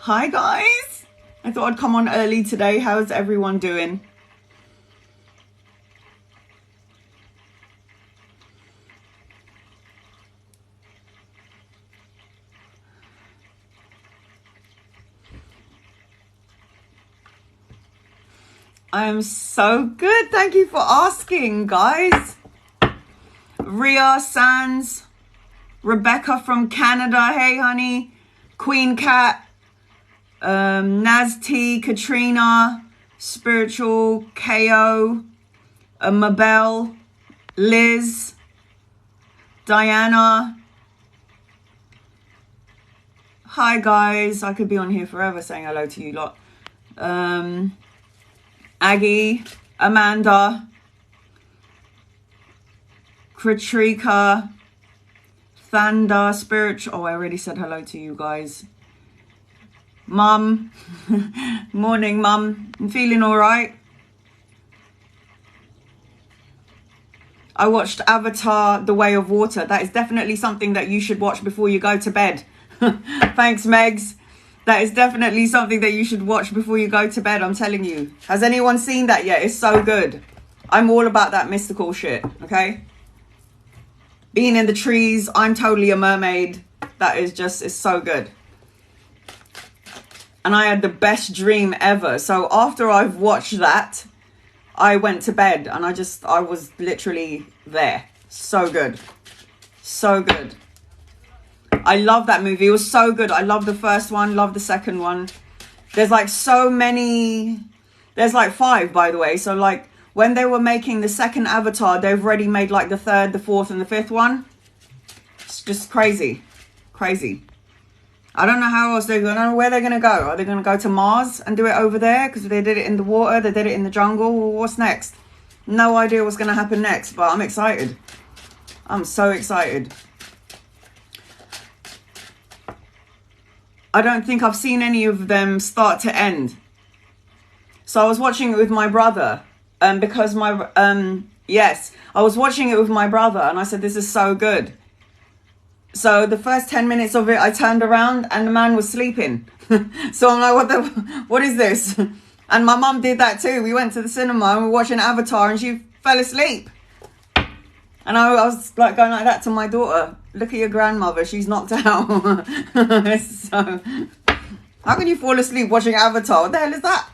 Hi guys, I thought I'd come on early today. How's everyone doing? I am so good. Thank you for asking, guys. Ria Sands, Rebecca from Canada. Hey, honey. Queen Cat, Naz T, Katrina, Spiritual, KO, Mabel, Liz, Diana. Hi, guys. I could be on here forever saying hello to you lot. Aggie, Amanda, Kritrika, Thanda, Spiritual. Oh, I already said hello to you guys. Mum. Morning, Mum. I'm feeling all right. I watched Avatar, The Way of Water. That is definitely something that you should watch before you go to bed. Thanks, Megs. That is definitely something that you should watch before you go to bed, I'm telling you. Has anyone seen that yet? It's so good. I'm all about that mystical shit, okay? Being in the trees, I'm totally a mermaid. That is just, it's so good. And I had the best dream ever. So after I've watched that, I went to bed and I was literally there. So good. So good. I love that movie. It was so good. I love the first one, love the second one. There's like so many. There's like 5, by the way. So like when they were making the second Avatar, they've already made like the 3rd, the 4th, and the 5th one. It's just crazy. Crazy. I don't know how else they're going. I don't know where they're going to go. Are they going to go to Mars and do it over there? Because they did it in the water. They did it in the jungle. Well, what's next? No idea what's going to happen next. But I'm excited. I'm so excited. I don't think I've seen any of them start to end. So I was watching it with my brother. Because yes, I was watching it with my brother. And I said, this is so good. So the first 10 minutes of it, I turned around and the man was sleeping. So I'm like, what is this? And my mum did that too. We went to the cinema and we were watching Avatar and she fell asleep. And I was like going like that to my daughter. Look at your grandmother. She's knocked out. So, how can you fall asleep watching Avatar? What the hell is that?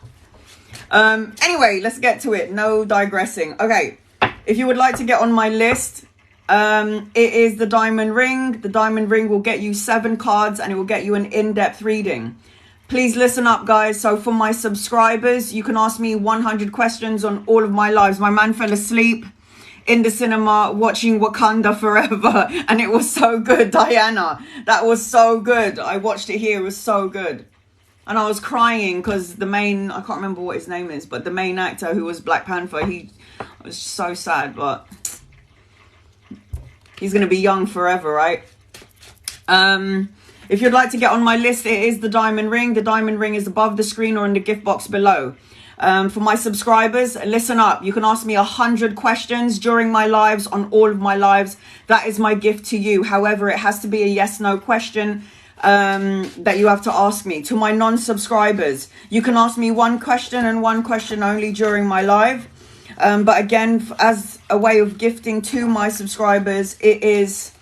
Anyway, let's get to it. No digressing. Okay. If you would like to get on my list, it is the diamond ring. The diamond ring will get you 7 cards and it will get you an in-depth reading. Please listen up, guys. So for my subscribers, you can ask me 100 questions on all of my lives. My man fell asleep in the cinema watching Wakanda Forever and it was so good. Diana, that was so good. I watched it here. It was so good. And I was crying because the main, I can't remember what his name is, but the main actor who was Black Panther, he was so sad, but he's going to be young forever, right? If you'd like to get on my list, it is the diamond ring. The diamond ring is above the screen or in the gift box below. For my subscribers, listen up. You can ask me 100 questions during my lives, on all of my lives. That is my gift to you. However, it has to be a yes/no question that you have to ask me. To my non-subscribers, you can ask me 1 question and 1 question only during my live. But again, as a way of gifting to my subscribers, it is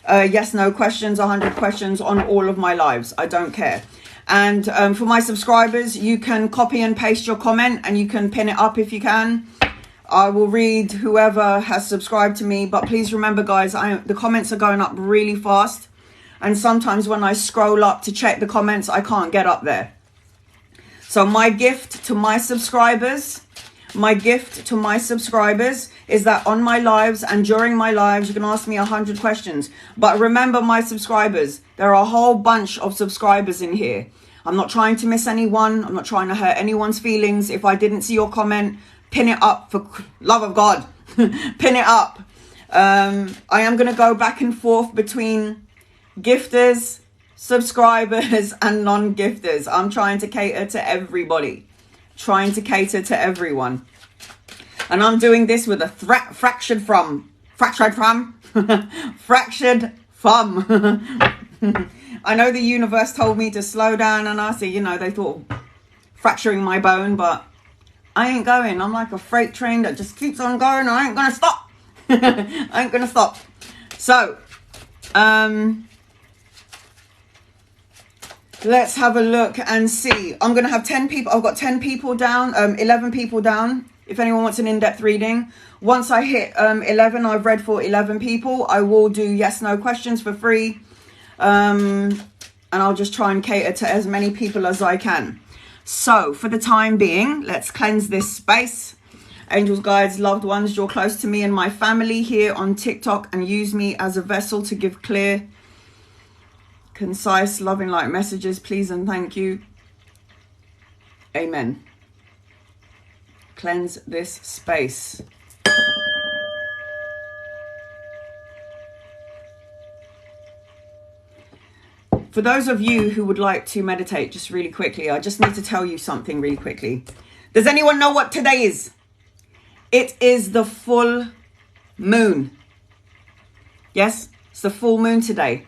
yes/no questions, 100 questions on all of my lives. I don't care. And for my subscribers, you can copy and paste your comment and you can pin it up if you can. I will read whoever has subscribed to me. But please remember, guys, the comments are going up really fast. And sometimes when I scroll up to check the comments, I can't get up there. So my gift to my subscribers, is that on my lives and during my lives, you can ask me 100 questions. But remember, my subscribers, there are a whole bunch of subscribers in here. I'm not trying to miss anyone. I'm not trying to hurt anyone's feelings. If I didn't see your comment, pin it up, for love of God. Pin it up. I am going to go back and forth between gifters, subscribers, and non-gifters. I'm trying to cater to everybody. Trying to cater to everyone. And I'm doing this with a fractured thumb. I know the universe told me to slow down, and I said, you know, they thought fracturing my bone, but I ain't going. I'm like a freight train that just keeps on going. I ain't gonna stop. I ain't gonna stop. So, let's have a look and see. I'm gonna have 10 people. I've got 10 people down, 11 people down. If anyone wants an in-depth reading. Once I hit 11, I've read for 11 people. I will do yes/no questions for free. And I'll just try and cater to as many people as I can. So for the time being, let's cleanse this space. Angels, guides, loved ones, draw close to me and my family here on TikTok and use me as a vessel to give clear, concise, loving light messages, please and thank you. Amen. Cleanse this space. For those of you who would like to meditate just really quickly, I just need to tell you something really quickly. Does anyone know what today is? It is the full moon. Yes, it's the full moon today.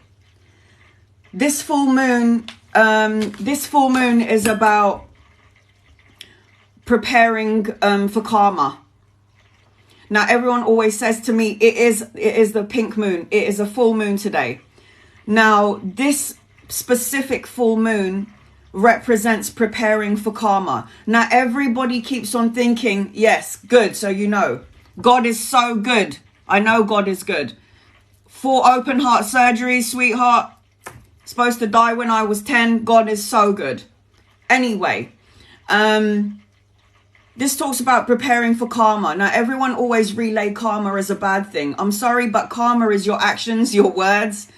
This full moon is about preparing for karma. Now, everyone always says to me, it is the pink moon. It is a full moon today. Now, this specific full moon represents preparing for karma. Now, everybody keeps on thinking, yes, good. So, you know, God is so good. I know God is good. 4 open heart surgeries, sweetheart. Supposed to die when I was 10. God is so good. Anyway, this talks about preparing for karma. Now, everyone always relay karma as a bad thing. I'm sorry, but karma is your actions, your words,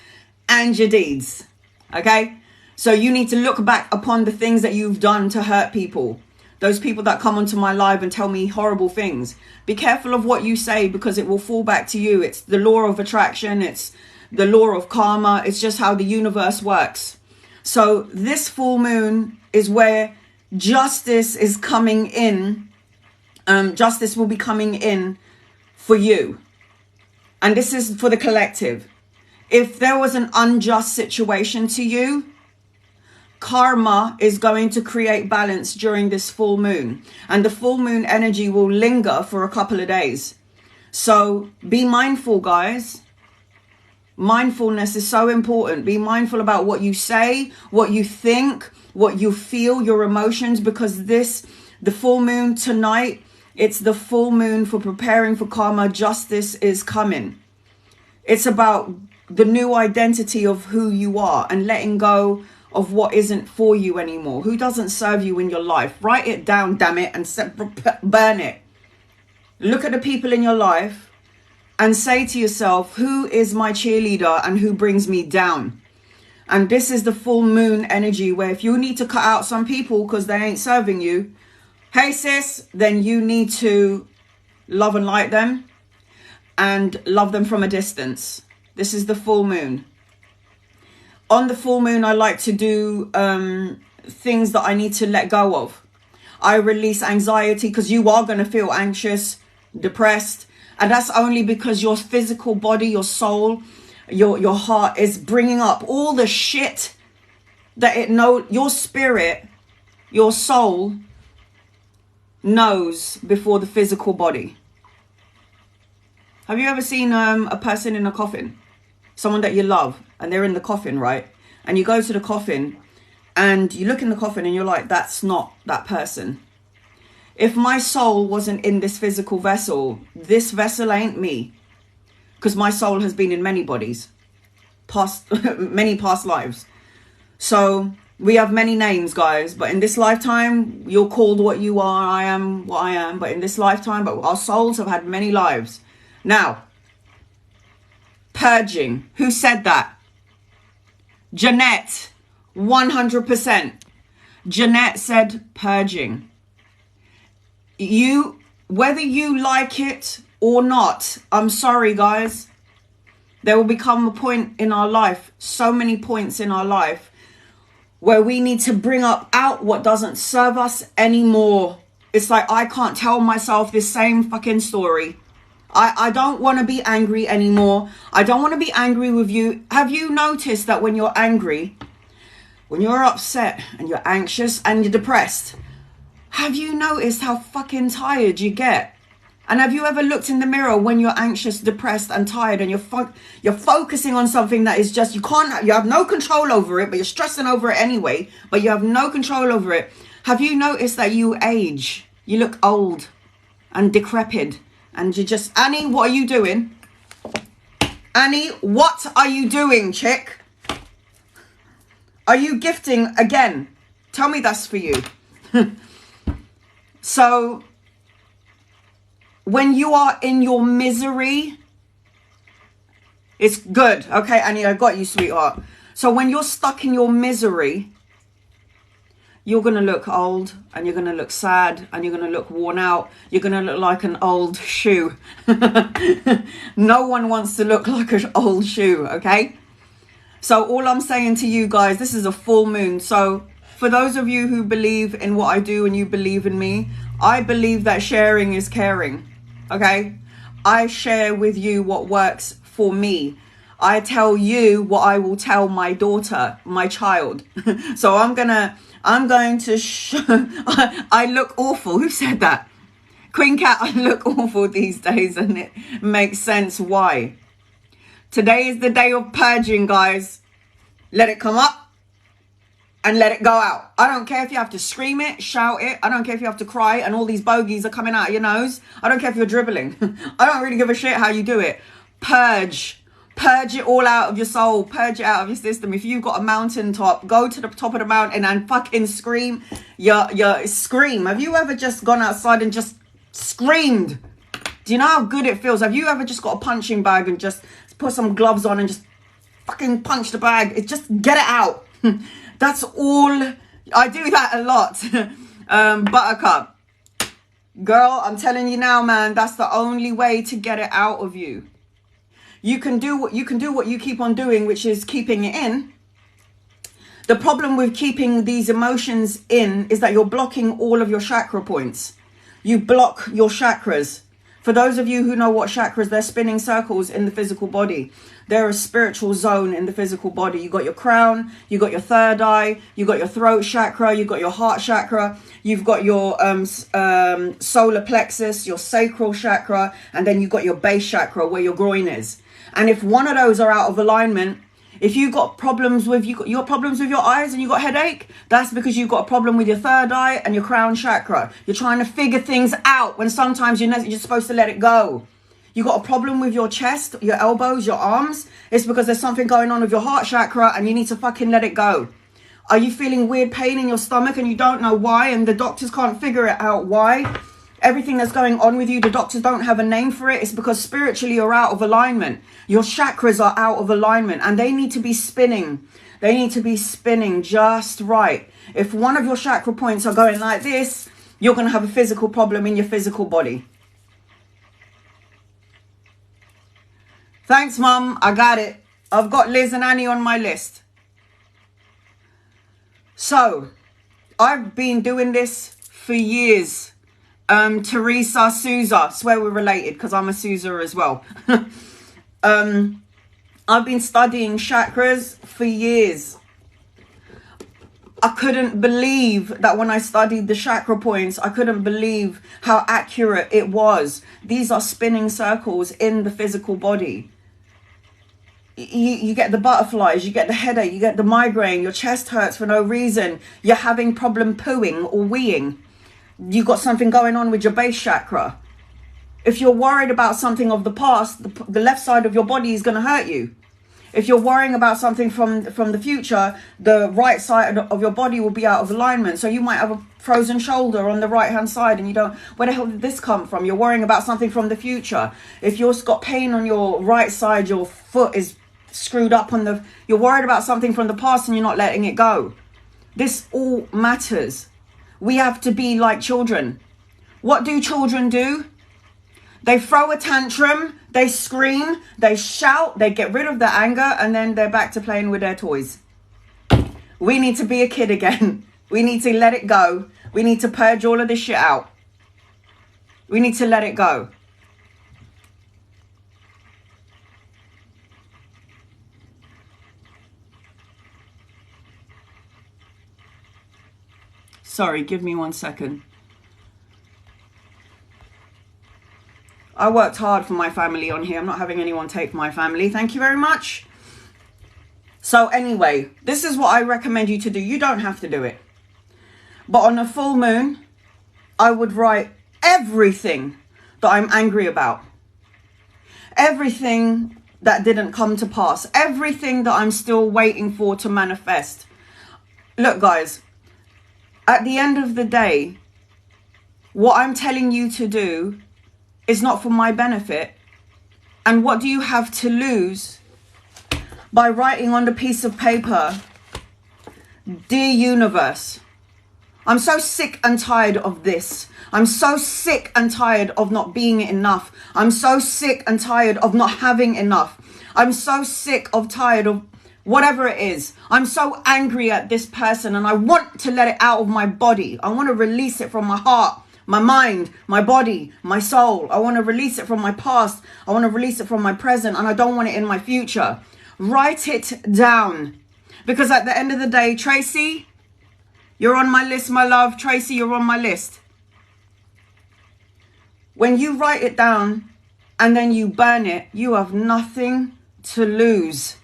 and your deeds. Okay? So you need to look back upon the things that you've done to hurt people. Those people that come onto my live and tell me horrible things. Be careful of what you say because it will fall back to you. It's the law of attraction. It's the law of karma. It's just how the universe works. So this full moon is where justice is coming in. Justice will be coming in for you. And this is for the collective. If there was an unjust situation to you, karma is going to create balance during this full moon. And the full moon energy will linger for a couple of days. So be mindful, guys. Mindfulness is so important. Be mindful about what you say, what you think, what you feel, your emotions, because the full moon tonight, it's the full moon for preparing for karma. Justice is coming. It's about the new identity of who you are and letting go of what isn't for you anymore. Who doesn't serve you in your life? Write it down, damn it, and burn it. Look at the people in your life and say to yourself, who is my cheerleader and who brings me down? And this is the full moon energy where if you need to cut out some people because they ain't serving you, hey sis, then you need to love and light them and love them from a distance. This is the full moon. On the full moon, I like to do things that I need to let go of. I release anxiety because you are going to feel anxious, depressed. And that's only because your physical body, your soul, your heart is bringing up all the shit that your spirit, your soul knows before the physical body. Have you ever seen a person in a coffin? Someone that you love and they're in the coffin, right? And you go to the coffin and you look in the coffin and you're like, that's not that person. If my soul wasn't in this physical vessel, this vessel ain't me. Because my soul has been in many bodies, many past lives. So we have many names, guys. But in this lifetime, you're called what you are. I am what I am. But in this lifetime, but our souls have had many lives. Now, purging. Who said that? Jeanette. 100%. Jeanette said purging. Whether you like it or not, I'm sorry, guys. There will become a point in our life, so many points in our life, where we need to bring out what doesn't serve us anymore. It's like I can't tell myself this same fucking story I don't want to be angry anymore. I don't want to be angry with you. Have you noticed that when you're angry, when you're upset and you're anxious and you're depressed, have you noticed how fucking tired you get? And have you ever looked in the mirror when you're anxious, depressed and tired and you're focusing on something that is just, you have no control over it, but you're stressing over it anyway, but you have no control over it. Have you noticed that you age? You look old and decrepit and you just, Annie, what are you doing? Annie, what are you doing, chick? Are you gifting again? Tell me that's for you. So, when you are in your misery, it's good. Okay, Annie, I got you, sweetheart. So when you're stuck in your misery, you're going to look old and you're going to look sad and you're going to look worn out. You're going to look like an old shoe. No one wants to look like an old shoe, okay? So all I'm saying to you guys, this is a full moon. So for those of you who believe in what I do and you believe in me, I believe that sharing is caring. Okay, I share with you what works for me. I tell you what I will tell my daughter, my child. So I'm going to I look awful. Who said that? Queen Cat, I look awful these days, and it makes sense why. Today is the day of purging, guys. Let it come up and let it go out. I don't care if you have to scream it, shout it. I don't care if you have to cry and all these bogies are coming out of your nose. I don't care if you're dribbling. I don't really give a shit how you do it. Purge. Purge it all out of your soul. Purge it out of your system. If you've got a mountain top, go to the top of the mountain and fucking scream. Scream. Have you ever just gone outside and just screamed? Do you know how good it feels? Have you ever just got a punching bag and just put some gloves on and just fucking punch the bag? It just get it out. That's all. I do that a lot. Buttercup. Girl, I'm telling you now, man, that's the only way to get it out of you. You can do what you keep on doing, which is keeping it in. The problem with keeping these emotions in is that you're blocking all of your chakra points. You block your chakras. For those of you who know what chakras, they're spinning circles in the physical body. They're a spiritual zone in the physical body. You got your crown, you got your third eye, you got your throat chakra, you got your heart chakra, you've got your solar plexus, your sacral chakra, and then you got your base chakra where your groin is. And if one of those are out of alignment, if you got problems with you got problems with your eyes and you got headache, that's because you've got a problem with your third eye and your crown chakra. You're trying to figure things out when sometimes you're supposed to let it go. You got a problem with your chest, your elbows, your arms. It's because there's something going on with your heart chakra and you need to fucking let it go. Are you feeling weird pain in your stomach and you don't know why, and the doctors can't figure it out why? Everything that's going on with you, the doctors don't have a name for it. It's because spiritually you're out of alignment. Your chakras are out of alignment and they need to be spinning. They need to be spinning just right. If one of your chakra points are going like this, you're going to have a physical problem in your physical body. Thanks, Mum. I got it. I've got Liz and Annie on my list. So, I've been doing this for years. Teresa, Souza, swear we're related because I'm a Souza as well. I've been studying chakras for years. I couldn't believe that when I studied the chakra points, I couldn't believe how accurate it was. These are spinning circles in the physical body. You get the butterflies, you get the headache, you get the migraine, your chest hurts for no reason. You're having problem pooing or weeing. You got something going on with your base chakra. If you're worried about something of the past, the left side of your body is going to hurt you. If you're worrying about something from the future, the right side of your body will be out of alignment. So you might have a frozen shoulder on the right hand side and you don't, where the hell did this come from? You're worrying about something from the future. If you've got pain on your right side, your foot is screwed up on you're worried about something from the past and you're not letting it go. This all matters. We have to be like children. What do children do? They throw a tantrum, they scream, they shout, they get rid of their anger, and then they're back to playing with their toys. We need to be a kid again. We need to let it go. We need to purge all of this shit out. We need to let it go. Sorry, give me 1 second. I worked hard for my family on here. I'm not having anyone take my family. Thank you very much. So anyway, this is what I recommend you to do. You don't have to do it. But on a full moon, I would write everything that I'm angry about. Everything that didn't come to pass. Everything that I'm still waiting for to manifest. Look, guys, at the end of the day, what I'm telling you to do is not for my benefit. And what do you have to lose by writing on the piece of paper, "Dear universe, I'm so sick and tired of this. I'm so sick and tired of not being enough. I'm so sick and tired of not having enough. I'm so sick of tired of whatever it is. I'm so angry at this person and I want to let it out of my body. I want to release it from my heart, my mind, my body, my soul. I want to release it from my past. I want to release it from my present, and I don't want it in my future." Write it down. Because at the end of the day, Tracy, you're on my list, my love. Tracy, you're on my list. When you write it down and then you burn it, you have nothing to lose,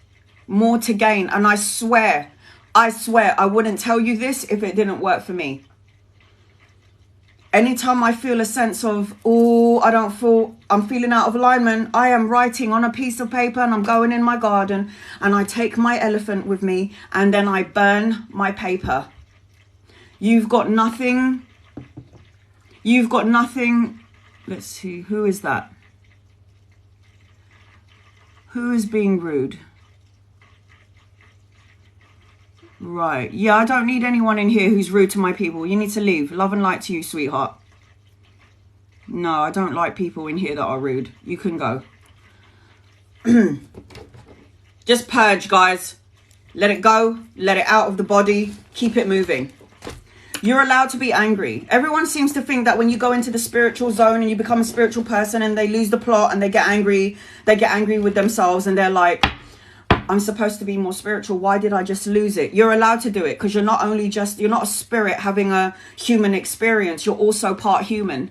more to gain. And I swear, I wouldn't tell you this if it didn't work for me. Anytime I feel a sense of, oh, I'm feeling out of alignment, I am writing on a piece of paper and I'm going in my garden and I take my elephant with me and then I burn my paper. You've got nothing. Let's see, who is that? Who is being rude? Right. Yeah, I don't need anyone in here who's rude to my people. You need to leave. Love and light to you, sweetheart. No, I don't like people in here that are rude. You can go. Just purge, guys. Let it go. Let it out of the body. Keep it moving. You're allowed to be angry. Everyone seems to think that when you go into the spiritual zone and you become a spiritual person and they lose the plot and they get angry with themselves and they're like, I'm supposed to be more spiritual. Why did I just lose it? You're allowed to do it because you're not a spirit having a human experience. You're also part human.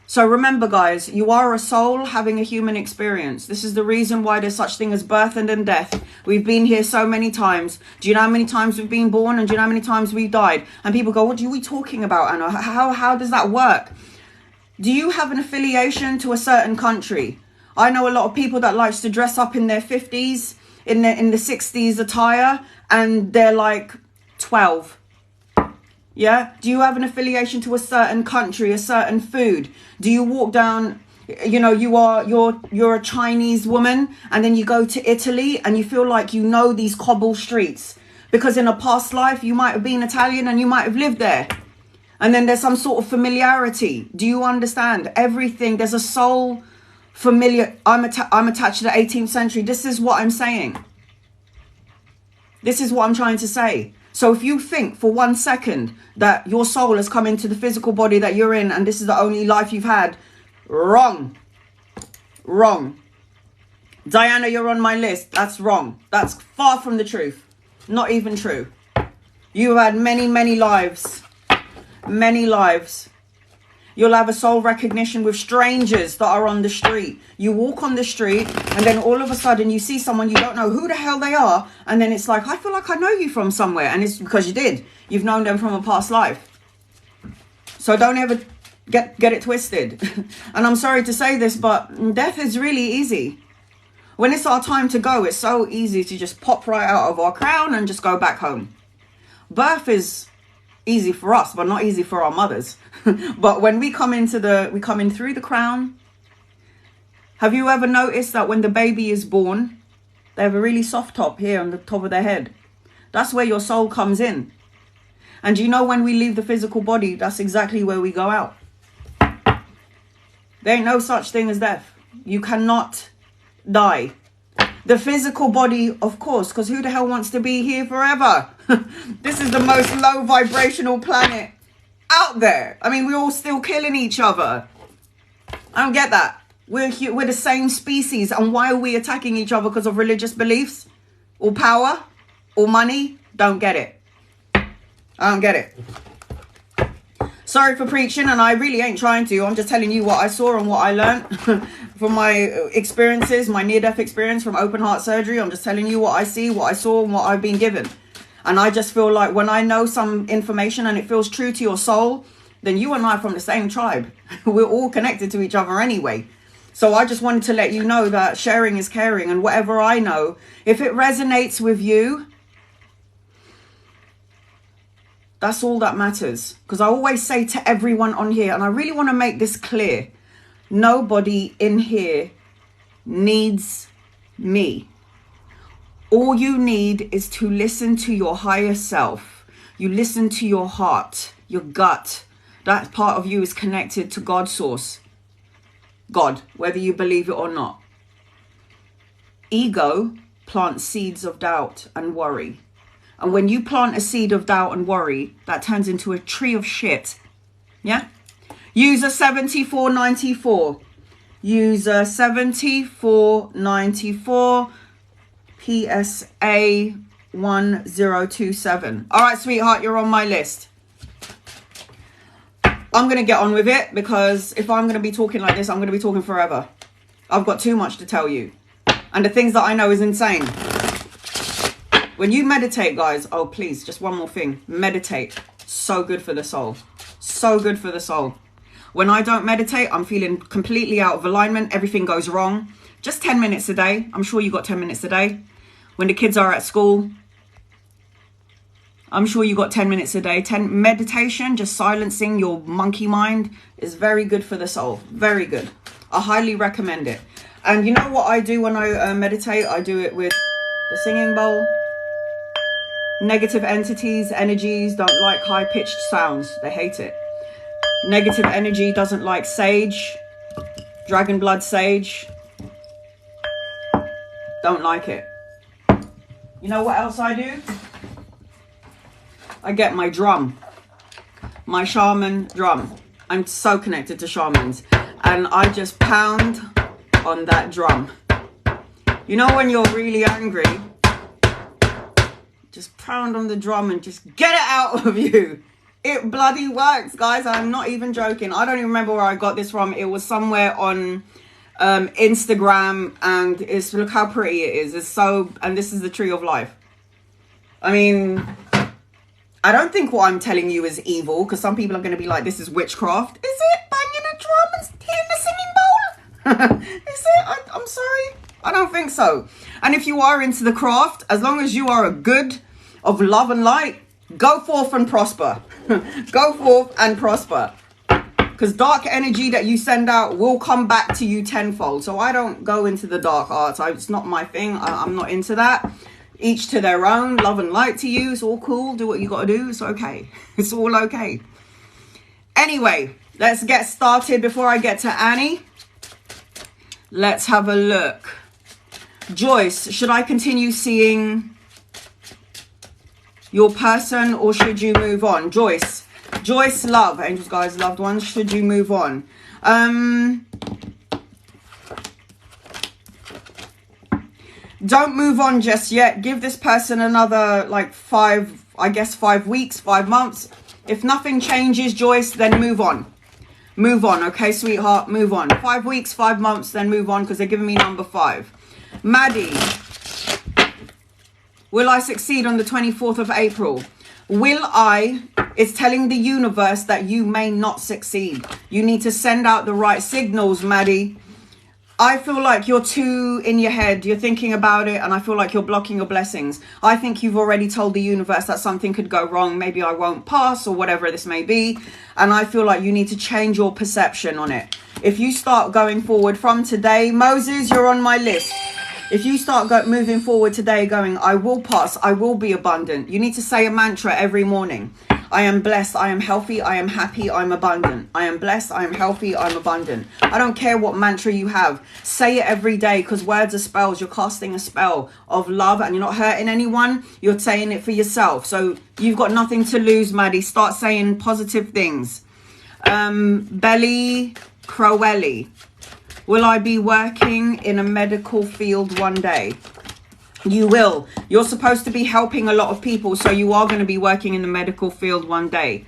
So remember, guys, you are a soul having a human experience. This is the reason why there's such thing as birth and then death. We've been here so many times. Do you know how many times we've been born? And do you know how many times we've died? And people go, what are we talking about, Anna? How does that work? Do you have an affiliation to a certain country? I know a lot of people that likes to dress up in their 50s, in the 60s attire, and they're like 12. Yeah? Do you have an affiliation to a certain country, a certain food? Do you walk down, you're a Chinese woman and then you go to Italy and you feel like you know these cobble streets because in a past life you might have been Italian and you might have lived there. And then there's some sort of familiarity. Do you understand? Everything, there's a soul familiar. I'm attached to the 18th century. This is what I'm saying. This is what I'm trying to say. So if you think for 1 second that your soul has come into the physical body that you're in and this is the only life you've had, wrong. Wrong. Diana, you're on my list. That's wrong. That's far from the truth. Not even true. You've had many, many lives. Many lives. You'll have a soul recognition with strangers that are on the street. You walk on the street and then all of a sudden you see someone you don't know who the hell they are. And then it's like, I feel like I know you from somewhere. And it's because you did. You've known them from a past life. So don't ever get it twisted. And I'm sorry to say this, but death is really easy. When it's our time to go, it's so easy to just pop right out of our crown and just go back home. Birth is easy for us, but not easy for our mothers. But when we come in through the crown. Have you ever noticed that when the baby is born, they have a really soft top here on the top of their head? That's where your soul comes in. And you know, when we leave the physical body, that's exactly where we go out. There ain't no such thing as death. You cannot die. The physical body, of course, because who the hell wants to be here forever? This is the most low vibrational planet out there. I mean, we're all still killing each other. I don't get that. We're the same species. And why are we attacking each other? Because of religious beliefs? Or power? Or money? Don't get it. I don't get it. Sorry for preaching, and I really ain't trying to. I'm just telling you what I saw and what I learned from my experiences, my near-death experience from open heart surgery. I'm just telling you what I see, what I saw, and what I've been given. And I just feel like when I know some information and it feels true to your soul, then you and I are from the same tribe. We're all connected to each other anyway. So I just wanted to let you know that sharing is caring, and whatever I know, if it resonates with you, that's all that matters. Because I always say to everyone on here, and I really want to make this clear, nobody in here needs me. All you need is to listen to your higher self. You listen to your heart, your gut. That part of you is connected to God's source. God, whether you believe it or not. Ego plants seeds of doubt and worry. And when you plant a seed of doubt and worry, that turns into a tree of shit. Yeah? User 7494. User 7494. PSA 1027. All right, sweetheart, you're on my list. I'm going to get on with it, because if I'm going to be talking like this, I'm going to be talking forever. I've got too much to tell you. And the things that I know is insane. When you meditate, guys, oh, please, just one more thing. Meditate. So good for the soul. So good for the soul. When I don't meditate, I'm feeling completely out of alignment. Everything goes wrong. Just 10 minutes a day. I'm sure you got 10 minutes a day. When the kids are at school, I'm sure you got 10 minutes a day. Meditation, just silencing your monkey mind, is very good for the soul. Very good. I highly recommend it. And you know what I do when I meditate? I do it with the singing bowl. Negative entities, energies don't like high-pitched sounds. They hate it. Negative energy doesn't like sage. Dragon blood sage. Don't like it. You know what else I do? I get my drum. My shaman drum. I'm so connected to shamans. And I just pound on that drum. You know when you're really angry? Just pound on the drum and just get it out of you. It bloody works, guys. I'm not even joking. I don't even remember where I got this from. It was somewhere on Instagram, and look how pretty it is. It's so, and this is the tree of life. I mean, I don't think what I'm telling you is evil, because some people are going to be like, this is witchcraft. Is it banging a drum and hitting a singing bowl? Is it? I'm sorry. I don't think so. And if you are into the craft, as long as you are a good of love and light, go forth and prosper. Go forth and prosper. Because dark energy that you send out will come back to you tenfold. So I don't go into the dark arts. It's not my thing. I'm not into that. Each to their own. Love and light to you. It's all cool. Do what you got to do. It's okay. It's all okay. Anyway, let's get started. Before I get to Annie, let's have a look. Joyce, should I continue seeing your person, or should you move on? Joyce, love, angels, guys, loved ones, should you move on? Don't move on just yet. Give this person another like 5 weeks, 5 months. If nothing changes, Joyce, then move on. Move on, okay, sweetheart, move on. 5 weeks, 5 months, then move on, because they're giving me number 5. Maddie, will I succeed on the 24th of April? Will I? It's telling the universe that you may not succeed. You need to send out the right signals, Maddie. I feel like you're too in your head. You're thinking about it, and I feel like you're blocking your blessings. I think you've already told the universe that something could go wrong. Maybe I won't pass, or whatever this may be. And I feel like you need to change your perception on it. If you start going forward from today, Moses, you're on my list. If you start moving forward today going, I will pass, I will be abundant. You need to say a mantra every morning. I am blessed, I am healthy, I am happy, I'm abundant. I am blessed, I am healthy, I'm abundant. I don't care what mantra you have. Say it every day, because words are spells. You're casting a spell of love, and you're not hurting anyone. You're saying it for yourself. So you've got nothing to lose, Maddie. Start saying positive things. Belly Crowelly. Will I be working in a medical field one day? You will. You're supposed to be helping a lot of people, so you are going to be working in the medical field one day.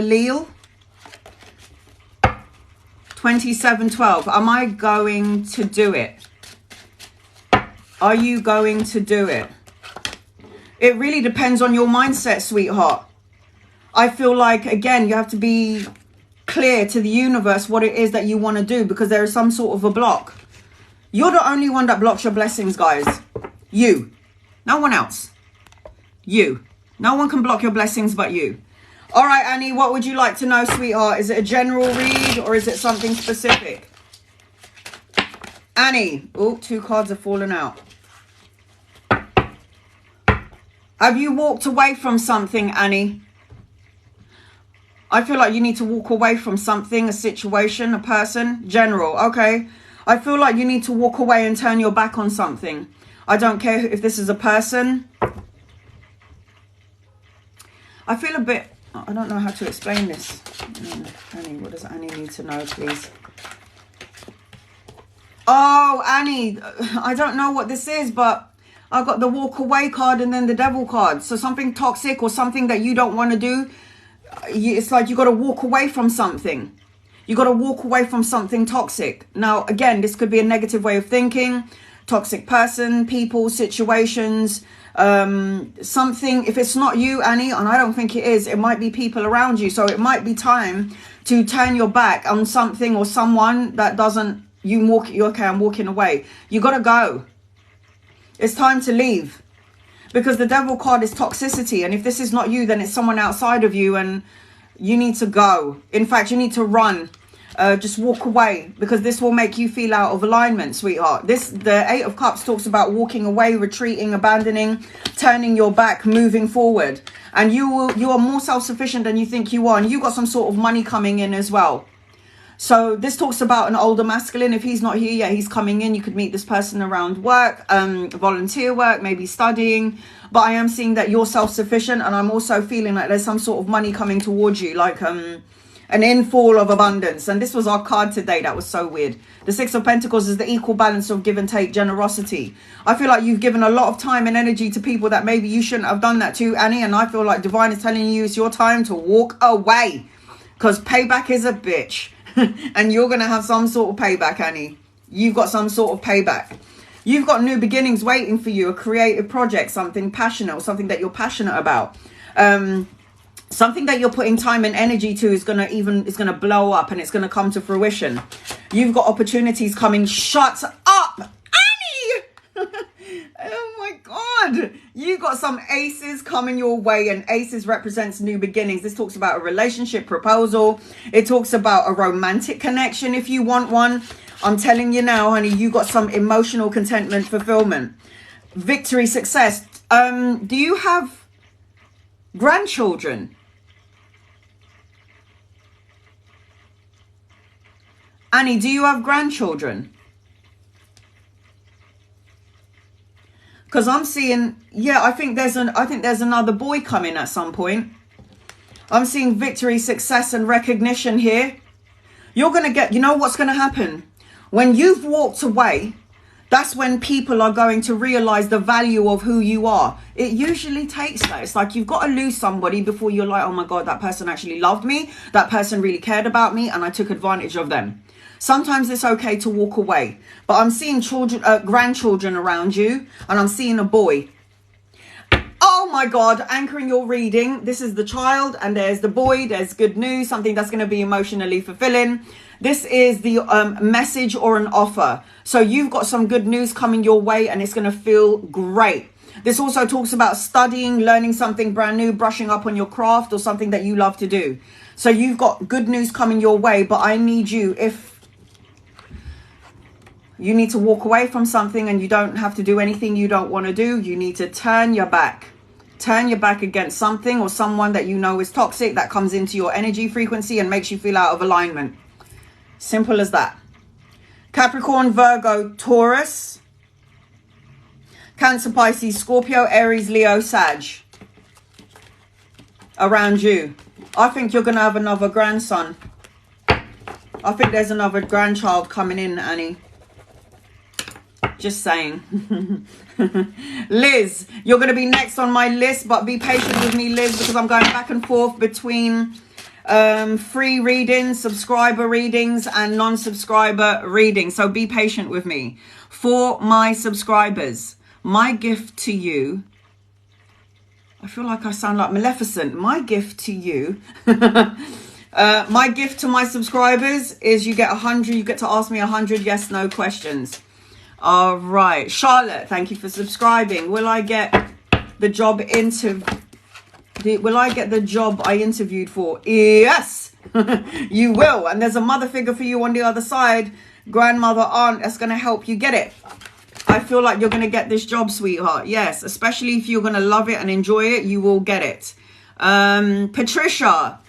Leal 2712. Am I going to do it? Are you going to do it? It really depends on your mindset, sweetheart. I feel like, again, you have to be clear to the universe what it is that you want to do, because there is some sort of a block. You're the only one that blocks your blessings, guys. You. No one else. You. No one can block your blessings but you. All right, Annie, what would you like to know, sweetheart? Is it a general read or is it something specific? Annie. Oh, 2 cards have fallen out. Have you walked away from something, Annie? I feel like you need to walk away from something, a situation, a person. General, okay. I feel like you need to walk away and turn your back on something. I don't care if this is a person. I feel a bit... I don't know how to explain this. Annie, what does Annie need to know, please? Oh, Annie, I don't know what this is, but I got the walk away card and then the devil card. So something toxic or something that you don't want to do. It's like you got to walk away from something. You got to walk away from something toxic. Now, again, this could be a negative way of thinking. Toxic person, people, situations, something. If it's not you, Annie, and I don't think it is, it might be people around you. So it might be time to turn your back on something or someone that doesn't, you're okay, I'm walking away. You got to go. It's time to leave. Because the devil card is toxicity. And if this is not you, then it's someone outside of you and you need to go. In fact, you need to run. Just walk away, because this will make you feel out of alignment, sweetheart. The 8 of Cups talks about walking away, retreating, abandoning, turning your back, moving forward. And you are more self-sufficient than you think you are. And you got some sort of money coming in as well. So this talks about an older masculine. If he's not here yet, he's coming in. You could meet this person around work, volunteer work, maybe studying. But I am seeing that you're self-sufficient. And I'm also feeling like there's some sort of money coming towards you, like an infall of abundance. And this was our card today. That was so weird. The 6 of Pentacles is the equal balance of give and take, generosity. I feel like you've given a lot of time and energy to people that maybe you shouldn't have done that to, Annie. And I feel like Divine is telling you it's your time to walk away, because payback is a bitch. And you're going to have some sort of payback, Annie. You've got some sort of payback. You've got new beginnings waiting for you, a creative project, something passionate, or something that you're passionate about. Something that you're putting time and energy to is going to blow up and it's going to come to fruition. You've got opportunities coming. Shut up, Annie! Oh my God. You got some aces coming your way, and aces represents new beginnings. This talks about a relationship proposal. It talks about a romantic connection if you want one. I'm telling you now, honey, you got some emotional contentment, fulfillment, victory, success. Do you have grandchildren? Annie, do you have grandchildren? Because I'm seeing, yeah, I think there's another boy coming at some point. I'm seeing victory, success, and recognition here. You're going to get, you know what's going to happen? When you've walked away, that's when people are going to realize the value of who you are. It usually takes that. It's like you've got to lose somebody before you're like, oh my God, that person actually loved me. That person really cared about me and I took advantage of them. Sometimes it's okay to walk away. But I'm seeing children, grandchildren around you, and I'm seeing a boy. Oh my God, anchoring your reading. This is the child and there's the boy. There's good news, something that's going to be emotionally fulfilling. This is the message or an offer. So you've got some good news coming your way and it's going to feel great. This also talks about studying, learning something brand new, brushing up on your craft or something that you love to do. So you've got good news coming your way, but I need you, if you need to walk away from something and you don't have to do anything you don't want to do, you need to turn your back. Turn your back against something or someone that you know is toxic, that comes into your energy frequency and makes you feel out of alignment. Simple as that. Capricorn, Virgo, Taurus, Cancer, Pisces, Scorpio, Aries, Leo, Sag. Around you. I think you're going to have another grandson. I think there's another grandchild coming in, Annie. Just saying. Liz, you're going to be next on my list, but be patient with me, Liz, because I'm going back and forth between free readings, subscriber readings, and non-subscriber readings. So be patient with me. For my subscribers, my gift to you, I feel like I sound like Maleficent. My gift to you, my gift to my subscribers is you get to ask me 100 yes, no questions. All right. Charlotte, thank you for subscribing. Will I get the job I interviewed for? Yes, you will. And there's a mother figure for you on the other side, grandmother, aunt, that's going to help you get it. I feel like you're going to get this job, sweetheart. Yes, especially if you're going to love it and enjoy it, you will get it. Patricia,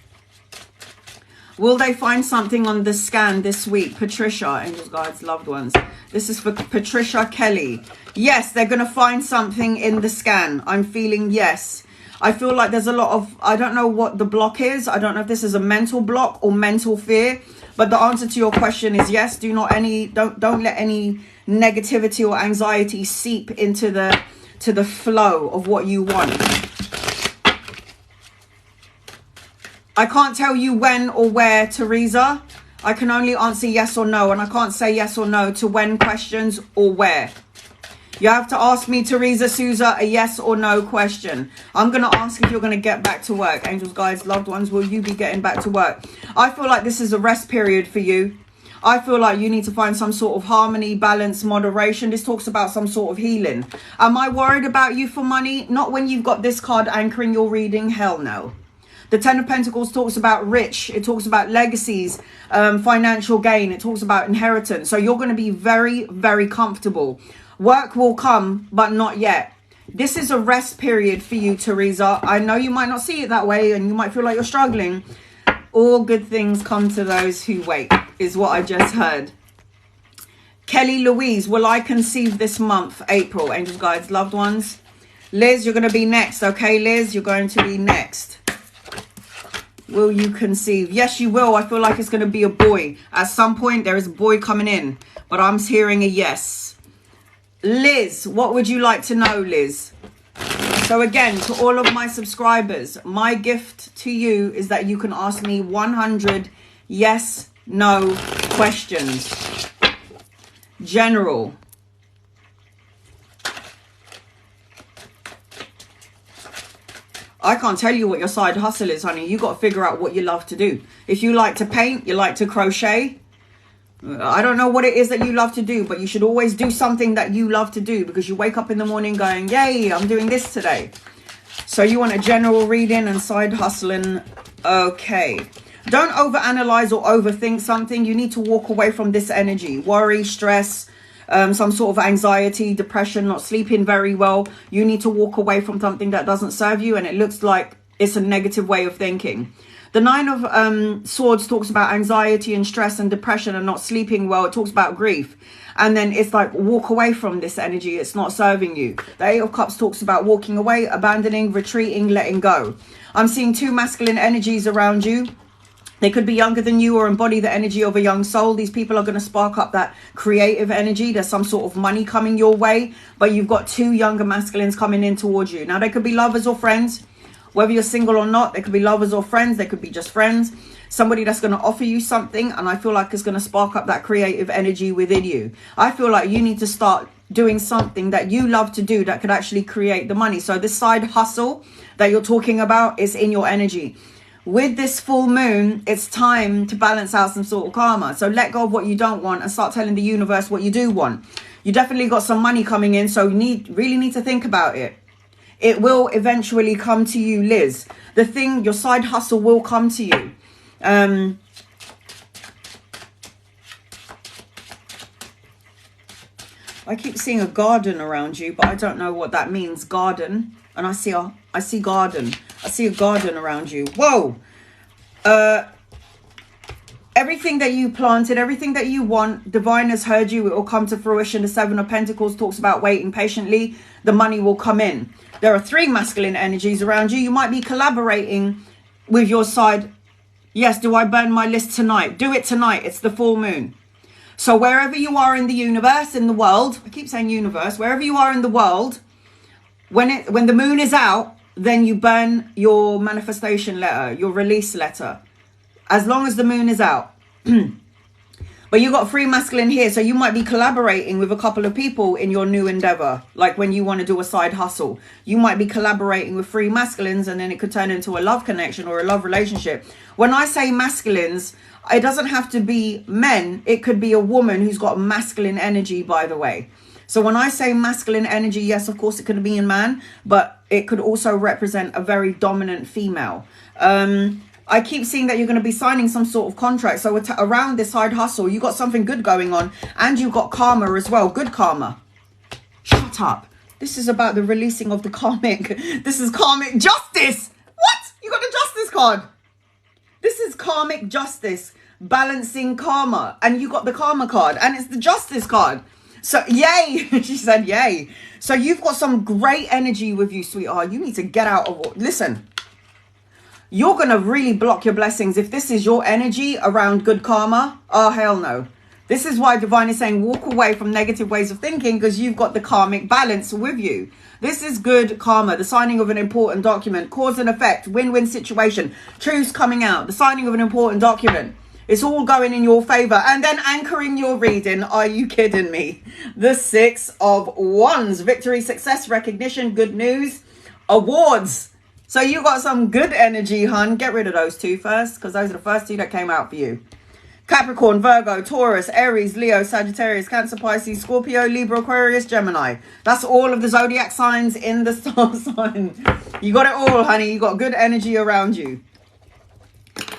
will they find something on the scan this week? Patricia, angels, guides, loved ones. This is for Patricia Kelly. Yes, they're going to find something in the scan. I'm feeling yes. I feel like there's a lot of, I don't know what the block is. I don't know if this is a mental block or mental fear. But the answer to your question is yes. Don't let any negativity or anxiety seep into the flow of what you want. I can't tell you when or where, Teresa. I can only answer yes or no, and I can't say yes or no to when questions or where. You have to ask me, Teresa Souza, a yes or no question. I'm going to ask if you're going to get back to work. Angels, guides, loved ones, will you be getting back to work? I feel like this is a rest period for you. I feel like you need to find some sort of harmony, balance, moderation. This talks about some sort of healing. Am I worried about you for money? Not when you've got this card anchoring your reading. Hell no. The Ten of Pentacles talks about rich. It talks about legacies, financial gain. It talks about inheritance. So you're going to be very, very comfortable. Work will come, but not yet. This is a rest period for you, Teresa. I know you might not see it that way and you might feel like you're struggling. All good things come to those who wait, is what I just heard. Kelly Louise, will I conceive this month, April? Angels, guides, loved ones. Liz, you're going to be next. Okay, Liz, you're going to be next. Will you conceive? Yes, you will. I feel like it's going to be a boy. At some point, there is a boy coming in, but I'm hearing a yes. Liz, what would you like to know, Liz? So again, to all of my subscribers, my gift to you is that you can ask me 100 yes, no questions. General. I can't tell you what your side hustle is, honey. You got to figure out what you love to do. If you like to paint, you like to crochet. I don't know what it is that you love to do, but you should always do something that you love to do, because you wake up in the morning going, yay, I'm doing this today. So you want a general reading and side hustling. Okay. Don't overanalyze or overthink something. You need to walk away from this energy. Worry, stress, some sort of anxiety, depression, not sleeping very well. You need to walk away from something that doesn't serve you, and it looks like it's a negative way of thinking. The Nine of Swords talks about anxiety and stress and depression and not sleeping well. It talks about grief. And then it's like, walk away from this energy. It's not serving you. The Eight of Cups talks about walking away, abandoning, retreating, letting go. I'm seeing two masculine energies around you. They could be younger than you or embody the energy of a young soul. These people are going to spark up that creative energy. There's some sort of money coming your way, but you've got two younger masculines coming in towards you. Now, they could be lovers or friends. Whether you're single or not, they could be lovers or friends. They could be just friends. Somebody that's going to offer you something, and I feel like it's going to spark up that creative energy within you. I feel like you need to start doing something that you love to do that could actually create the money. So this side hustle that you're talking about is in your energy. With this full moon, it's time to balance out some sort of karma. So let go of what you don't want and start telling the universe what you do want. You definitely got some money coming in, so you really need to think about it. It will eventually come to you, Liz. Your side hustle will come to you. I keep seeing a garden around you, but I don't know what that means. Garden. And I see garden. I see a garden around you. Whoa. Everything that you planted, everything that you want, divine has heard you. It will come to fruition. The Seven of Pentacles talks about waiting patiently. The money will come in. There are three masculine energies around you. You might be collaborating with your side. Yes, do I burn my list tonight? Do it tonight. It's the full moon. So wherever you are in the universe, in the world, I keep saying universe, wherever you are in the world, when the moon is out, then you burn your manifestation letter, your release letter, as long as the moon is out. But you got free masculine here, so you might be collaborating with a couple of people in your new endeavor. Like when you want to do a side hustle, you might be collaborating with free masculines, and then it could turn into a love connection or a love relationship. When I say masculines, it doesn't have to be men. It could be a woman who's got masculine energy, by the way. So when I say masculine energy, yes, of course, it could be in man, but it could also represent a very dominant female. I keep seeing that you're going to be signing some sort of contract. So around this side hustle, you got something good going on, and you got karma as well. Good karma. Shut up. This is about the releasing of the karmic. This is karmic justice. What? You got the justice card. This is karmic justice, balancing karma. And you got the karma card, and it's the justice card. So, yay. She said, yay. So you've got some great energy with you, sweetheart. You need to get out of... Listen. You're going to really block your blessings if this is your energy around good karma. Oh, hell no. This is why Divine is saying walk away from negative ways of thinking, because you've got the karmic balance with you. This is good karma, the signing of an important document, cause and effect, win-win situation, truths coming out, the signing of an important document. It's all going in your favor. And then anchoring your reading. Are you kidding me? The 6 of Wands. Victory, success, recognition, good news, awards. So you got some good energy, hun. Get rid of those two first, because those are the first two that came out for you. Capricorn, Virgo, Taurus, Aries, Leo, Sagittarius, Cancer, Pisces, Scorpio, Libra, Aquarius, Gemini. That's all of the zodiac signs in the star sign. You got it all, honey. You got good energy around you.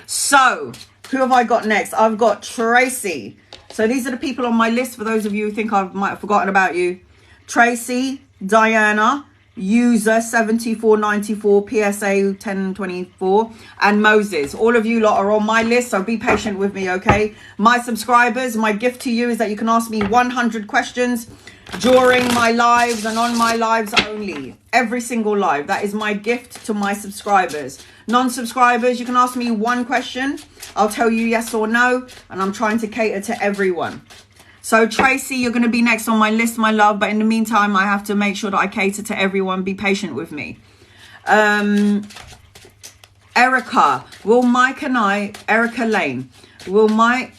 So, who have I got next? I've got Tracy. So these are the people on my list, for those of you who think I might have forgotten about you. Tracy, Diana, User 7494, PSA 1024, and Moses. All of you lot are on my list, so be patient with me, okay? My subscribers, my gift to you is that you can ask me 100 questions during my lives and on my lives only. Every single live. That is my gift to my subscribers. Non-subscribers, you can ask me one question. I'll tell you yes or no, and I'm trying to cater to everyone. So Tracy, you're going to be next on my list, my love. But in the meantime, I have to make sure that I cater to everyone. Be patient with me. Erica, Erica Lane, will Mike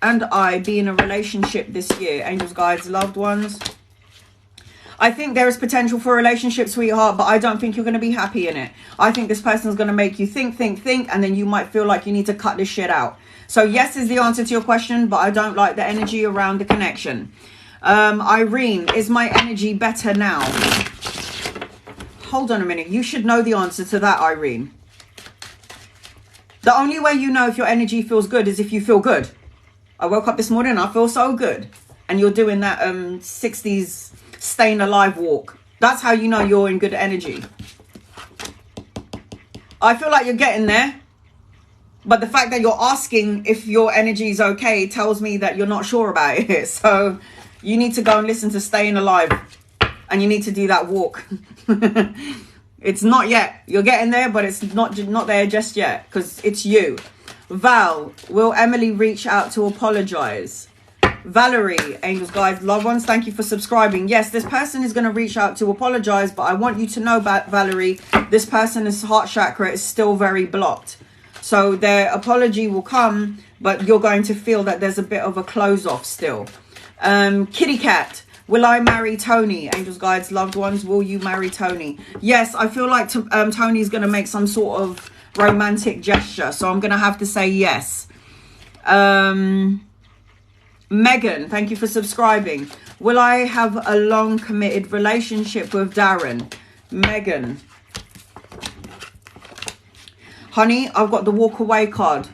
and I be in a relationship this year? Angels, guides, loved ones. I think there is potential for a relationship, sweetheart, but I don't think you're going to be happy in it. I think this person is going to make you think, and then you might feel like you need to cut this shit out. So yes is the answer to your question, but I don't like the energy around the connection. Irene, is my energy better now? Hold on a minute. You should know the answer to that, Irene. The only way you know if your energy feels good is if you feel good. I woke up this morning and I feel so good. And you're doing that 60s staying alive walk. That's how you know you're in good energy. I feel like you're getting there. But the fact that you're asking if your energy is okay tells me that you're not sure about it. So you need to go and listen to Staying Alive. And you need to do that walk. It's not yet. You're getting there, but it's not there just yet. Because it's you. Val, will Emily reach out to apologize? Valerie, angels, guides, loved ones, thank you for subscribing. Yes, this person is going to reach out to apologize. But I want you to know about Valerie. This person's heart chakra is still very blocked. So their apology will come, but you're going to feel that there's a bit of a close off still. Kitty Cat, will I marry Tony? Angels, guides, loved ones, will you marry Tony? Yes, I feel like Tony's going to make some sort of romantic gesture. So I'm going to have to say yes. Megan, thank you for subscribing. Will I have a long committed relationship with Darren? Megan. Honey, I've got the walk away card.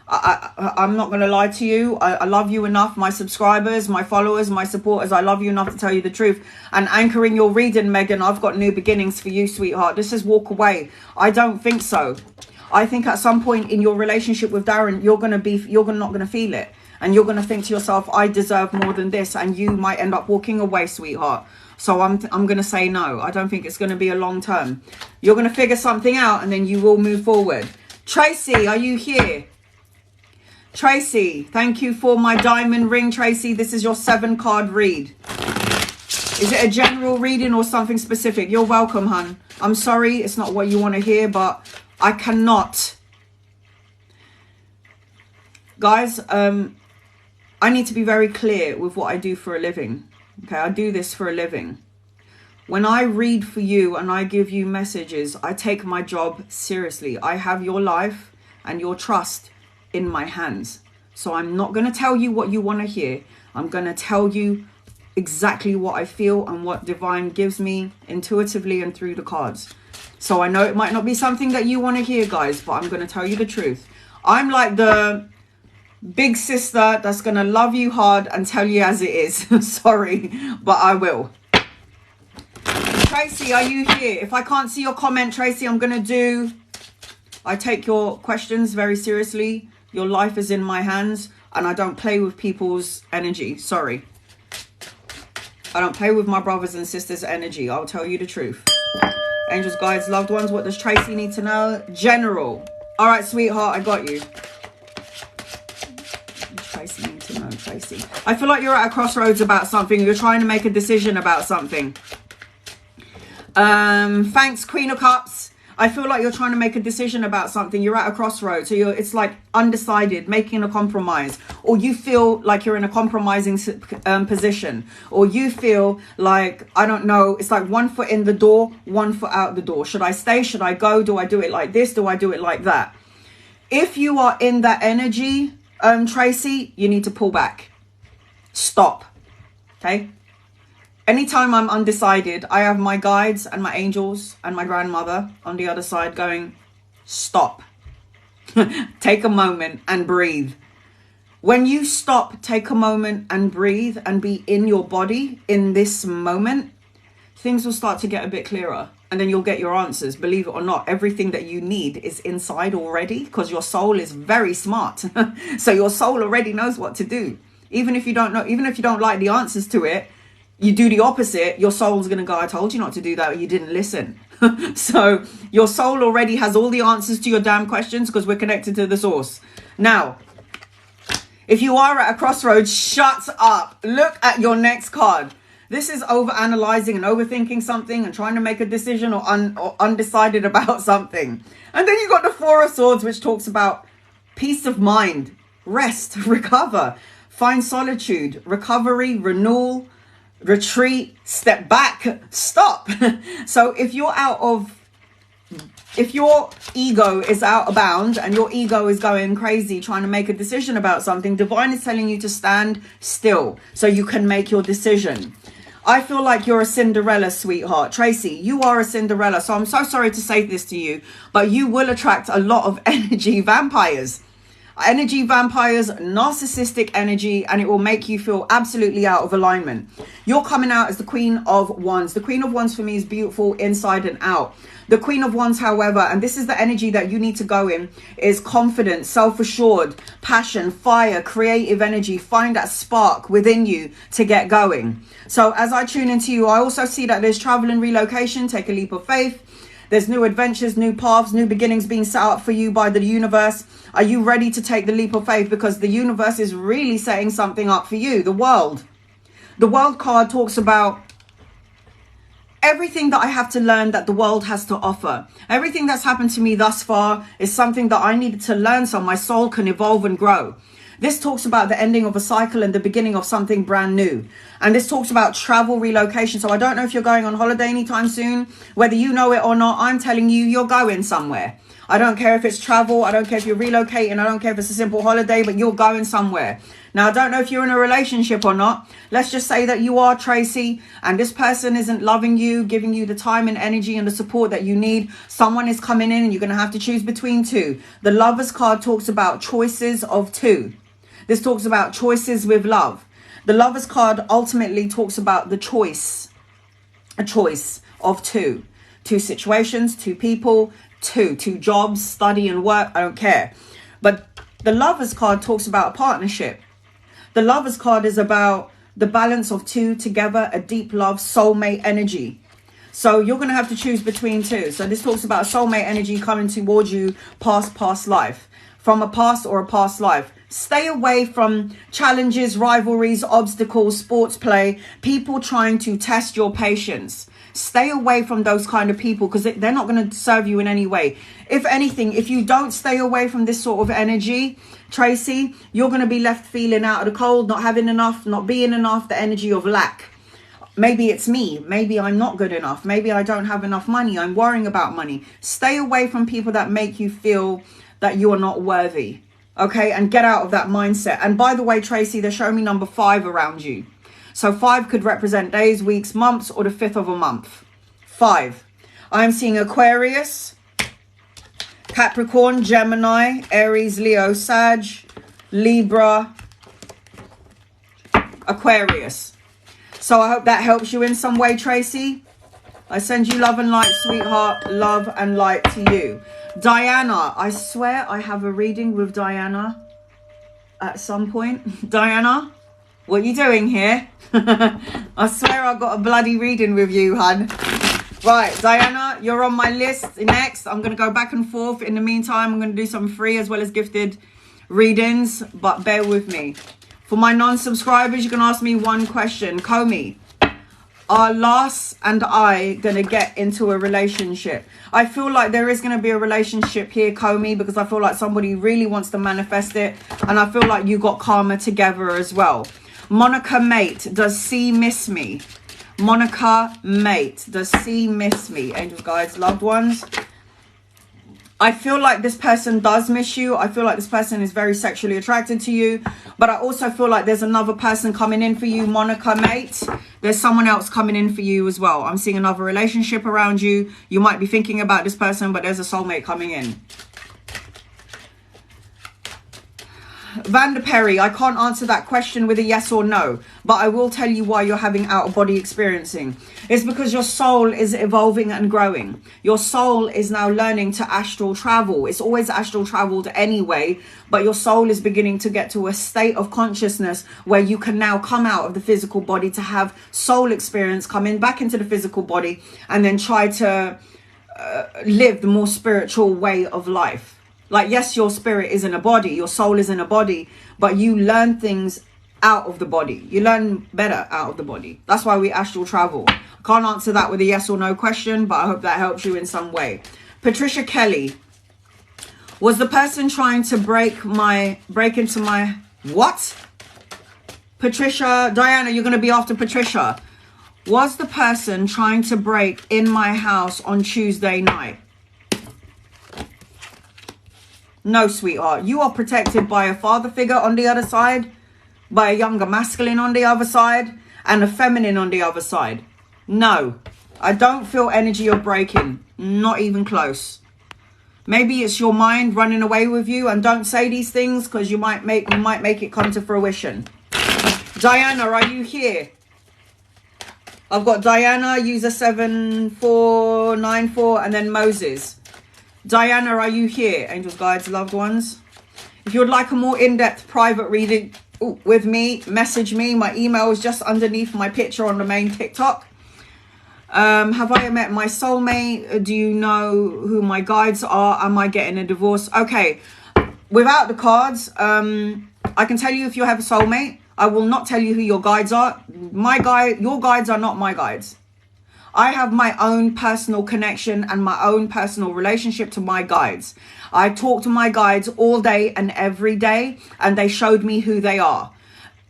I'm not going to lie to you. I love you enough. My subscribers, my followers, my supporters. I love you enough to tell you the truth. And anchoring your reading, Megan, I've got new beginnings for you, sweetheart. This is walk away. I don't think so. I think at some point in your relationship with Darren, you're not going to feel it. And you're going to think to yourself, I deserve more than this. And you might end up walking away, sweetheart. So I'm going to say no. I don't think it's going to be a long term. You're going to figure something out and then you will move forward. Tracy, are you here? Tracy, thank you for my diamond ring, Tracy. This is your 7-card read. Is it a general reading or something specific? You're welcome, hun. I'm sorry, it's not what you want to hear, but I cannot. Guys, I need to be very clear with what I do for a living. Okay, I do this for a living. When I read for you and I give you messages, I take my job seriously. I have your life and your trust in my hands. So I'm not going to tell you what you want to hear. I'm going to tell you exactly what I feel and what divine gives me intuitively and through the cards. So I know it might not be something that you want to hear, guys, but I'm going to tell you the truth. I'm like the big sister that's going to love you hard and tell you as it is. Sorry, but I will. Tracy, are you here? If I can't see your comment, Tracy, I take your questions very seriously. Your life is in my hands and I don't play with people's energy. Sorry. I don't play with my brothers and sisters' energy. I'll tell you the truth. Angels, guides, loved ones, what does Tracy need to know? General. All right, sweetheart, I got you. Tracy need to know, Tracy. I feel like you're at a crossroads about something. You're trying to make a decision about something. Thanks, Queen of Cups. I feel like you're trying to make a decision about something. You're at a crossroads. So it's like undecided, making a compromise. Or you feel like you're in a compromising position. Or you feel like, I don't know, it's like 1 foot in the door, 1 foot out the door. Should I stay? Should I go? Do I do it like this? Do I do it like that? If you are in that energy, Tracy, you need to pull back. Stop. Okay? Anytime I'm undecided, I have my guides and my angels and my grandmother on the other side going, stop. Take a moment and breathe. When you stop, take a moment and breathe and be in your body in this moment, things will start to get a bit clearer. And then you'll get your answers. Believe it or not, everything that you need is inside already because your soul is very smart. So your soul already knows what to do. Even if you don't know, even if you don't like the answers to it, you do the opposite, your soul's going to go, I told you not to do that, or you didn't listen. So your soul already has all the answers to your damn questions because we're connected to the source. Now, if you are at a crossroads, shut up. Look at your next card. This is over-analyzing and overthinking something and trying to make a decision or undecided about something. And then you got the Four of Swords, which talks about peace of mind, rest, recover, find solitude, recovery, renewal, retreat, step back, stop. So if your ego is out of bounds and your ego is going crazy trying to make a decision about something, divine is telling you to stand still so you can make your decision. I feel like you're a Cinderella, sweetheart. Tracy, you are a Cinderella. So I'm so sorry to say this to you, but you will attract a lot of energy vampires. Energy vampires, narcissistic energy, and it will make you feel absolutely out of alignment. You're coming out as the Queen of Wands. The Queen of Wands for me is beautiful inside and out. The Queen of Wands, however, and this is the energy that you need to go in, is confident, self-assured, passion, fire, creative energy. Find that spark within you to get going. So as I tune into you, I also see that there's travel and relocation. Take a leap of faith. There's new adventures, new paths, new beginnings being set up for you by the universe. Are you ready to take the leap of faith? Because the universe is really setting something up for you. The world. The world card talks about everything that I have to learn that the world has to offer. Everything that's happened to me thus far is something that I needed to learn so my soul can evolve and grow. This talks about the ending of a cycle and the beginning of something brand new. And this talks about travel, relocation. So I don't know if you're going on holiday anytime soon. Whether you know it or not, I'm telling you, you're going somewhere. I don't care if it's travel. I don't care if you're relocating. I don't care if it's a simple holiday, but you're going somewhere. Now, I don't know if you're in a relationship or not. Let's just say that you are, Tracy, and this person isn't loving you, giving you the time and energy and the support that you need. Someone is coming in and you're going to have to choose between two. The Lovers card talks about choices of two. This talks about choices with love. The Lovers card ultimately talks about the choice, a choice of two. Two situations, two people, two jobs, study and work, I don't care. But the Lovers card talks about a partnership. The Lovers card is about the balance of two together, a deep love, soulmate energy. So you're going to have to choose between two. So this talks about soulmate energy coming towards you past life. From a past or a past life. Stay away from challenges, rivalries, obstacles, sports play, people trying to test your patience. Stay away from those kind of people because they're not going to serve you in any way. If anything, if you don't stay away from this sort of energy, Tracy, you're going to be left feeling out of the cold, not having enough, not being enough, the energy of lack. Maybe it's me. Maybe I'm not good enough. Maybe I don't have enough money. I'm worrying about money. Stay away from people that make you feel that you are not worthy. Okay, and get out of that mindset. And by the way, Tracy, they're showing me number 5 around you. So 5 could represent days, weeks, months, or the 5th of a month. 5. I'm seeing Aquarius, Capricorn, Gemini, Aries, Leo, Sag, Libra, Aquarius. So I hope that helps you in some way, Tracy. I send you love and light, sweetheart. Love and light to you. Diana, I swear I have a reading with Diana at some point. Diana, what are you doing here? I swear I got a bloody reading with you, hun. Right, Diana, you're on my list. Next, I'm going to go back and forth. In the meantime, I'm going to do some free as well as gifted readings, but bear with me. For my non-subscribers, you can ask me one question. Comey, are Lars and I going to get into a relationship? I feel like there is going to be a relationship here, Comey, because I feel like somebody really wants to manifest it. And I feel like you got karma together as well. Monica Mate, does C miss me? Monica Mate, does C miss me? Angels, guides, loved ones. I feel like this person does miss you. I feel like this person is very sexually attracted to you. But I also feel like there's another person coming in for you, Monica Mate. There's someone else coming in for you as well. I'm seeing another relationship around you. You might be thinking about this person, but there's a soulmate coming in. Vander Perry, I can't answer that question with a yes or no, but I will tell you why you're having out-of-body experiencing. It's because your soul is evolving and growing. Your soul is now learning to astral travel. It's always astral traveled anyway, but your soul is beginning to get to a state of consciousness where you can now come out of the physical body to have soul experience, come in back into the physical body, and then try to live the more spiritual way of life. Like, yes, your spirit is in a body, your soul is in a body, but you learn things out of the body. You learn better out of the body. That's why we astral travel. I can't answer that with a yes or no question, but I hope that helps you in some way. Patricia Kelly, was the person trying to break into my, what? Patricia, Diana, you're going to be after Patricia. Was the person trying to break in my house on Tuesday night? No, sweetheart. You are protected by a father figure on the other side, by a younger masculine on the other side, and a feminine on the other side. No, I don't feel energy of breaking. Not even close. Maybe it's your mind running away with you, and don't say these things because you might make it come to fruition. Diana, are you here? I've got Diana, user 7494, and then Moses. Diana, are you here? Angels, guides, loved ones. If you would like a more in-depth private reading with me, message me. My email is just underneath my picture on the main TikTok. Have I met my soulmate? Do you know who my guides are? Am I getting a divorce? Okay, without the cards, I can tell you if you have a soulmate. I will not tell you who your guides are. Your guides are not my guides. I have my own personal connection and my own personal relationship to my guides. I talk to my guides all day and every day, and they showed me who they are.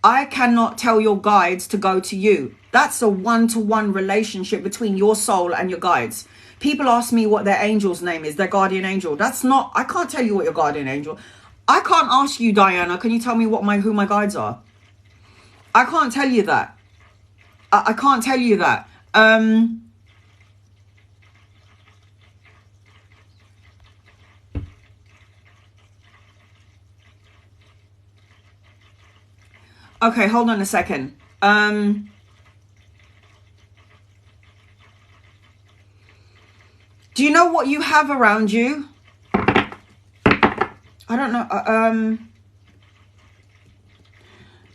I cannot tell your guides to go to you. That's a one-to-one relationship between your soul and your guides. People ask me what their angel's name is, their guardian angel. That's not, I can't tell you what your guardian angel. I can't ask you, Diana, can you tell me who my guides are? I can't tell you that. I can't tell you that. Okay, hold on a second. Do you know what you have around you? I don't know.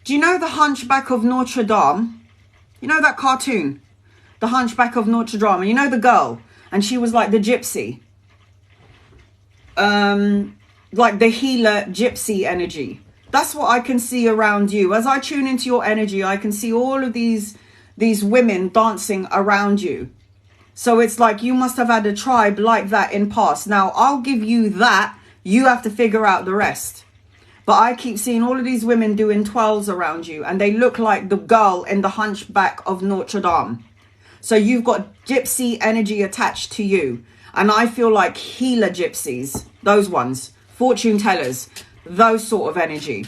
Do you know the Hunchback of Notre Dame? You know that cartoon? The Hunchback of Notre Dame. And you know the girl? And she was like the gypsy. Like the healer gypsy energy. That's what I can see around you. As I tune into your energy, I can see all of these women dancing around you. So it's like you must have had a tribe like that in past. Now, I'll give you that. You have to figure out the rest. But I keep seeing all of these women doing twirls around you, and they look like the girl in the Hunchback of Notre Dame. So you've got gypsy energy attached to you. And I feel like healer gypsies, those ones, fortune tellers, those sort of energy.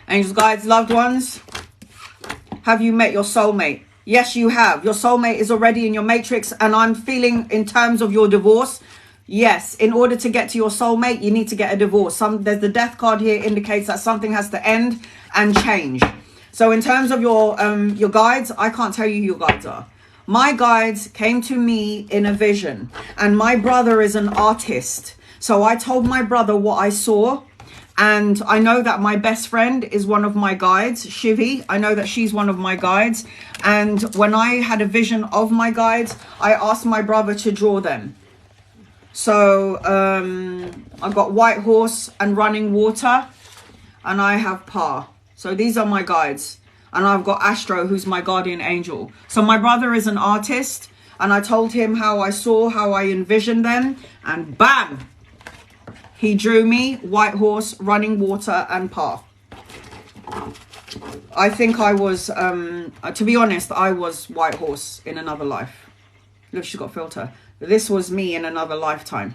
Angels, guides, loved ones, have you met your soulmate? Yes, you have. Your soulmate is already in your matrix, and I'm feeling in terms of your divorce, yes, in order to get to your soulmate, you need to get a divorce. There's the death card here, indicates that something has to end and change. So in terms of your guides, I can't tell you who your guides are. My guides came to me in a vision, and my brother is an artist. So I told my brother what I saw, and I know that my best friend is one of my guides, Shivi. I know that she's one of my guides. And when I had a vision of my guides, I asked my brother to draw them. So I've got White Horse and Running Water, and I have Pa. So these are my guides. And I've got Astro, who's my guardian angel. So my brother is an artist, and I told him how I saw, how I envisioned them, and bam! He drew me White Horse, Running Water, and Pa. I think I was, to be honest, I was White Horse in another life. Look, she's got a filter. This was me in another lifetime.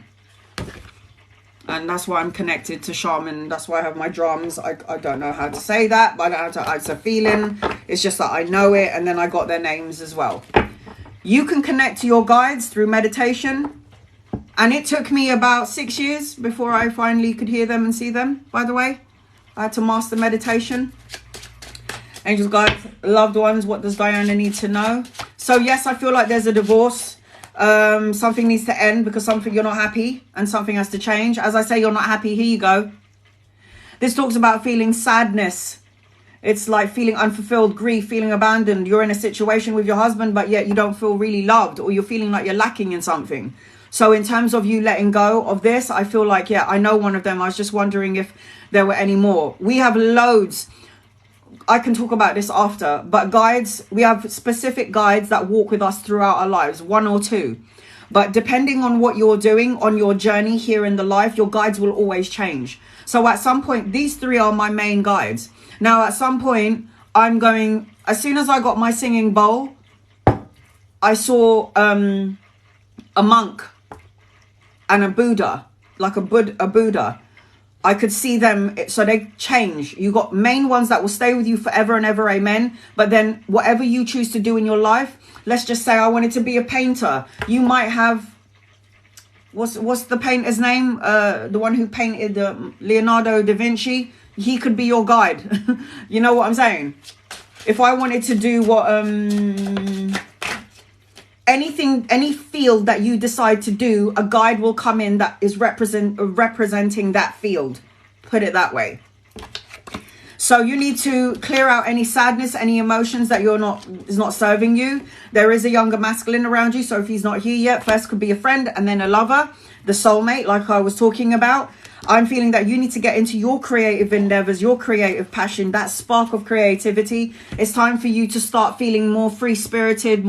And that's why I'm connected to shaman. That's why I have my drums. I don't know how to say that, but it's a feeling. It's just that I know it, and then I got their names as well. You can connect to your guides through meditation. And it took me about 6 years before I finally could hear them and see them, by the way. I had to master meditation. Angels, guides, loved ones, what does Diana need to know? So yes, I feel like there's a divorce. Something needs to end because something you're not happy, and something has to change. As I say, you're not happy. Here you go. This talks about feeling sadness. It's like feeling unfulfilled, grief, feeling abandoned. You're in a situation with your husband, but yet you don't feel really loved, or you're feeling like you're lacking in something. So in terms of you letting go of this, I feel like, yeah, I know one of them. I was just wondering if there were any more. We have loads. I can talk about this after, but guides, we have specific guides that walk with us throughout our lives, 1 or 2. But depending on what you're doing on your journey here in the life, your guides will always change. So at some point, these 3 are my main guides. Now, at some point, I'm going, as soon as I got my singing bowl, I saw a monk and a Buddha, like a Buddha. I could see them, so they change. You got main ones that will stay with you forever and ever, amen. But then whatever you choose to do in your life, let's just say I wanted to be a painter. You might have, what's the painter's name? The one who painted Leonardo da Vinci. He could be your guide. You know what I'm saying? If I wanted to do what, any field that you decide to do, a guide will come in that is representing that field. Put it that way. So you need to clear out any sadness, any emotions that is not serving you. There is a younger masculine around you. So if he's not here yet, first could be a friend and then a lover, the soulmate, like I was talking about. I'm feeling that you need to get into your creative endeavors, your creative passion, that spark of creativity. It's time for you to start feeling more free-spirited,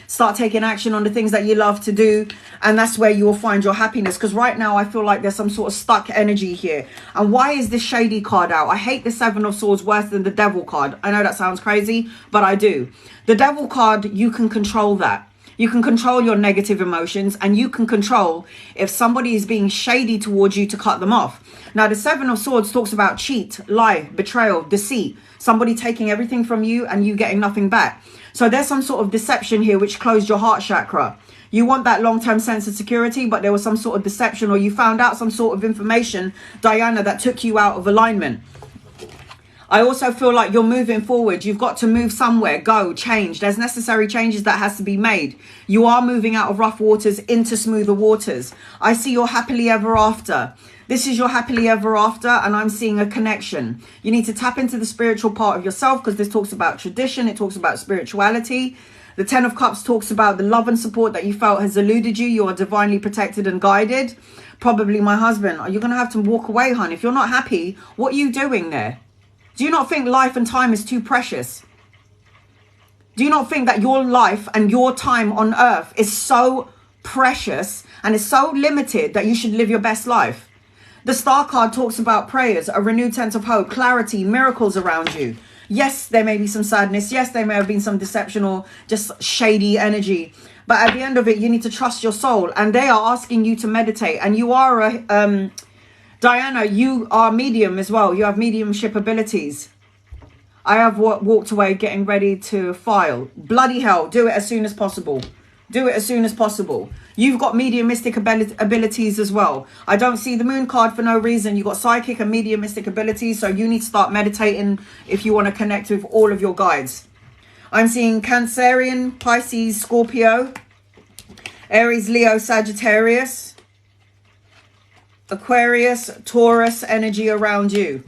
start taking action on the things that you love to do. And that's where you will find your happiness. Because right now I feel like there's some sort of stuck energy here. And why is this shady card out? I hate the 7 of Swords worse than the Devil card. I know that sounds crazy, but I do. The Devil card, you can control that. You can control your negative emotions, and you can control if somebody is being shady towards you to cut them off. Now, the 7 of Swords talks about cheat, lie, betrayal, deceit, somebody taking everything from you and you getting nothing back. So there's some sort of deception here which closed your heart chakra. You want that long-term sense of security, but there was some sort of deception, or you found out some sort of information, Diana, that took you out of alignment. I also feel like you're moving forward. You've got to move somewhere, go, change. There's necessary changes that has to be made. You are moving out of rough waters into smoother waters. I see your happily ever after. This is your happily ever after, and I'm seeing a connection. You need to tap into the spiritual part of yourself, because this talks about tradition. It talks about spirituality. The Ten of Cups talks about the love and support that you felt has eluded you. You are divinely protected and guided. Probably my husband. You're going to have to walk away, hon. If you're not happy, what are you doing there? Do you not think life and time is too precious? Do you not think that your life and your time on earth is so precious and is so limited that you should live your best life? The Star card talks about prayers, a renewed sense of hope, clarity, miracles around you. Yes, there may be some sadness. Yes, there may have been some deception or just shady energy. But at the end of it, you need to trust your soul. And they are asking you to meditate. And you are a... Diana, you are medium as well. You have mediumship abilities. I have walked away getting ready to file. Bloody hell, do it as soon as possible. Do it as soon as possible. You've got mediumistic abilities as well. I don't see the moon card for no reason. You've got psychic and mediumistic abilities. So you need to start meditating if you want to connect with all of your guides. I'm seeing Cancerian, Pisces, Scorpio, Aries, Leo, Sagittarius, Aquarius, Taurus energy around you.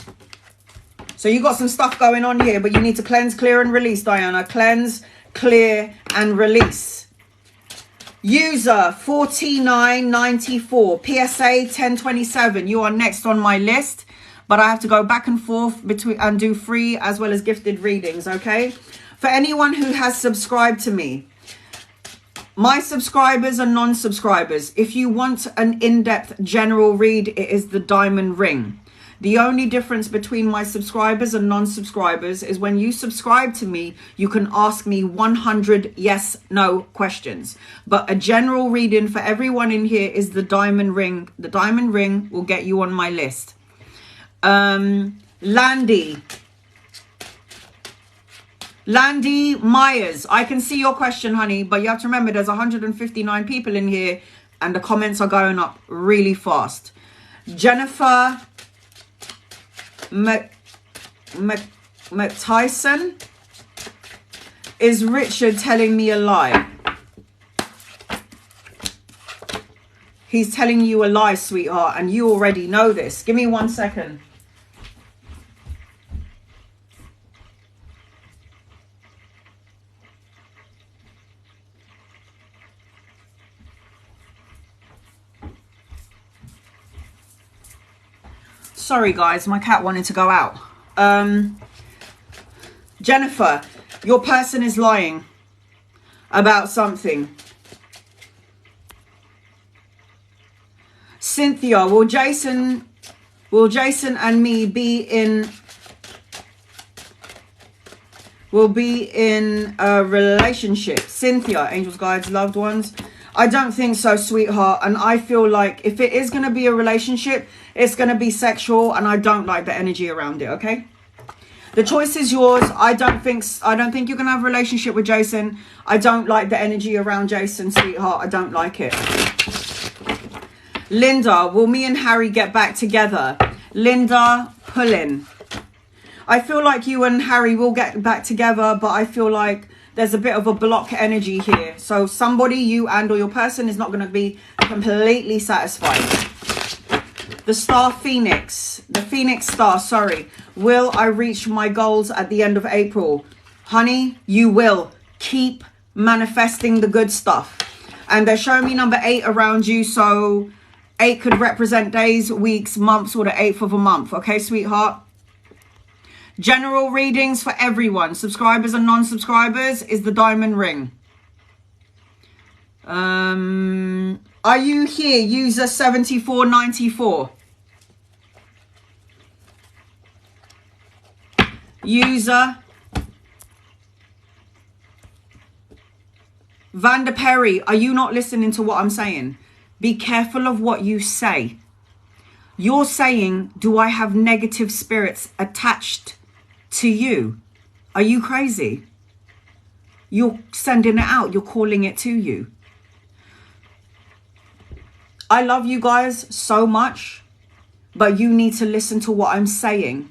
So you got some stuff going on here, but you need to cleanse, clear and release, Diana. Cleanse, clear and release. User 4994, PSA 1027. You are next on my list, but I have to go back and forth between and do free as well as gifted readings, okay? For anyone who has subscribed to me, my subscribers and non-subscribers, if you want an in-depth general read, it is the diamond ring. The only difference between my subscribers and non-subscribers is when you subscribe to me, you can ask me 100 yes, no questions. But a general reading for everyone in here is the diamond ring. The diamond ring will get you on my list. Landy Myers, I can see your question, honey, but you have to remember there's 159 people in here and the comments are going up really fast. Jennifer McTyson, is Richard telling me a lie? He's telling you a lie, sweetheart, and you already know this. Give me 1 second. Sorry, guys, my cat wanted to go out. Jennifer, your person is lying about something. Cynthia, will Jason and me be in a relationship? Cynthia, angels, guides, loved ones. I don't think so, sweetheart. And I feel like if it is going to be a relationship, it's going to be sexual, and I don't like the energy around it, okay? The choice is yours. I don't think you're going to have a relationship with Jason. I don't like the energy around Jason, sweetheart. I don't like it. Linda, will me and Harry get back together? Linda, pull in. I feel like you and Harry will get back together, but I feel like there's a bit of a block energy here. So somebody, you and or your person, is not going to be completely satisfied. The star Phoenix, the Phoenix star, sorry. Will I reach my goals at the end of April? Honey, you will. Keep manifesting the good stuff. And they're showing me number 8 around you. So 8 could represent days, weeks, months, or the 8th of a month. Okay, sweetheart? General readings for everyone. Subscribers and non-subscribers is the diamond ring. Are you here? User 7494. User Vanda Perry, are you not listening to what I'm saying? Be careful of what you say. You're saying, do I have negative spirits attached to you? Are you crazy? You're sending it out. You're calling it to you. I love you guys so much, but you need to listen to what I'm saying.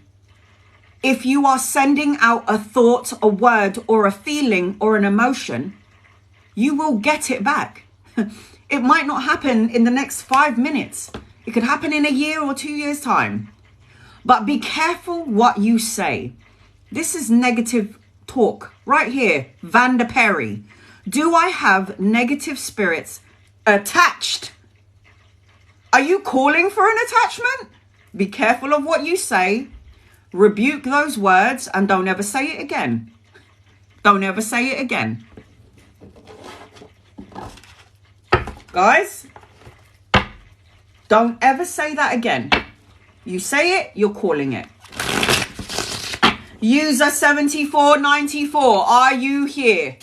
If you are sending out a thought, a word, or a feeling, or an emotion, you will get it back. It might not happen in the next 5 minutes. It could happen in a year or 2 years' time. But be careful what you say. This is negative talk right here. Vanda Perry. Do I have negative spirits attached? Are you calling for an attachment? Be careful of what you say. Rebuke those words and don't ever say it again. Don't ever say it again. Guys, don't ever say that again. You say it, you're calling it. User 7494, are you here?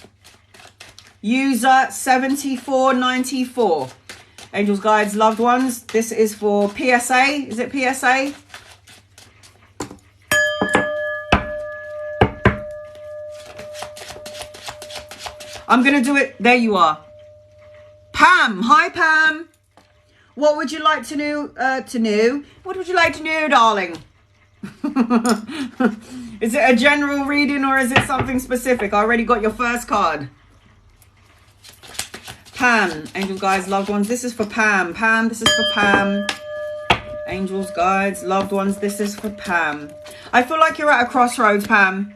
User 7494. Angels, guides, loved ones. This is for PSA. Is it PSA? I'm going to do it. There you are. Pam. Hi, Pam. What would you like to know? What would you like to know, darling? Is it a general reading or is it something specific? I already got your first card. Pam, angels, guides, loved ones. This is for Pam. Pam, this is for Pam. Angels, guides, loved ones. This is for Pam. I feel like you're at a crossroads, Pam.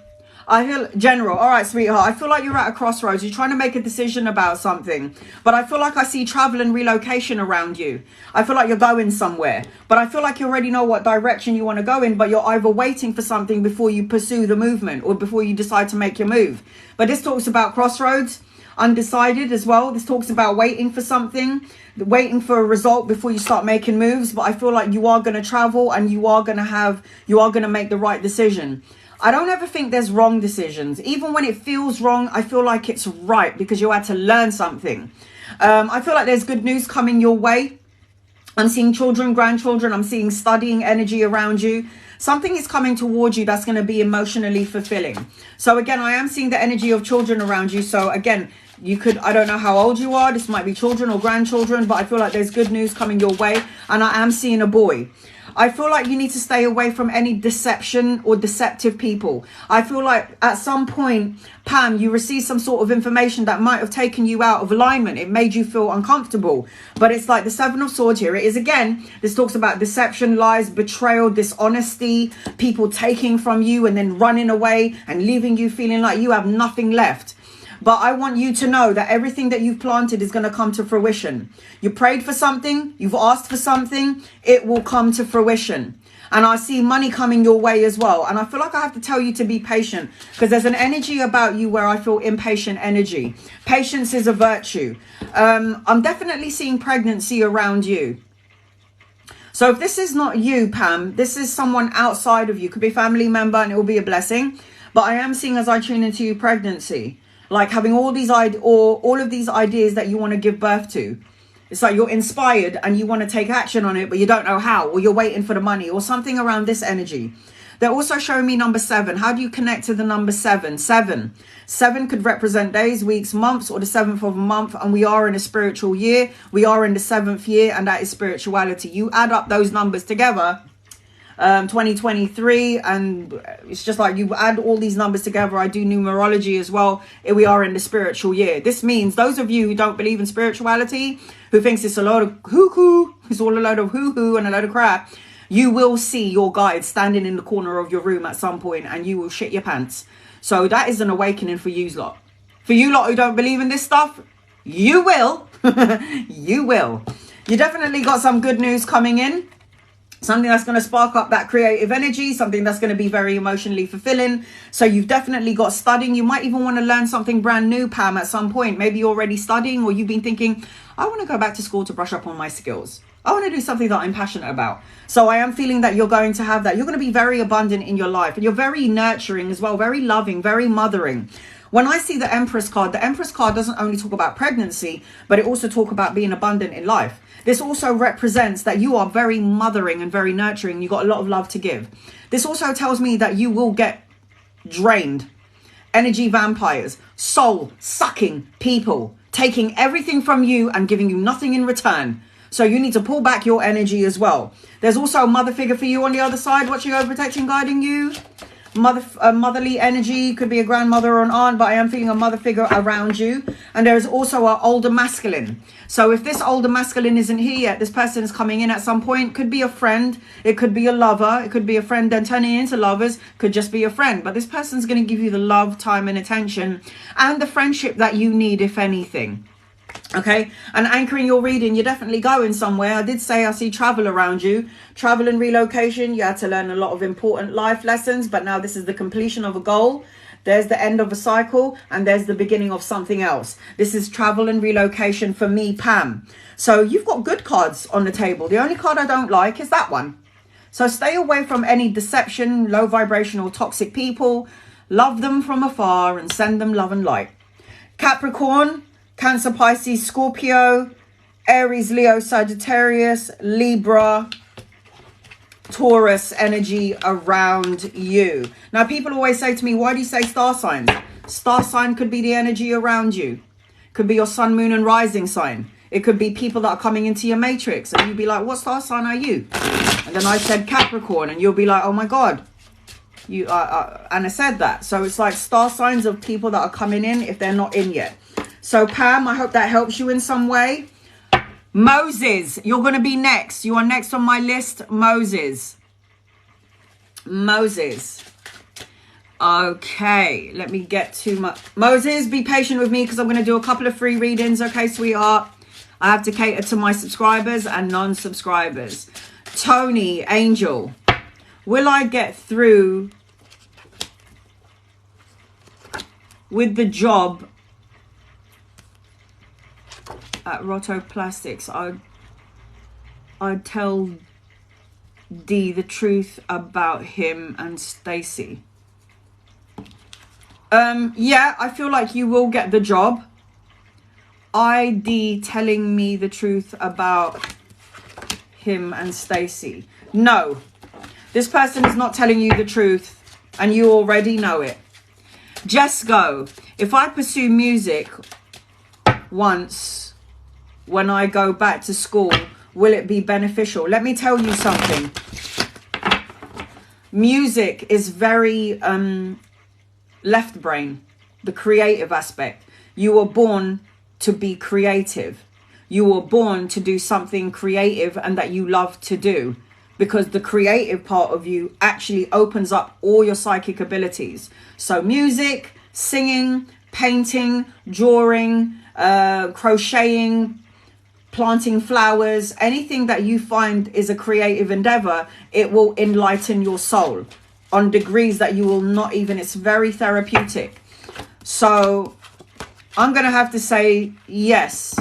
I feel, general, all right, sweetheart. I feel like you're at a crossroads. You're trying to make a decision about something. But I feel like I see travel and relocation around you. I feel like you're going somewhere. But I feel like you already know what direction you want to go in. But you're either waiting for something before you pursue the movement or before you decide to make your move. But this talks about crossroads. Undecided as well. This talks about waiting for something, waiting for a result before you start making moves. But I feel like you are going to travel and you are going to make the right decision. I don't ever think there's wrong decisions. Even when it feels wrong, I feel like it's right because you had to learn something. I feel like there's good news coming your way. I'm seeing children, grandchildren. I'm seeing studying energy around you. Something is coming towards you that's going to be emotionally fulfilling. So again, I am seeing the energy of children around you. So again, you could, I don't know how old you are. This might be children or grandchildren, but I feel like there's good news coming your way. And I am seeing a boy. I feel like you need to stay away from any deception or deceptive people. I feel like at some point, Pam, you received some sort of information that might have taken you out of alignment. It made you feel uncomfortable. But it's like the Seven of Swords here. It is again, this talks about deception, lies, betrayal, dishonesty, people taking from you and then running away and leaving you feeling like you have nothing left. But I want you to know that everything that you've planted is going to come to fruition. You prayed for something, you've asked for something, it will come to fruition. And I see money coming your way as well. And I feel like I have to tell you to be patient because there's an energy about you where I feel impatient energy. Patience is a virtue. I'm definitely seeing pregnancy around you. So if this is not you, Pam, this is someone outside of you. Could be a family member and it will be a blessing. But I am seeing as I tune into you pregnancy. Like having all of these ideas that you want to give birth to. It's like you're inspired and you want to take action on it, but you don't know how, or you're waiting for the money or something around this energy. They're also showing me number 7. How do you connect to the number 7? 7 could represent days, weeks, months, or the 7th of a month. And we are in a spiritual year. We are in the 7th year, and that is spirituality. You add up those numbers together. 2023, and it's just like you add all these numbers together. I do numerology as well. We are in the spiritual year. This means those of you who don't believe in spirituality, who thinks it's a load of hoo-hoo, it's all a load of hoo-hoo and a load of crap, you will see your guide standing in the corner of your room at some point and you will shit your pants. So that is an awakening for you lot. For you lot who don't believe in this stuff, you will. You will. You definitely got some good news coming in. Something that's going to spark up that creative energy, something that's going to be very emotionally fulfilling. So you've definitely got studying. You might even want to learn something brand new, Pam, at some point. Maybe you're already studying or you've been thinking, I want to go back to school to brush up on my skills. I want to do something that I'm passionate about. So I am feeling that you're going to have that. You're going to be very abundant in your life. And you're very nurturing as well, very loving, very mothering. When I see the Empress card doesn't only talk about pregnancy, but it also talks about being abundant in life. This also represents that you are very mothering and very nurturing. You got a lot of love to give. This also tells me that you will get drained. Energy vampires, soul sucking people, taking everything from you and giving you nothing in return. So you need to pull back your energy as well. There's also a mother figure for you on the other side, watching over, protecting, guiding you. motherly energy. Could be a grandmother or an aunt, but I am feeling a mother figure around you. And there is also an older masculine. So if this older masculine isn't here yet, this person is coming in at some point. Could be a friend, it could be a lover, it could be a friend then turning into lovers, could just be a friend. But this person's going to give you the love, time and attention and the friendship that you need, if anything. Okay, and anchoring your reading, you're definitely going somewhere. I did say I see travel around you. Travel and relocation, you had to learn a lot of important life lessons, but now this is the completion of a goal. There's the end of a cycle and there's the beginning of something else. This is travel and relocation for me, Pam. So you've got good cards on the table. The only card I don't like is that one. So stay away from any deception, low vibrational, toxic people. Love them from afar and send them love and light. Capricorn, Cancer, Pisces, Scorpio, Aries, Leo, Sagittarius, Libra, Taurus energy around you. Now, people always say to me, why do you say star signs? Star sign could be the energy around you. Could be your sun, moon and rising sign. It could be people that are coming into your matrix. And you'd be like, what star sign are you? And then I said Capricorn. And you'll be like, oh my God. And I said that. So it's like star signs of people that are coming in if they're not in yet. So Pam, I hope that helps you in some way. Moses, you're going to be next. You are next on my list. Moses. Okay, let me get to my... Moses, be patient with me because I'm going to do a couple of free readings. Okay, sweetheart. I have to cater to my subscribers and non-subscribers. Tony, Angel. Will I get through with the job at Roto Plastics? I'd tell D the truth about him and Stacy. Yeah, I feel like you will get the job. ID telling me the truth about him and Stacy. No, this person is not telling you the truth and you already know it. Just go. If I pursue music once when I go back to school, will it be beneficial? Let me tell you something. Music is very left brain, the creative aspect. You were born to be creative. You were born to do something creative and that you love to do, because the creative part of you actually opens up all your psychic abilities. So music, singing, painting, drawing, crocheting, planting flowers, anything that you find is a creative endeavor, it will enlighten your soul on degrees that you will not even, it's very therapeutic. So I'm going to have to say yes.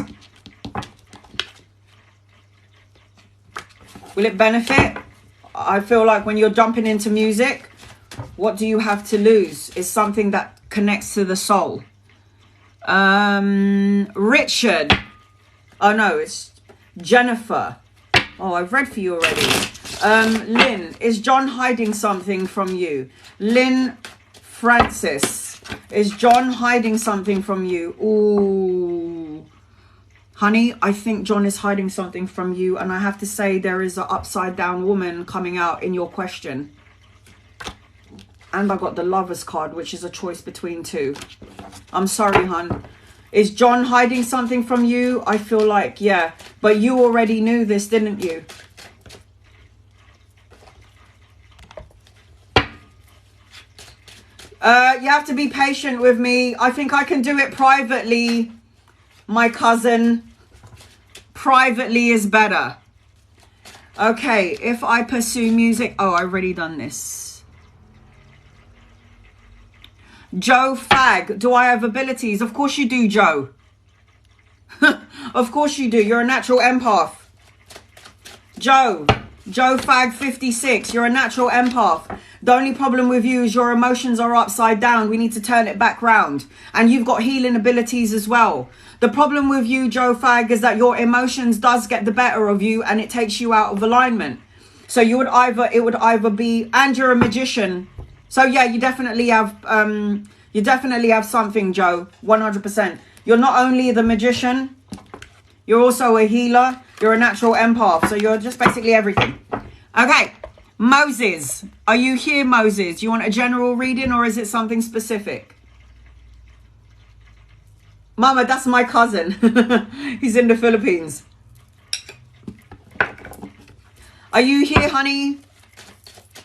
Will it benefit? I feel like when you're jumping into music, what do you have to lose? It's something that connects to the soul. Richard. Oh no, it's Jennifer. Oh, I've read for you already. Lynn, is John hiding something from you? Lynn Francis, is John hiding something from you? Ooh. Honey, I think John is hiding something from you. And I have to say there is an upside down woman coming out in your question. And I got the Lover's card, which is a choice between two. I'm sorry, hon. Is John hiding something from you? I feel like, yeah. But you already knew this, didn't you? You have to be patient with me. I think I can do it privately, my cousin. Privately is better. Okay, if I pursue music... Oh, I've already done this. Joe Fag, do I have abilities? Of course you do, Joe. Of course you do. You're a natural empath. Joe Fag 56, you're a natural empath. The only problem with you is your emotions are upside down. We need to turn it back round. And you've got healing abilities as well. The problem with you, Joe Fag, is that your emotions does get the better of you and it takes you out of alignment. So it would either be, and you're a magician. So yeah, you definitely have something, Joe, 100%. You're not only the magician, you're also a healer. You're a natural empath. So you're just basically everything. Okay. Moses, are you here, Moses? Do you want a general reading or is it something specific? Mama, that's my cousin. He's in the Philippines. Are you here, honey?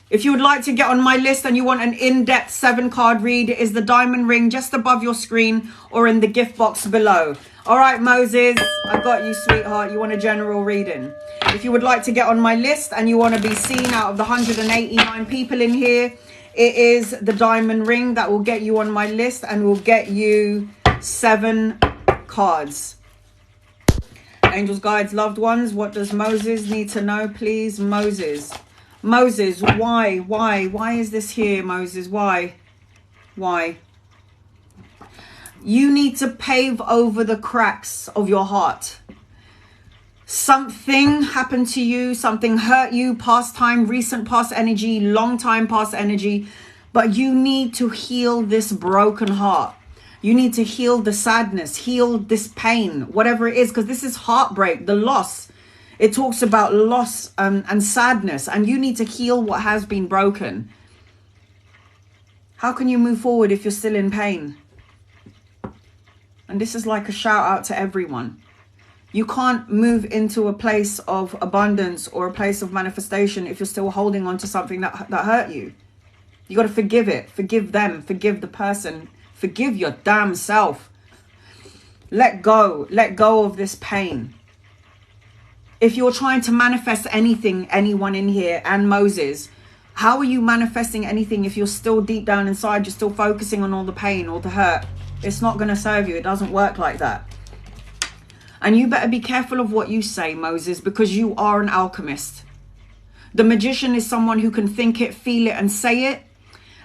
If you would like to get on my list and you want an in-depth 7-card read, it is the diamond ring just above your screen or in the gift box below. All right, Moses, I got you, sweetheart. You want a general reading. If you would like to get on my list and you want to be seen out of the 189 people in here, it is the diamond ring that will get you on my list and will get you 7 cards. Angels, guides, loved ones, what does Moses need to know, please? Moses, why is this here, Moses? Why? You need to pave over the cracks of your heart. Something happened to you, something hurt you, past time, recent past energy, long time past energy, but you need to heal this broken heart. You need to heal the sadness, heal this pain, whatever it is, because this is heartbreak, the loss. It talks about loss and sadness, and you need to heal what has been broken. How can you move forward if you're still in pain? And this is like a shout out to everyone. You can't move into a place of abundance or a place of manifestation if you're still holding on to something that hurt you. You got to forgive it, forgive them, forgive the person, forgive your damn self. Let go of this pain. If you're trying to manifest anything, anyone in here and Moses, how are you manifesting anything if you're still deep down inside, you're still focusing on all the pain, all the hurt? It's not going to serve you. It doesn't work like that. And you better be careful of what you say, Moses, because you are an alchemist. The magician is someone who can think it, feel it, and say it.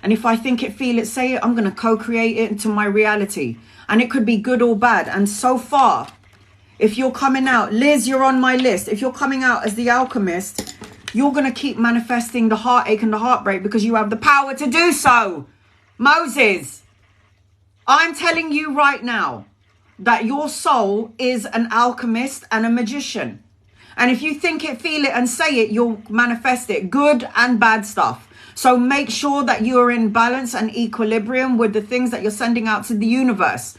And if I think it, feel it, say it, I'm going to co-create it into my reality. And it could be good or bad. And so far, if you're coming out, Liz, you're on my list. If you're coming out as the alchemist, you're going to keep manifesting the heartache and the heartbreak because you have the power to do so. Moses, I'm telling you right now that your soul is an alchemist and a magician. And if you think it, feel it, and say it, you'll manifest it, good and bad stuff. So make sure that you're in balance and equilibrium with the things that you're sending out to the universe.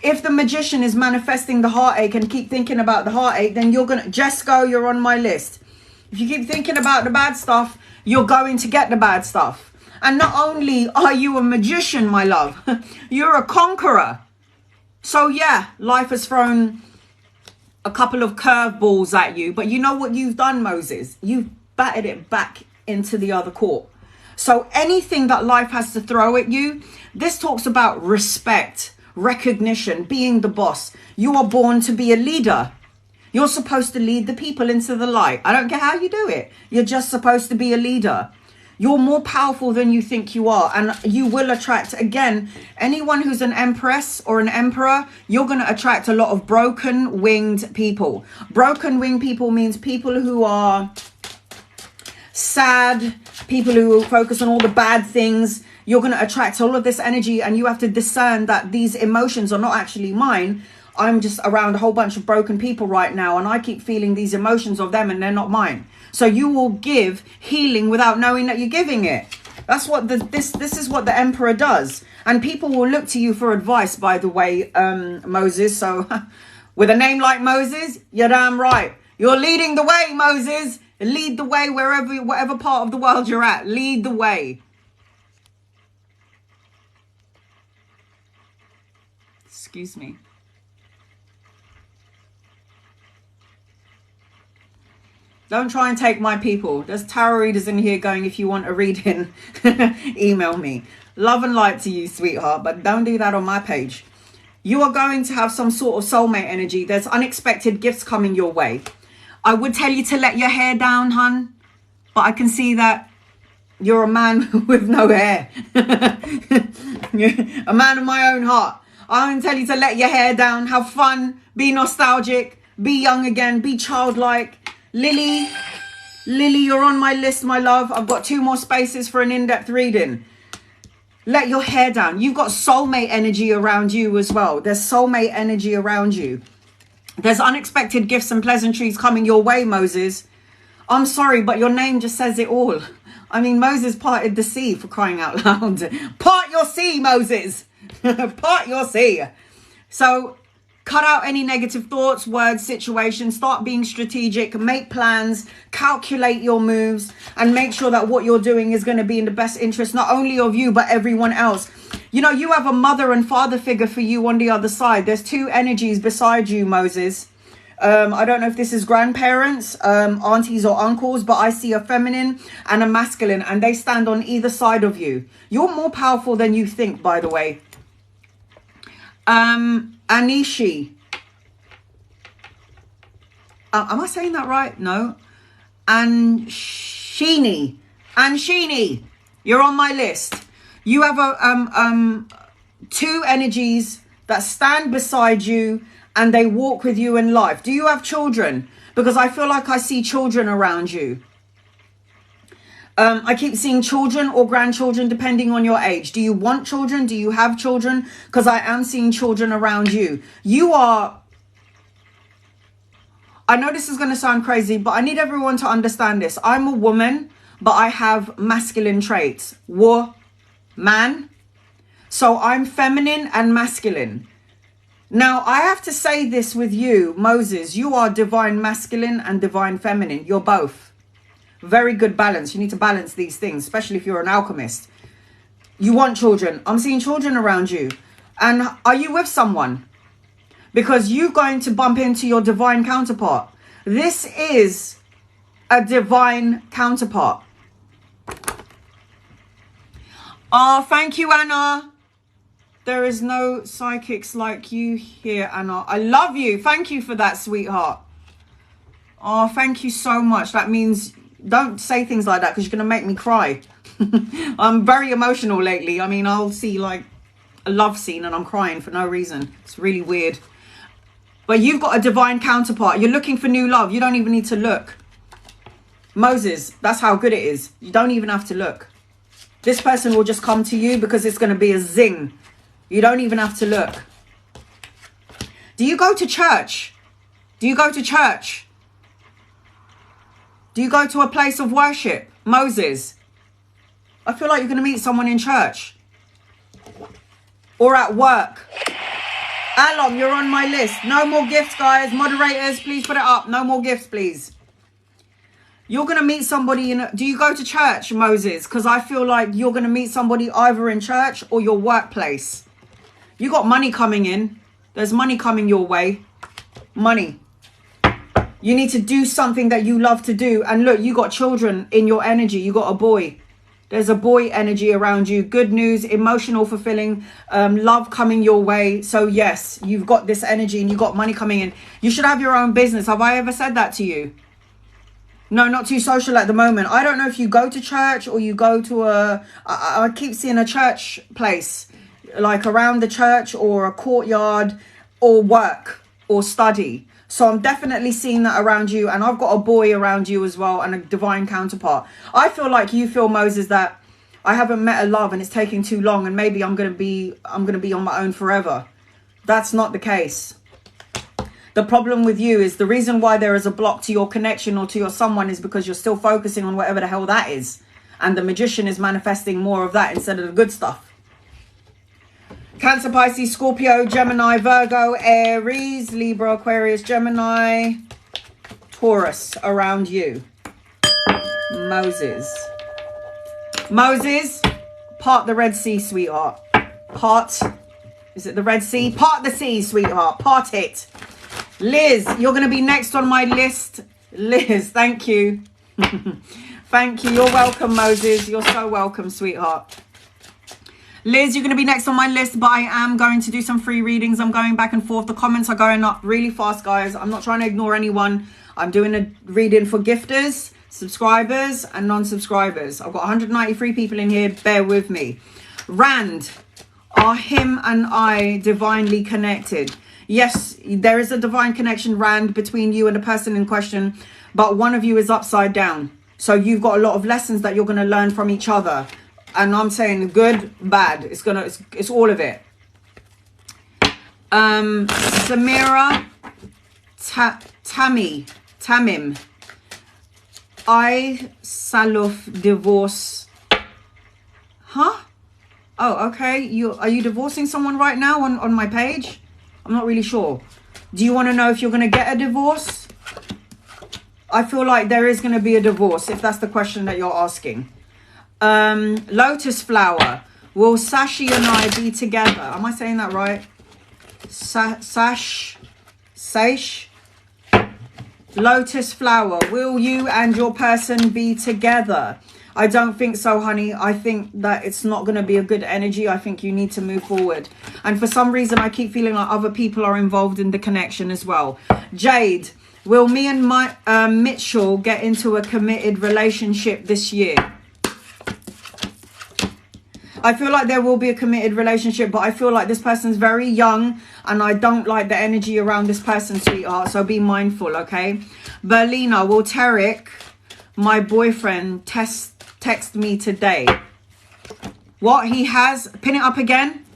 If the magician is manifesting the heartache and keep thinking about the heartache, then you're going to, Jesco, you're on my list. If you keep thinking about the bad stuff, you're going to get the bad stuff. And not only are you a magician, my love, you're a conqueror. So yeah, life has thrown a couple of curveballs at you, but you know what you've done, Moses? You've batted it back into the other court. So anything that life has to throw at you, this talks about respect, recognition, being the boss. You are born to be a leader. You're supposed to lead the people into the light. I don't care how you do it. You're just supposed to be a leader. You're more powerful than you think you are. And you will attract, again, anyone who's an empress or an emperor, you're going to attract a lot of broken winged people. Broken winged people means people who are sad, people who focus on all the bad things. You're going to attract all of this energy, and you have to discern that these emotions are not actually mine. I'm just around a whole bunch of broken people right now, and I keep feeling these emotions of them and they're not mine. So you will give healing without knowing that you're giving it. That's what this is what the emperor does. And people will look to you for advice, by the way, Moses. So with a name like Moses, you're damn right. You're leading the way, Moses. Lead the way whatever part of the world you're at. Lead the way. Excuse me. Don't try and take my people. There's tarot readers in here going, if you want a reading, email me. Love and light to you, sweetheart, but don't do that on my page. You are going to have some sort of soulmate energy. There's unexpected gifts coming your way. I would tell you to let your hair down, hun, but I can see that you're a man with no hair. A man of my own heart. I would tell you to let your hair down, have fun, be nostalgic, be young again, be childlike. Lily, you're on my list, my love. I've got 2 more spaces for an in-depth reading. Let your hair down. You've got soulmate energy around you as well. There's soulmate energy around you. There's unexpected gifts and pleasantries coming your way, Moses. I'm sorry, but your name just says it all. I mean, Moses parted the sea, for crying out loud. Part your sea, Moses. Part your sea. So cut out any negative thoughts, words, situations. Start being strategic. Make plans. Calculate your moves. And make sure that what you're doing is going to be in the best interest, not only of you, but everyone else. You know, you have a mother and father figure for you on the other side. There's two energies beside you, Moses. I don't know if this is grandparents, aunties or uncles, but I see a feminine and a masculine, and they stand on either side of you. You're more powerful than you think, by the way. Anishi. Am I saying that right? No. Anshini. You're on my list. You have two energies that stand beside you, and they walk with you in life. Do you have children? Because I feel like I see children around you. I keep seeing children or grandchildren, depending on your age. Do you want children? Do you have children? Because I am seeing children around you. You are... I know this is going to sound crazy, but I need everyone to understand this. I'm a woman, but I have masculine traits. Man. So I'm feminine and masculine. Now, I have to say this with you, Moses. You are divine masculine and divine feminine. You're both. Very good balance. You need to balance these things, especially if you're an alchemist. You want children. I'm seeing children around you. And are you with someone? Because you're going to bump into your divine counterpart. This is a divine counterpart. Oh, thank you, Anna. There is no psychics like you here, Anna. I love you. Thank you for that, sweetheart. Oh, thank you so much. That means... Don't say things like that, because you're going to make me cry. I'm very emotional lately. I mean, I'll see like a love scene and I'm crying for no reason. It's really weird. But you've got a divine counterpart. You're looking for new love. You don't even need to look. Moses, that's how good it is. You don't even have to look. This person will just come to you because it's going to be a zing. You don't even have to look. Do you go to church? Do you go to church? Do you go to a place of worship? Moses, I feel like you're going to meet someone in church. Or at work. Alom, you're on my list. No more gifts, guys. Moderators, please put it up. No more gifts, please. You're going to meet somebody in... Do you go to church, Moses? Because I feel like you're going to meet somebody either in church or your workplace. You got money coming in. There's money coming your way. Money. You need to do something that you love to do. And look, you got children in your energy. You got a boy. There's a boy energy around you. Good news, emotional fulfilling, love coming your way. So yes, you've got this energy and you got money coming in. You should have your own business. Have I ever said that to you? No, not too social at the moment. I don't know if you go to church or you go to I keep seeing a church place, like around the church or a courtyard or work or study. So I'm definitely seeing that around you. And I've got a boy around you as well and a divine counterpart. I feel like you feel, Moses, that I haven't met a love and it's taking too long. And maybe I'm going to be on my own forever. That's not the case. The problem with you is the reason why there is a block to your connection or to your someone is because you're still focusing on whatever the hell that is. And the magician is manifesting more of that instead of the good stuff. Cancer, Pisces, Scorpio, Gemini, Virgo, Aries, Libra, Aquarius, Gemini, Taurus around you. Moses, part the Red Sea, sweetheart. Is it the Red Sea? Part the sea, sweetheart. Part it. Liz, you're going to be next on my list. Liz, thank you. Thank you. You're welcome, Moses. You're so welcome, sweetheart. Liz, you're going to be next on my list, but I am going to do some free readings. I'm going back and forth. The comments are going up really fast, guys. I'm not trying to ignore anyone. I'm doing a reading for gifters, subscribers, and non-subscribers. I've got 193 people in here. Bear with me. Rand, are him and I divinely connected? Yes, there is a divine connection, Rand, between you and the person in question, but one of you is upside down. So you've got a lot of lessons that you're going to learn from each other. And I'm saying good, bad. It's all of it. Samira, Tamim. I Saluf divorce. Huh? Oh, okay. Are you divorcing someone right now on my page? I'm not really sure. Do you want to know if you're going to get a divorce? I feel like there is going to be a divorce, if that's the question that you're asking. Lotus flower. Will Sashi and I be together? Am I saying that right? Sash. Lotus flower. Will you and your person be together? I don't think so, honey. I think that it's not going to be a good energy. I think you need to move forward. And for some reason, I keep feeling like other people are involved in the connection as well. Jade, will me and Mitchell get into a committed relationship this year? I feel like there will be a committed relationship, but I feel like this person's very young and I don't like the energy around this person, sweetheart. So be mindful, okay? Berlina, will Tarek, my boyfriend, text me today? What? He has? Pin it up again.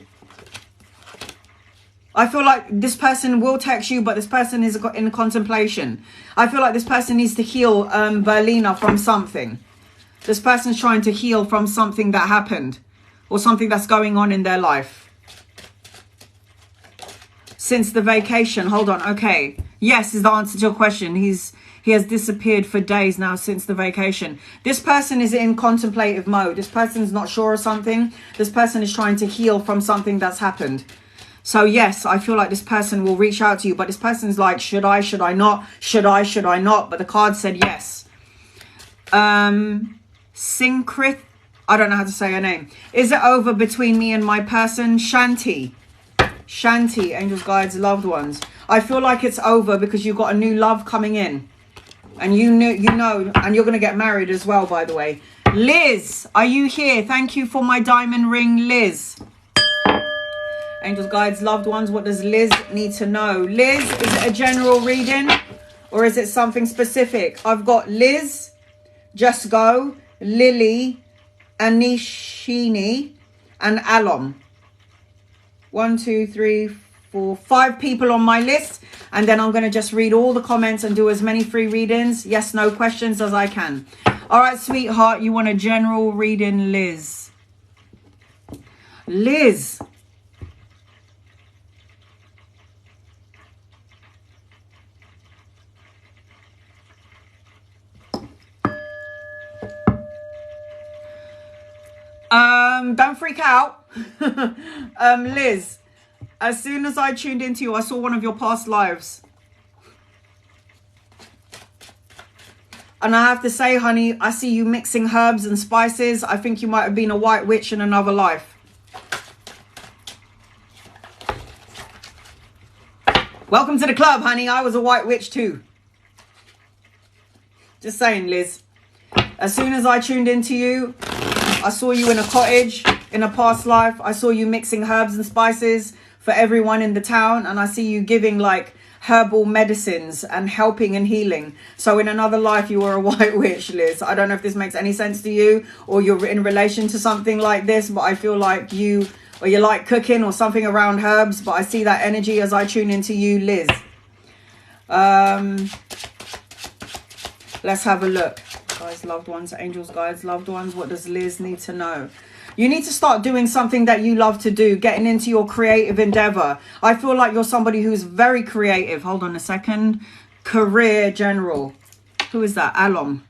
I feel like this person will text you, but this person is in contemplation. I feel like this person needs to heal Berlina from something. This person's trying to heal from something that happened or something that's going on in their life. Since the vacation. Hold on. Okay. Yes is the answer to your question. He has disappeared for days now since the vacation. This person is in contemplative mode. This person's not sure of something. This person is trying to heal from something that's happened. So yes, I feel like this person will reach out to you, but this person's like, should I not? Should I not? But the card said yes. Syncrith, I don't know how to say her name. Is it over between me and my person? Shanti, angels, guides, loved ones. I feel like it's over because you've got a new love coming in. And you know, and you're going to get married as well, by the way. Liz, are you here? Thank you for my diamond ring, Liz. Angels, guides, loved ones, what does Liz need to know? Liz, is it a general reading or is it something specific? I've got Liz, Just Go, Lily, Anishini, and Alom. 1, 2, 3, 4, 5 people on my list. And then I'm going to just read all the comments and do as many free readings, yes, no questions as I can. All right, sweetheart, you want a general reading, Liz? Liz. Don't freak out. Liz, as soon as I tuned into you, I saw one of your past lives. And I have to say, honey, I see you mixing herbs and spices. I think you might have been a white witch in another life. Welcome to the club, honey. I was a white witch too. Just saying, Liz. As soon as I tuned into you, I saw you in a cottage in a past life. I saw you mixing herbs and spices for everyone in the town. And I see you giving like herbal medicines and helping and healing. So in another life, you were a white witch, Liz. I don't know if this makes any sense to you or you're in relation to something like this, but I feel like you like cooking or something around herbs. But I see that energy as I tune into you, Liz. Let's have a look. Guys, loved ones, angels, guides, loved ones, what does Liz need to know? You need to start doing something that you love to do, getting into your creative endeavor. I feel like you're somebody who's very creative. Hold on a second. Career general. Who is that? Alom.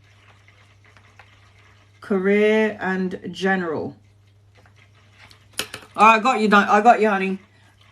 Career and general. All right, I got you, honey.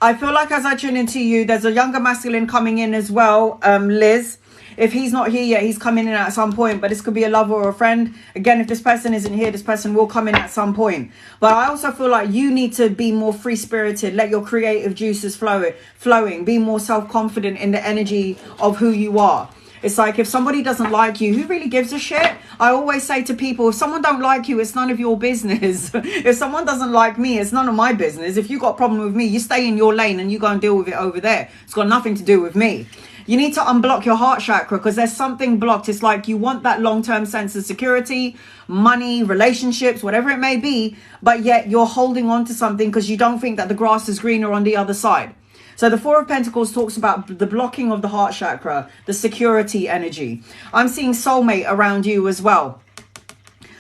I feel like as I tune into you, there's a younger masculine coming in as well, Liz. If he's not here yet, he's coming in at some point. But this could be a lover or a friend. Again, if this person isn't here, this person will come in at some point. But I also feel like you need to be more free-spirited. Let your creative juices flowing. Be more self-confident in the energy of who you are. It's like if somebody doesn't like you, who really gives a shit? I always say to people, if someone don't like you, it's none of your business. If someone doesn't like me, it's none of my business. If you got a problem with me, you stay in your lane and you go and deal with it over there. It's got nothing to do with me. You need to unblock your heart chakra because there's something blocked. It's like you want that long-term sense of security, money, relationships, whatever it may be, but yet you're holding on to something because you don't think that the grass is greener on the other side. So the Four of Pentacles talks about the blocking of the heart chakra, the security energy. I'm seeing soulmate around you as well.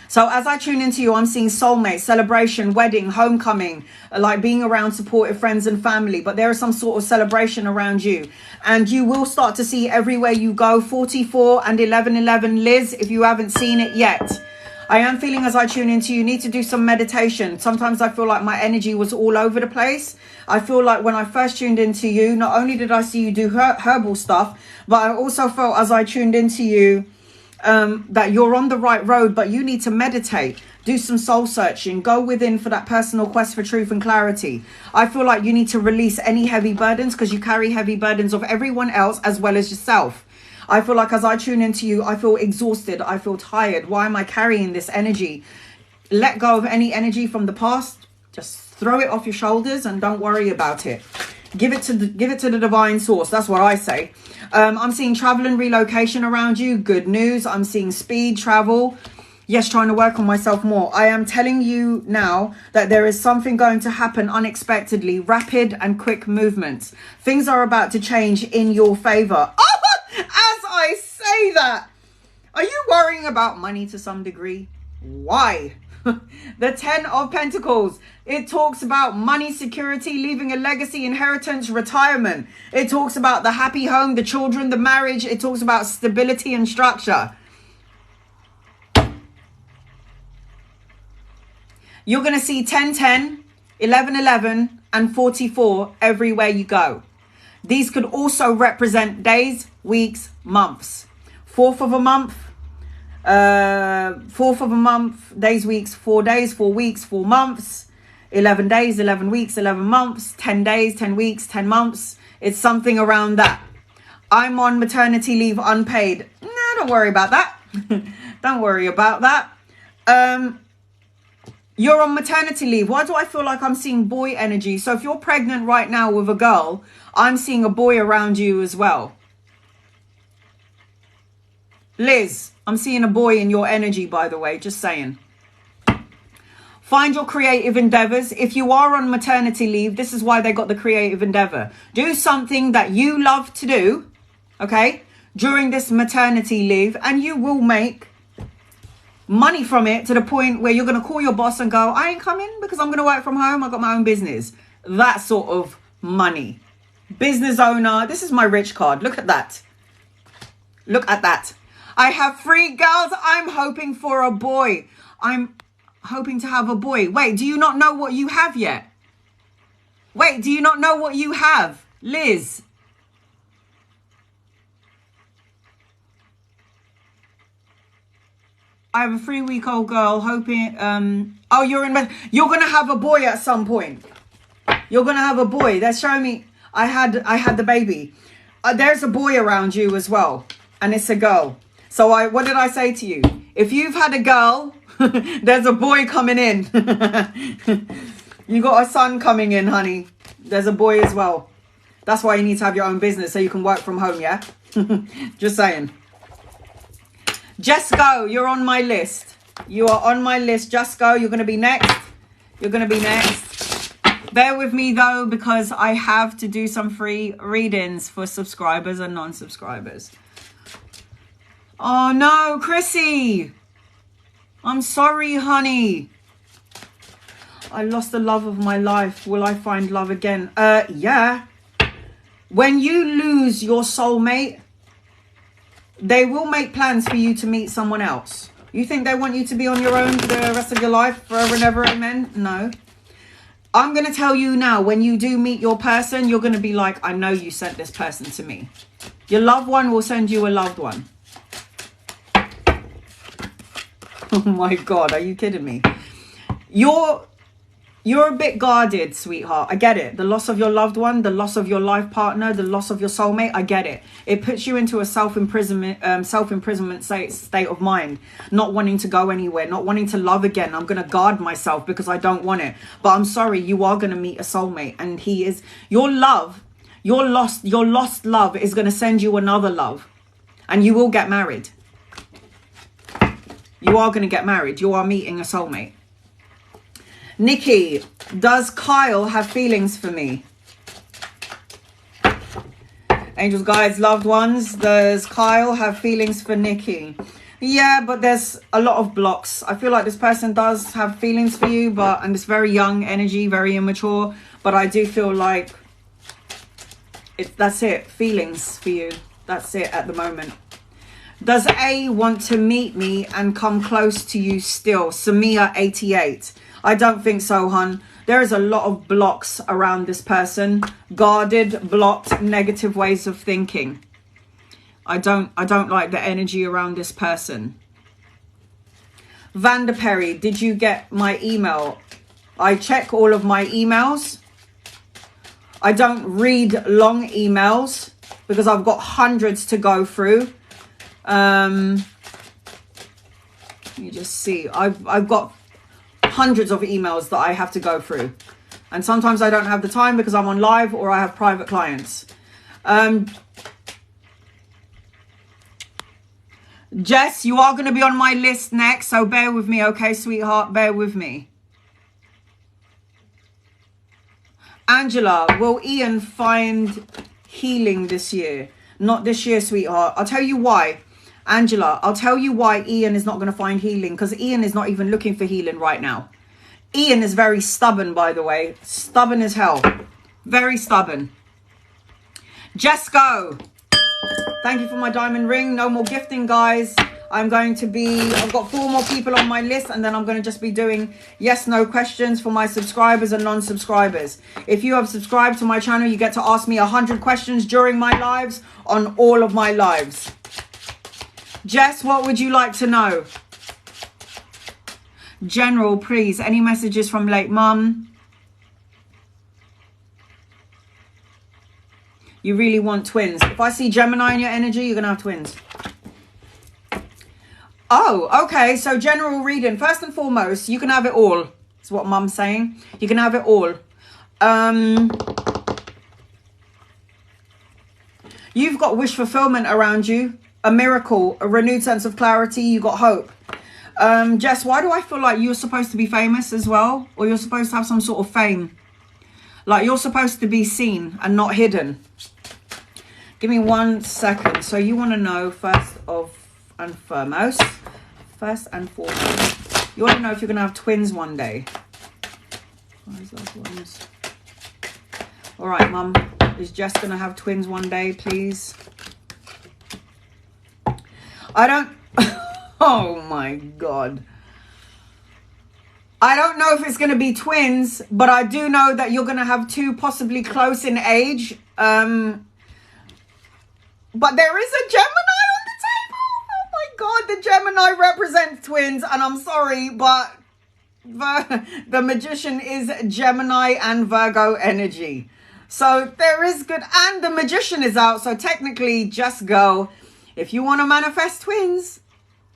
So as I tune into you, I'm seeing soulmate, celebration, wedding, homecoming, like being around supportive friends and family. But there is some sort of celebration around you. And you will start to see everywhere you go, 44 and 1111, Liz, if you haven't seen it yet. I am feeling as I tune into you, need to do some meditation. Sometimes I feel like my energy was all over the place. I feel like when I first tuned into you, not only did I see you do herbal stuff, but I also felt as I tuned into you, that you're on the right road, but you need to meditate, do some soul searching, go within for that personal quest for truth and clarity. I feel like you need to release any heavy burdens, because you carry heavy burdens of everyone else as well as yourself. I feel like as I tune into you, I feel exhausted. I feel tired. Why am I carrying this energy? Let go of any energy from the past. Just throw it off your shoulders and don't worry about it. Give it to the divine source. That's what I say. I'm seeing travel and relocation around you. Good news. I'm seeing speed, travel. Yes, trying to work on myself more. I am telling you now that there is something going to happen unexpectedly. Rapid and quick movements. Things are about to change in your favor. Oh, as I say that, are you worrying about money to some degree? Why? The 10 of Pentacles. It talks about money, security, leaving a legacy, inheritance, retirement. It talks about the happy home, the children, the marriage. It talks about stability and structure. You're going to see 1010, 1111, and 44 everywhere you go. These could also represent days, weeks, months. Fourth of a month, days, weeks, 4 days, 4 weeks, 4 months, 11 days, 11 weeks, 11 months, 10 days, 10 weeks, 10 months. It's something around that. I'm on maternity leave unpaid. No, don't worry about that. Don't worry about that. You're on maternity leave. Why do I feel like I'm seeing boy energy? So if you're pregnant right now with a girl, I'm seeing a boy around you as well. Liz, I'm seeing a boy in your energy, by the way, just saying. Find your creative endeavors. If you are on maternity leave, this is why they got the creative endeavor. Do something that you love to do, okay, during this maternity leave, and you will make money from it to the point where you're going to call your boss and go, I ain't coming because I'm going to work from home. I got my own business. That sort of money. Business owner. This is my rich card. Look at that. Look at that. I have 3 girls. I'm hoping for a boy. I'm hoping to have a boy. Wait, do you not know what you have yet? Wait, do you not know what you have? Liz. I have a 3-week-old girl hoping, oh, you're going to have a boy at some point. You're going to have a boy. They're showing me, I had the baby. There's a boy around you as well. And it's a girl. So what did I say to you? If you've had a girl, there's a boy coming in. You got a son coming in, honey. There's a boy as well. That's why you need to have your own business so you can work from home, yeah? Just saying. Just go. You're on my list. You are on my list. Just go. You're going to be next. You're going to be next. Bear with me, though, because I have to do some free readings for subscribers and non-subscribers. Oh, no, Chrissy. I'm sorry, honey. I lost the love of my life. Will I find love again? Yeah. When you lose your soulmate, they will make plans for you to meet someone else. You think they want you to be on your own for the rest of your life, forever and ever, amen? No. I'm going to tell you now, when you do meet your person, you're going to be like, I know you sent this person to me. Your loved one will send you a loved one. Oh my God, are you kidding me? You're a bit guarded, sweetheart. I get it. The loss of your loved one, the loss of your life partner, the loss of your soulmate. I get it. It puts you into a self-imprisonment state of mind, not wanting to go anywhere, not wanting to love again. I'm going to guard myself because I don't want it. But I'm sorry, you are going to meet a soulmate, and he is your love. Your lost love is going to send you another love, and you will get married. You are going to get married. You are meeting a soulmate. Nikki, does Kyle have feelings for me? Angels, guides, loved ones. Does Kyle have feelings for Nikki? Yeah, but there's a lot of blocks. I feel like this person does have feelings for you, and it's very young energy, very immature. But I do feel like that's it. Feelings for you. That's it at the moment. Does A want to meet me and come close to you still? Samia 88. I don't think so, hun. There is a lot of blocks around this person. Guarded, blocked, negative ways of thinking. I don't like the energy around this person. Vander Perry, did you get my email? I check all of my emails. I don't read long emails because I've got hundreds to go through. Let me just see. I've got hundreds of emails that I have to go through. And sometimes I don't have the time because I'm on live or I have private clients. Jess, you are going to be on my list next, so bear with me, okay, sweetheart? Bear with me. Angela, will Ian find healing this year? Not this year, sweetheart. I'll tell you why. Angela, I'll tell you why Ian is not going to find healing, because Ian is not even looking for healing right now. Ian is very stubborn, by the way. Stubborn as hell. Very stubborn. Just go. Thank you for my diamond ring. No more gifting, guys. I've got 4 more people on my list, and then I'm going to just be doing yes, no questions for my subscribers and non-subscribers. If you have subscribed to my channel, you get to ask me 100 questions during my lives on all of my lives. Jess, what would you like to know? General, please, any messages from late mum? You really want twins. If I see Gemini in your energy, you're going to have twins. Oh, okay. So general reading. First and foremost, you can have it all. That's what mum's saying. You can have it all. You've got wish fulfillment around you. A miracle, a renewed sense of clarity. You got hope. Jess, why do I feel like you're supposed to be famous as well? Or you're supposed to have some sort of fame? Like you're supposed to be seen and not hidden. Give me 1 second. So you want to know first and foremost. You want to know if you're going to have twins one day. All right, mum. Is Jess going to have twins one day, please? I don't... Oh, my God. I don't know if it's going to be twins, but I do know that you're going to have 2 possibly close in age. But there is a Gemini on the table. Oh my God, the Gemini represents twins. And I'm sorry, but the magician is Gemini and Virgo energy. So there is good. And the magician is out. So technically, just go. If you want to manifest twins,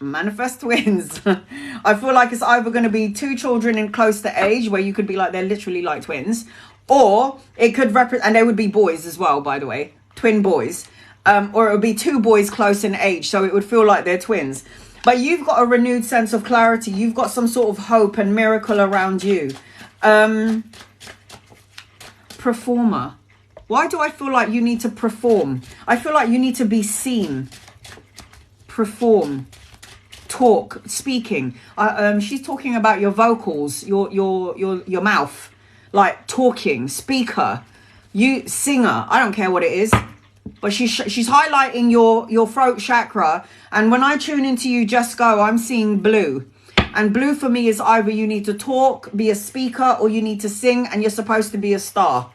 manifest twins. I feel like it's either going to be 2 children in close to age where you could be like, they're literally like twins. Or it could represent, and they would be boys as well, by the way, twin boys. Or it would be 2 boys close in age, so it would feel like they're twins. But you've got a renewed sense of clarity. You've got some sort of hope and miracle around you. Performer. Why do I feel like you need to perform? I feel like you need to be seen. Perform. Talk. Speaking. She's talking about your vocals, your mouth. Like talking. Speaker. You singer. I don't care what it is. But she's highlighting your throat chakra. And when I tune into you, just go, I'm seeing blue. And blue for me is either you need to talk, be a speaker, or you need to sing, and you're supposed to be a star.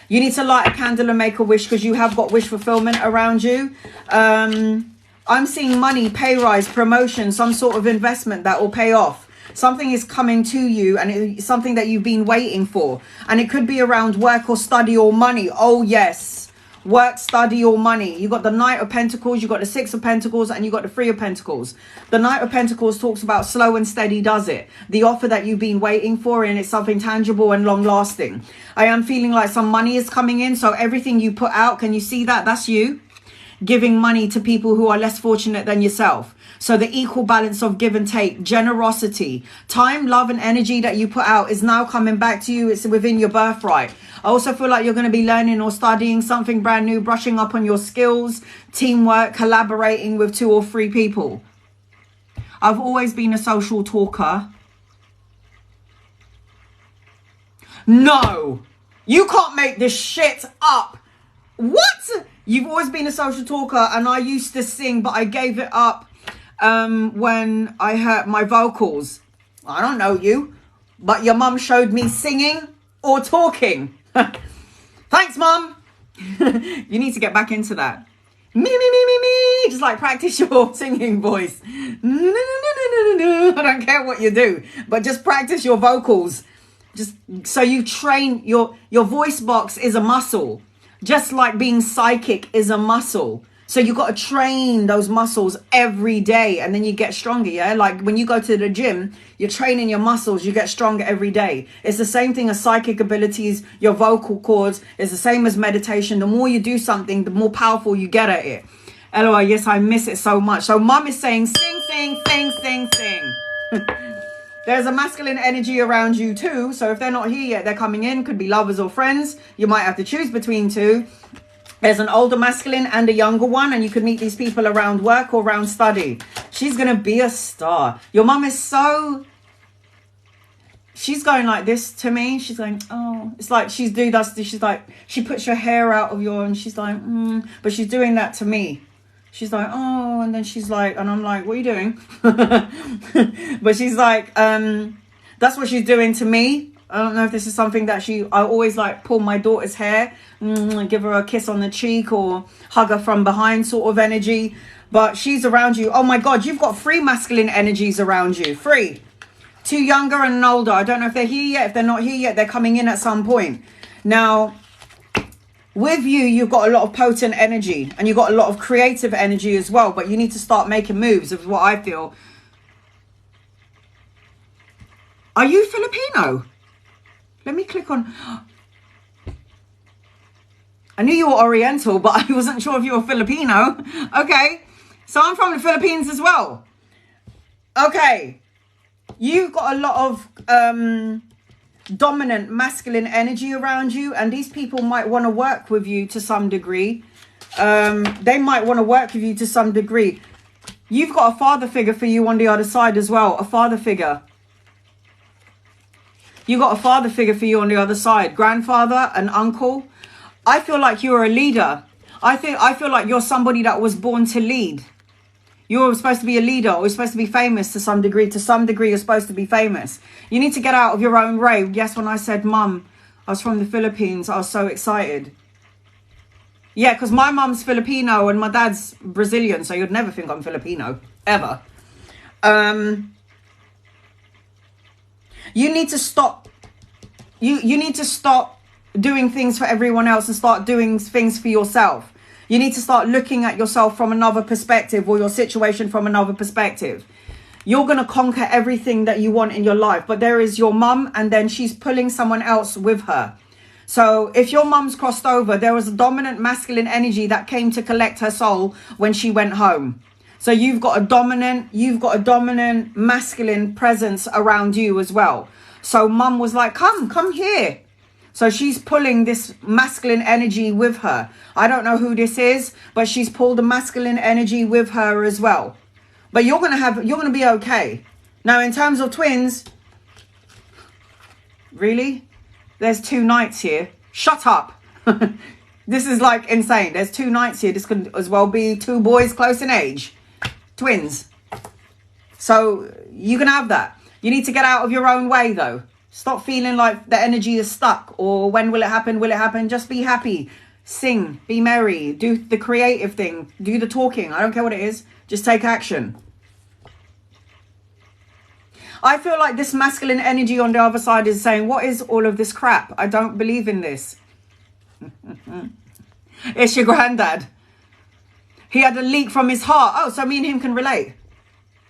You need to light a candle and make a wish because you have got wish fulfillment around you. I'm seeing money, pay rise, promotion, some sort of investment that will pay off. Something is coming to you and it's something that you've been waiting for. And it could be around work or study or money. Oh, yes. Work, study, or money. You got the Knight of Pentacles, you got the 6 of Pentacles, and you got the 3 of Pentacles. The Knight of Pentacles talks about slow and steady does it. The offer that you've been waiting for, and it's something tangible and long lasting. I am feeling like some money is coming in, so everything you put out, can you see that? That's you. giving money to people who are less fortunate than yourself. So the equal balance of give and take, generosity, time, love and energy that you put out is now coming back to you. It's within your birthright. I also feel like you're going to be learning or studying something brand new, brushing up on your skills, teamwork, collaborating with 2 or 3 people. I've always been a social talker. No, you can't make this shit up. What? You've always been a social talker, and I used to sing, but I gave it up when I hurt my vocals. I don't know you, but your mum showed me singing or talking. Thanks, mum. You need to get back into that. Me. Just like practice your singing voice. I don't care what you do, but just practice your vocals. Just so you train your voice box is a muscle. Just like being psychic is a muscle. So you got to train those muscles every day, and then you get stronger. Yeah, like when you go to the gym, you're training your muscles, you get stronger every day. It's the same thing as psychic abilities, your vocal cords. It's the same as meditation. The more you do something, the more powerful you get at it. LOL, yes, I miss it so much. So mum is saying sing, sing, sing, sing, sing. There's a masculine energy around you too. So if they're not here yet, they're coming in. Could be lovers or friends. You might have to choose between 2. There's an older masculine and a younger one, and you could meet these people around work or around study. She's going to be a star. Your mum is so... She's going like this to me. She's going, oh, it's like she's like, she puts your hair out of your, and she's like, but she's doing that to me. She's like, oh, and then she's like, and I'm like, what are you doing? But she's like, that's what she's doing to me. I don't know if this is something that I always like pull my daughter's hair, give her a kiss on the cheek or hug her from behind sort of energy. But she's around you. Oh my God, you've got 3 masculine energies around you. 3. 2 younger and an older. I don't know if they're here yet. If they're not here yet, they're coming in at some point. Now, with you, you've got a lot of potent energy and you've got a lot of creative energy as well. But you need to start making moves, is what I feel. Are you Filipino? Let me click on... I knew you were Oriental, but I wasn't sure if you were Filipino. Okay. So I'm from the Philippines as well. Okay. You've got a lot of dominant masculine energy around you. And these people might want to work with you to some degree. They might want to work with you to some degree. You've got a father figure for you on the other side as well. A father figure. You got a father figure for you on the other side. Grandfather, an uncle. I feel like you're a leader. I feel like you're somebody that was born to lead. You're supposed to be a leader, or you're supposed to be famous to some degree. To some degree, you're supposed to be famous. You need to get out of your own way. Yes, when I said, Mum, I was from the Philippines, I was so excited. Yeah, because my mum's Filipino and my dad's Brazilian, so you'd never think I'm Filipino, ever. You need to stop. You need to stop doing things for everyone else and start doing things for yourself. You need to start looking at yourself from another perspective, or your situation from another perspective. You're going to conquer everything that you want in your life. But there is your mum, and then she's pulling someone else with her. So if your mum's crossed over, there was a dominant masculine energy that came to collect her soul when she went home. So you've got a dominant masculine presence around you as well. So mum was like, come here. So she's pulling this masculine energy with her. I don't know who this is, but she's pulled the masculine energy with her as well. But you're going to be okay. Now, in terms of twins, really? There's 2 knights here. Shut up. This is like insane. There's 2 knights here. This could as well be 2 boys close in age. Twins. So you can have that. You need to get out of your own way though. Stop feeling like the energy is stuck, or when will it happen? Will it happen? Just be happy. Sing. Be merry. Do the creative thing. Do the talking. I don't care what it is. Just take action. I feel like this masculine energy on the other side is saying, what is all of this crap? I don't believe in this. It's your granddad. He had a leak from his heart. Oh, so me and him can relate.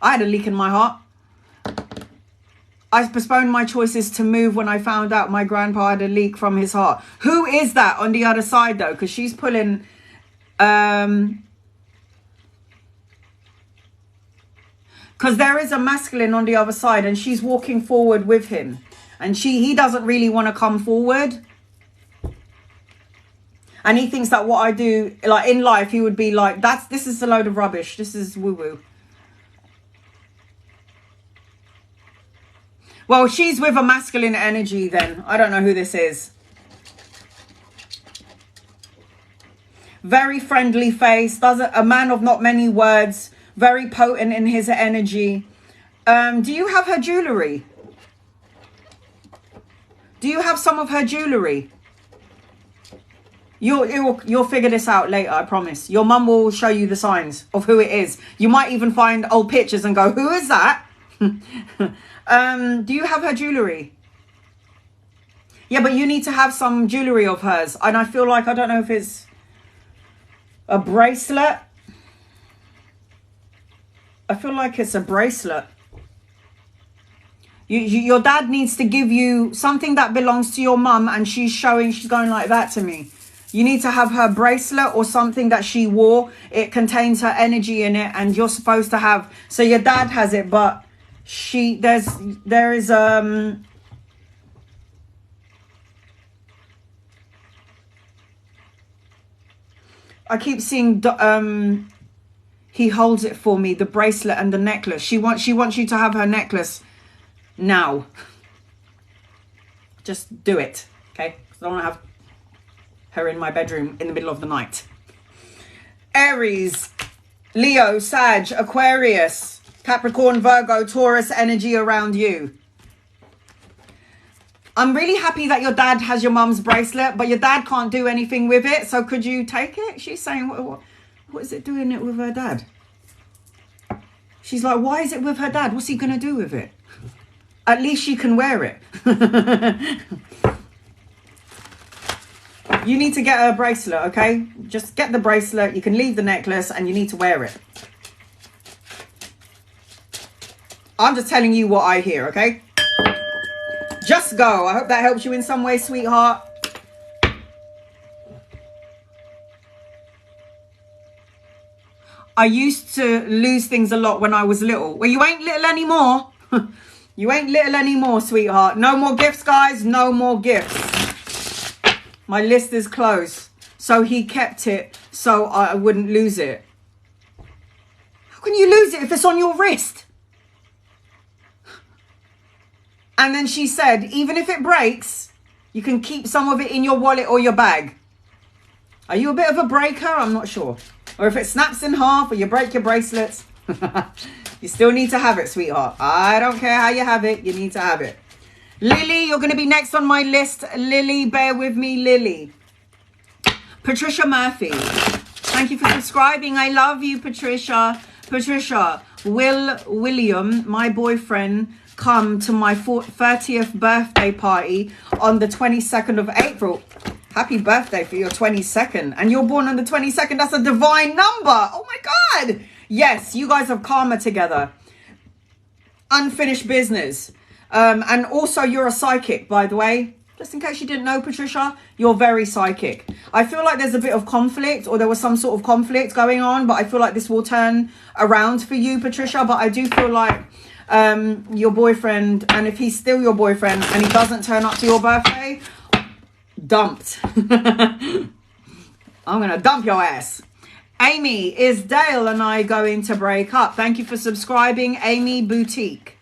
I had a leak in my heart. I postponed my choices to move when I found out my grandpa had a leak from his heart. Who is that on the other side though? Because she's pulling Because there is a masculine on the other side and she's walking forward with him. And he doesn't really want to come forward. And he thinks that what I do, like in life, he would be like, this is a load of rubbish. This is woo-woo. Well, she's with a masculine energy then. I don't know who this is. Very friendly face. A man of not many words. Very potent in his energy. Do you have her jewelry? Do you have some of her jewelry? You'll figure this out later, I promise. Your mum will show you the signs of who it is. You might even find old pictures and go, who is that? Do you have her jewelry? Yeah, but you need to have some jewelry of hers. And I feel like, I don't know if it's a bracelet. I feel like it's a bracelet. Your dad needs to give you something that belongs to your mum, and she's going like that to me. You need to have her bracelet or something that she wore. It contains her energy in it, and you're supposed to have. So your dad has it, but there is I keep seeing he holds it for me, the bracelet and the necklace. She wants you to have her necklace now. Just do it, okay? I don't want to have her in my bedroom in the middle of the night. Aries, Leo, Sag, Aquarius, Capricorn, Virgo, Taurus energy around you. I'm really happy that your dad has your mum's bracelet, but your dad can't do anything with it. So could you take it? She's saying, what is it doing it with her dad? She's like, why is it with her dad? What's he going to do with it? At least she can wear it. You need to get her a bracelet, okay? Just get the bracelet. You can leave the necklace and you need to wear it. I'm just telling you what I hear, okay? Just go. I hope that helps you in some way, sweetheart. I used to lose things a lot when I was little. Well, you ain't little anymore. You ain't little anymore, sweetheart. No more gifts, guys. No more gifts. My list is closed. So he kept it so I wouldn't lose it. How can you lose it if it's on your wrist? And then she said, even if it breaks, you can keep some of it in your wallet or your bag. Are you a bit of a breaker? I'm not sure. Or if it snaps in half or you break your bracelets, you still need to have it, sweetheart. I don't care how you have it. You need to have it. Lily, you're going to be next on my list. Lily, bear with me, Lily. Patricia Murphy. Thank you for subscribing. I love you, Patricia. Patricia, will William, my boyfriend, come to my 30th birthday party on the 22nd of April? Happy birthday for your 22nd. And you're born on the 22nd. That's a divine number. Oh my God. Yes, you guys have karma together. Unfinished business. And also you're a psychic, by the way. Just in case you didn't know, Patricia, you're very psychic. I feel like there's a bit of conflict, or there was some sort of conflict going on, but I feel like this will turn around for you, Patricia. But I do feel like your boyfriend, and if he's still your boyfriend and he doesn't turn up to your birthday, dumped. I'm gonna dump your ass. Amy, is Dale and I going to break up? Thank you for subscribing, Amy Boutique.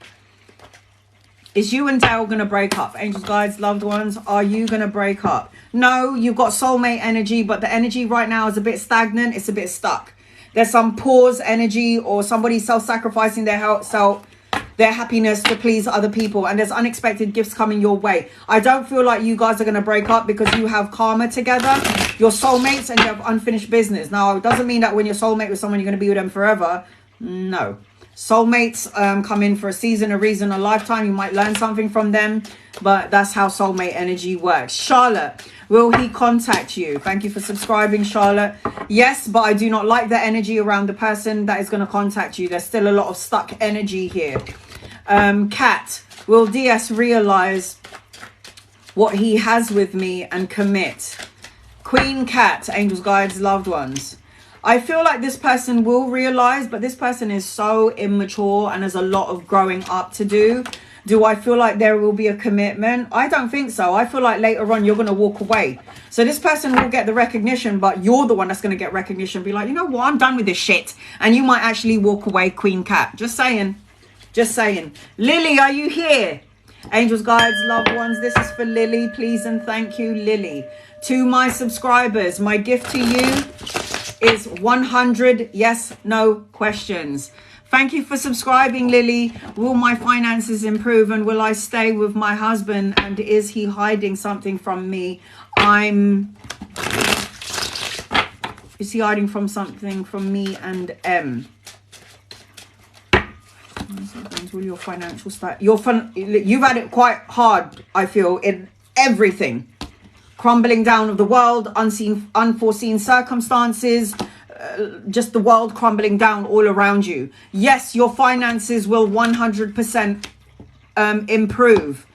Is you and Dale gonna break up? Angels, guides, loved ones, are you gonna break up? No, you've got soulmate energy, but the energy right now is a bit stagnant. It's a bit stuck. There's some pause energy, or somebody self-sacrificing their health, their happiness to please other people, and there's unexpected gifts coming your way. I don't feel like you guys are going to break up because you have karma together. You're soulmates and you have unfinished business. Now, it doesn't mean that when you're soulmate with someone, you're going to be with them forever. No. Soulmates come in for a season, a reason, a lifetime. You might learn something from them, but that's how soulmate energy works. Charlotte, will he contact you? Thank you for subscribing, Charlotte. Yes, but I do not like the energy around the person that is going to contact you. There's still a lot of stuck energy here. Kat, will DS realize what he has with me and commit? Queen Kat, angels, guides, loved ones. I feel like this person will realize, but this person is so immature and has a lot of growing up to do. Do I feel like there will be a commitment? I don't think so. I feel like later on you're going to walk away. So this person will get the recognition, but you're the one that's going to get recognition. Be like, you know what? I'm done with this shit. And you might actually walk away, Queen Cat. Just saying. Just saying. Lily, are you here? Angels, guides, loved ones. This is for Lily. Please and thank you, Lily. To my subscribers, my gift to you is 100 yes, no questions. Thank you for subscribing, Lily. Will my finances improve and will I stay with my husband? And is he hiding something from me? Is he hiding from something from me and M? Will your financial stat? You've had it quite hard, I feel, in everything. Crumbling down of the world, unforeseen circumstances, just the world crumbling down all around you. Yes, your finances will 100% improve.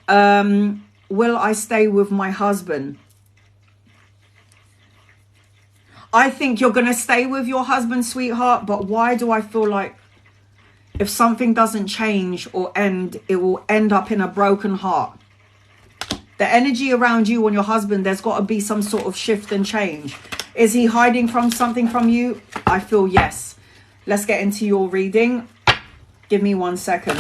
Will I stay with my husband? I think you're going to stay with your husband, sweetheart, but why do I feel like if something doesn't change or end, it will end up in a broken heart? The energy around you and your husband, there's got to be some sort of shift and change. Is he hiding from something from you? I feel yes. Let's get into your reading. Give me 1 second.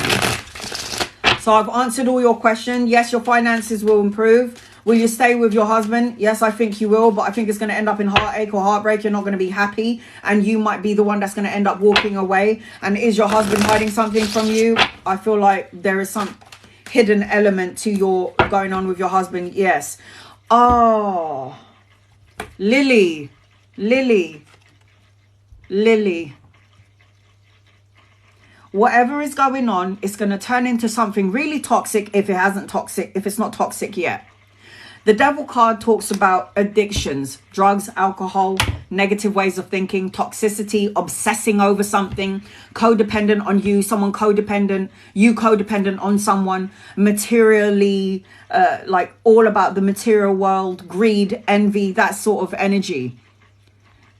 So I've answered all your questions. Yes, your finances will improve. Will you stay with your husband? Yes, I think you will, but I think it's going to end up in heartache or heartbreak. You're not going to be happy, and you might be the one that's going to end up walking away. And is your husband hiding something from you? I feel like there is some hidden element to your going on with your husband. Yes. Oh, Lily. Whatever is going on, it's going to turn into something really toxic if it's not toxic yet. The Devil card talks about addictions, drugs, alcohol, negative ways of thinking, toxicity, obsessing over something, codependent on you, someone codependent, you codependent on someone, materially, like all about the material world, greed, envy, that sort of energy.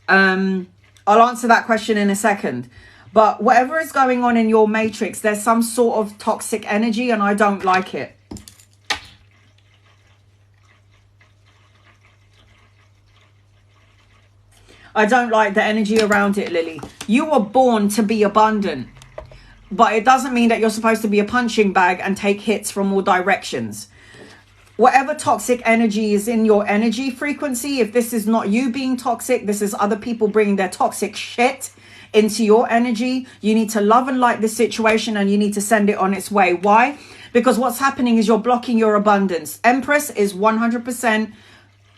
I'll answer that question in a second. But whatever is going on in your matrix, there's some sort of toxic energy and I don't like it. I don't like the energy around it, Lily. You were born to be abundant, but it doesn't mean that you're supposed to be a punching bag and take hits from all directions. Whatever toxic energy is in your energy frequency, if this is not you being toxic, this is other people bringing their toxic shit into your energy, you need to love and light the situation and you need to send it on its way. Why? Because what's happening is you're blocking your abundance. Empress is 100%.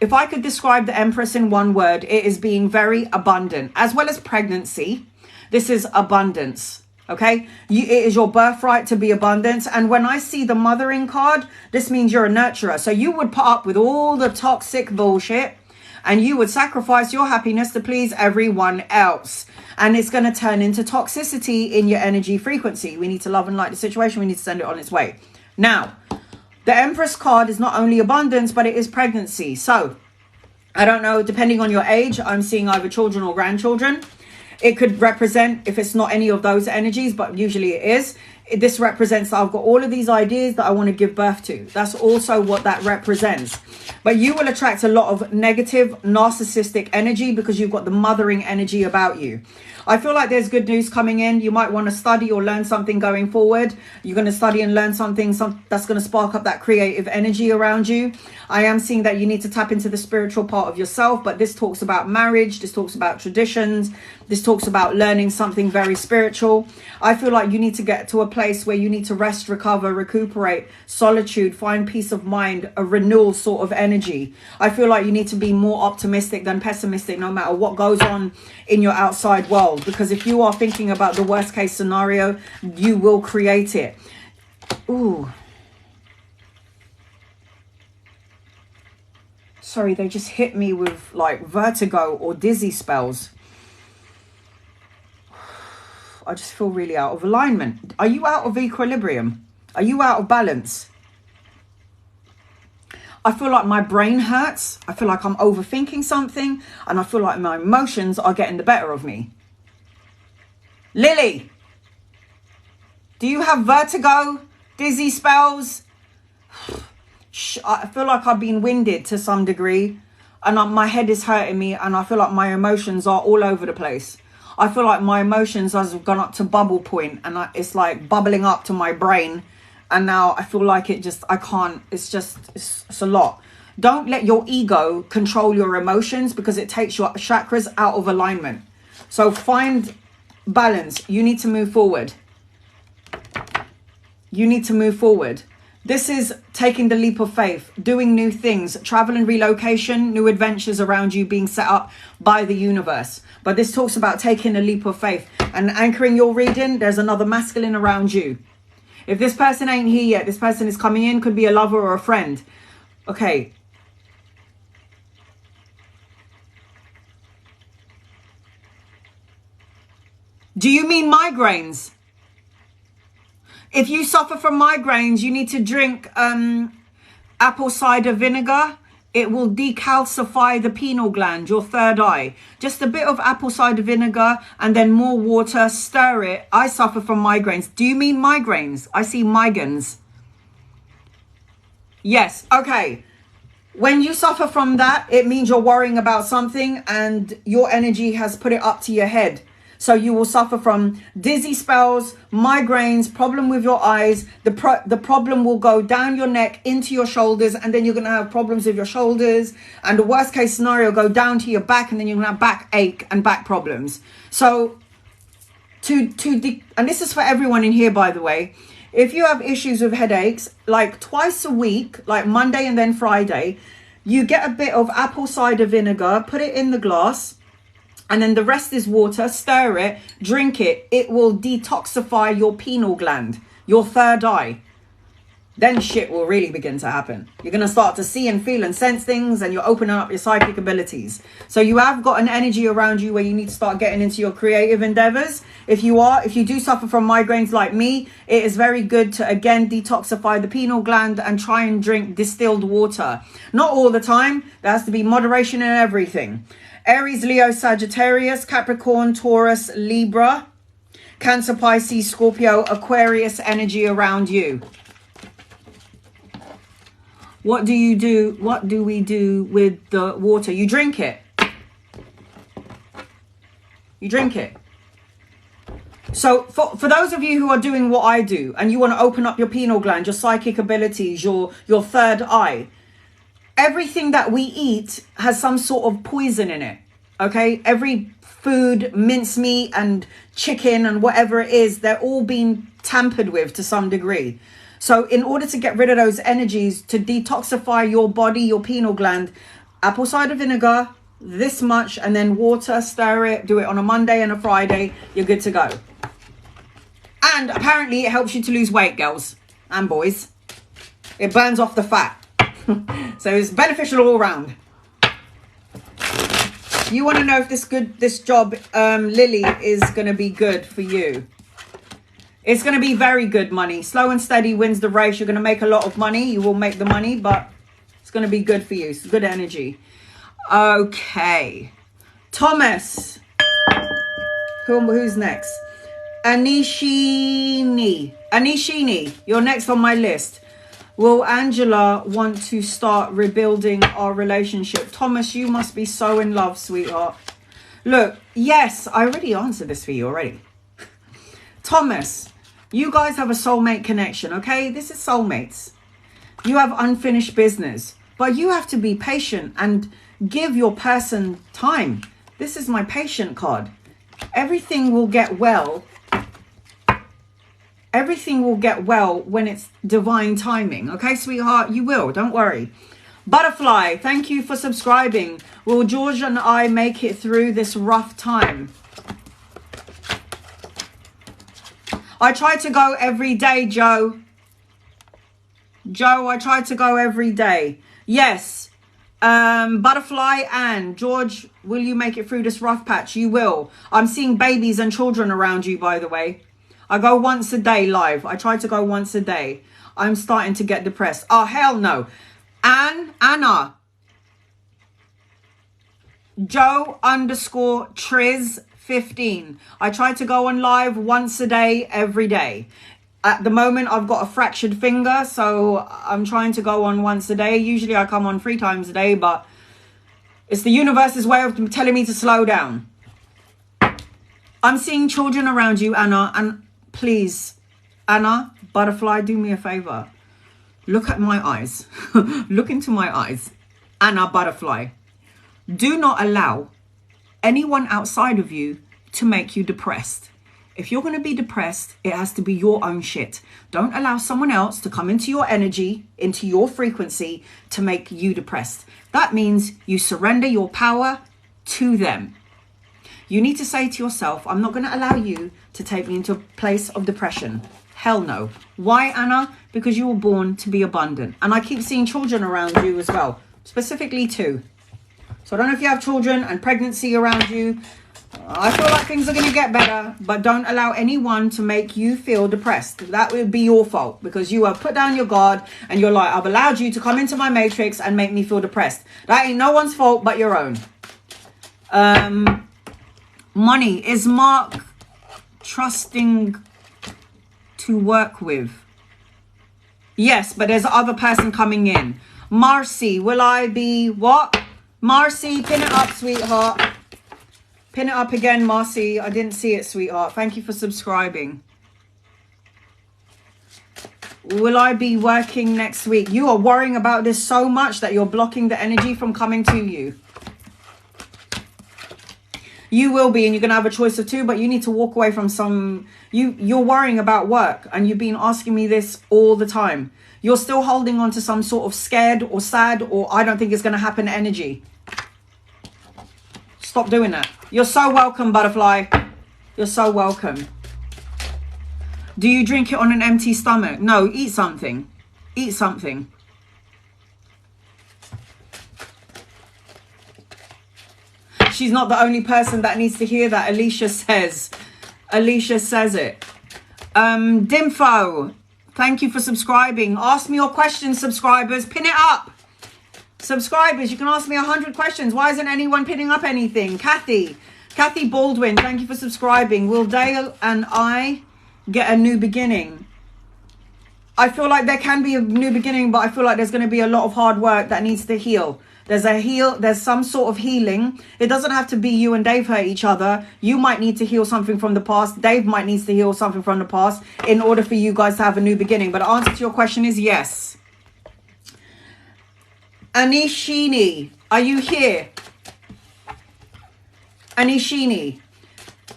If I could describe the Empress in one word, it is being very abundant, as well as pregnancy. This is abundance, okay? It is your birthright to be abundance. And when I see the mothering card, this means you're a nurturer. So you would put up with all the toxic bullshit and you would sacrifice your happiness to please everyone else. And it's going to turn into toxicity in your energy frequency. We need to love and light the situation. We need to send it on its way. Now, the Empress card is not only abundance, but it is pregnancy. So, I don't know, depending on your age, I'm seeing either children or grandchildren. It could represent, if it's not any of those energies, but usually it is, this represents that I've got all of these ideas that I want to give birth to. That's also what that represents. But you will attract a lot of negative, narcissistic energy because you've got the mothering energy about you. I feel like there's good news coming in. You might want to study or learn something going forward. You're going to study and learn something that's going to spark up that creative energy around you. I am seeing that you need to tap into the spiritual part of yourself, but this talks about marriage. This talks about traditions. This talks about learning something very spiritual. I feel like you need to get to a place where you need to rest, recover, recuperate, solitude, find peace of mind, a renewal sort of energy. I feel like you need to be more optimistic than pessimistic no matter what goes on in your outside world. Because if you are thinking about the worst case scenario, you will create it. Ooh. Sorry, they just hit me with like vertigo or dizzy spells. I just feel really out of alignment. Are you out of equilibrium? Are you out of balance? I feel like my brain hurts. I feel like I'm overthinking something. And I feel like my emotions are getting the better of me. Lily, do you have vertigo? Dizzy spells? I feel like I've been winded to some degree. And my head is hurting me. And I feel like my emotions are all over the place. I feel like my emotions have gone up to bubble point. And it's like bubbling up to my brain. And now I feel like I can't, it's a lot. Don't let your ego control your emotions because it takes your chakras out of alignment. So find balance. You need to move forward. You need to move forward. This is taking the leap of faith, doing new things, travel and relocation, new adventures around you being set up by the universe. But this talks about taking a leap of faith and anchoring your reading. There's another masculine around you. If this person ain't here yet, this person is coming in, could be a lover or a friend. Okay. Do you mean migraines? If you suffer from migraines, you need to drink apple cider vinegar. It will decalcify the pineal gland, your third eye. Just a bit of apple cider vinegar and then more water, stir it. I suffer from migraines. Do you mean migraines? I see migraines. Yes, okay. When you suffer from that, it means you're worrying about something and your energy has put it up to your head. So you will suffer from dizzy spells, migraines, problem with your eyes. The problem will go down your neck into your shoulders, and then you're going to have problems with your shoulders. And the worst case scenario, go down to your back, and then you're going to have backache and back problems. So and this is for everyone in here, by the way. If you have issues with headaches, like twice a week, like Monday and then Friday, you get a bit of apple cider vinegar, put it in the glass. And then the rest is water, stir it, drink it. It will detoxify your pineal gland, your third eye. Then shit will really begin to happen. You're going to start to see and feel and sense things, and you're opening up your psychic abilities. So you have got an energy around you where you need to start getting into your creative endeavors. If you do suffer from migraines like me, it is very good to, again, detoxify the pineal gland and try and drink distilled water. Not all the time. There has to be moderation in everything. Aries, Leo, Sagittarius, Capricorn, Taurus, Libra, Cancer, Pisces, Scorpio, Aquarius energy around you. What do you do? What do we do with the water? You drink it. You drink it. So for those of you who are doing what I do and you want to open up your pineal gland, your psychic abilities, your third eye, everything that we eat has some sort of poison in it, okay? Every food, mincemeat and chicken and whatever it is, they're all being tampered with to some degree. So in order to get rid of those energies, to detoxify your body, your pineal gland, apple cider vinegar, this much, and then water, stir it, do it on a Monday and a Friday, you're good to go. And apparently it helps you to lose weight, girls and boys. It burns off the fat. So it's beneficial all around. You want to know if this job, Lily, is going to be good for you. It's going to be very good money. Slow and steady wins the race. You're going to make a lot of money. You will make the money, but it's going to be good for you. It's good energy. Okay. Thomas. Who's next? Anishini. You're next on my list. Will Angela want to start rebuilding our relationship? Thomas, you must be so in love, sweetheart. Look, yes, I already answered this for you already. Thomas, you guys have a soulmate connection, okay? This is soulmates. You have unfinished business, but you have to be patient and give your person time. This is my patient card. Everything will get well. Everything will get well when it's divine timing. Okay, sweetheart? You will. Don't worry. Butterfly, thank you for subscribing. Will George and I make it through this rough time? I try to go every day, Joe. Joe, I try to go every day. Yes. Butterfly and George, will you make it through this rough patch? You will. I'm seeing babies and children around you, by the way. I go once a day live. I try to go once a day. I'm starting to get depressed. Oh, hell no. Anna. Joe_Triz15. I try to go on live once a day, every day. At the moment, I've got a fractured finger, so I'm trying to go on once a day. Usually I come on 3 times a day, but it's the universe's way of telling me to slow down. I'm seeing children around you, Anna, and please, Anna, butterfly, do me a favor. Look at my eyes. Look into my eyes. Anna, butterfly. Do not allow anyone outside of you to make you depressed. If you're going to be depressed, it has to be your own shit. Don't allow someone else to come into your energy, into your frequency, to make you depressed. That means you surrender your power to them. You need to say to yourself, I'm not going to allow you to take me into a place of depression. Hell no. Why, Anna? Because you were born to be abundant. And I keep seeing children around you as well, specifically 2. So I don't know if you have children and pregnancy around you. I feel like things are going to get better, but don't allow anyone to make you feel depressed. That would be your fault, because you have put down your guard and you're like, I've allowed you to come into my matrix and make me feel depressed. That ain't no one's fault but your own. Money. Is Mark trusting to work with? Yes, but there's other person coming in. Marcy, will I be what? Marcy, pin it up, sweetheart. Pin it up again, Marcy. I didn't see it, sweetheart. Thank you for subscribing. Will I be working next week? You are worrying about this so much that you're blocking the energy from coming to you. You will be, and you're going to have a choice of 2, but you need to walk away from some... You're worrying about work, and you've been asking me this all the time. You're still holding on to some sort of scared or sad or I don't think it's going to happen energy. Stop doing that. You're so welcome, butterfly. You're so welcome. Do you drink it on an empty stomach? No, eat something. Eat something. She's not the only person that needs to hear that. Alicia says it. Dimfo, thank you for subscribing. Ask me your questions, subscribers. Pin it up. Subscribers, you can ask me 100 questions. Why isn't anyone pinning up anything? Kathy Baldwin, thank you for subscribing. Will Dale and I get a new beginning? I feel like there can be a new beginning, but I feel like there's going to be a lot of hard work that needs to heal. There's some sort of healing. It doesn't have to be you and Dave hurt each other. You might need to heal something from the past. Dave might need to heal something from the past in order for you guys to have a new beginning. But the answer to your question is yes. Anishini, are you here? Anishini.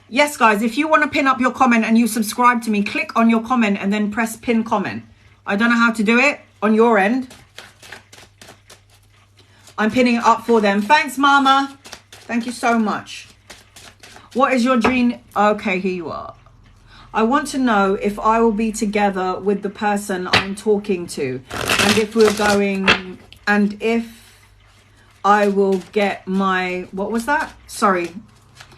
Yes, guys, if you want to pin up your comment and you subscribe to me, click on your comment and then press pin comment. I don't know how to do it on your end. I'm pinning it up for them. Thanks, Mama. Thank you so much. What is your dream? Okay, here you are. I want to know if I will be together with the person I'm talking to, and if we're going, and if I will get my, what was that? Sorry.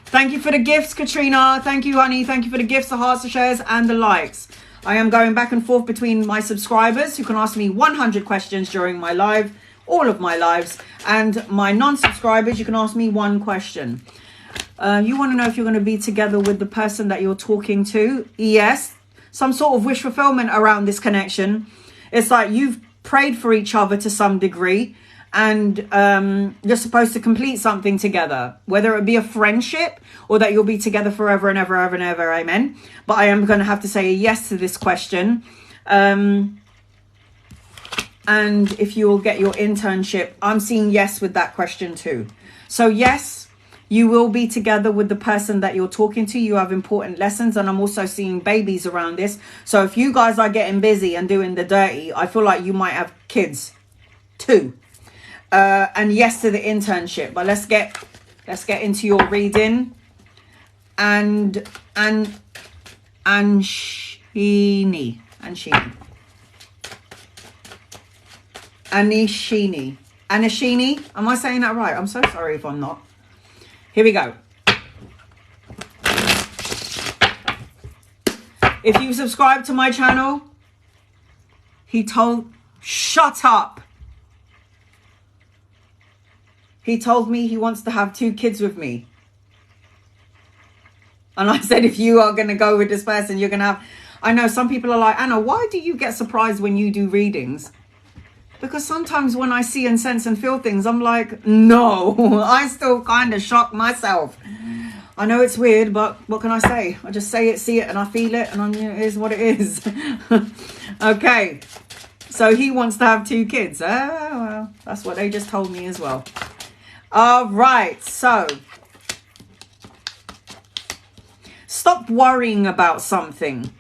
Thank you for the gifts, Katrina. Thank you, honey. Thank you for the gifts, the hearts, the shares, and the likes. I am going back and forth between my subscribers who can ask me 100 questions during my live, all of my lives, and my non-subscribers, you can ask me 1 question. You want to know if you're going to be together with the person that you're talking to? Yes. Some sort of wish fulfillment around this connection. It's like you've prayed for each other to some degree, and you're supposed to complete something together, whether it be a friendship or that you'll be together forever and ever, ever and ever. Amen. But I am going to have to say a yes to this question. And if you will get your internship, I'm seeing yes with that question too. So yes, you will be together with the person that you're talking to. You have important lessons, and I'm also seeing babies around this. So if you guys are getting busy and doing the dirty, I feel like you might have kids too. And yes to the internship. But let's get into your reading. And Anishini. Anishini. Am I saying that right? I'm so sorry if I'm not. Here we go. If you subscribe to my channel, shut up. He told me he wants to have 2 kids with me. And I said, if you are going to go with this person, you're going to have... I know some people are like, Anna, why do you get surprised when you do readings? Because sometimes when I see and sense and feel things, I'm like, no, I still kind of shock myself. I know it's weird, but what can I say? I just say it, see it, and I feel it, and it is what it is. Okay. So he wants to have 2 kids. Oh, well, that's what they just told me as well. All right. So stop worrying about something.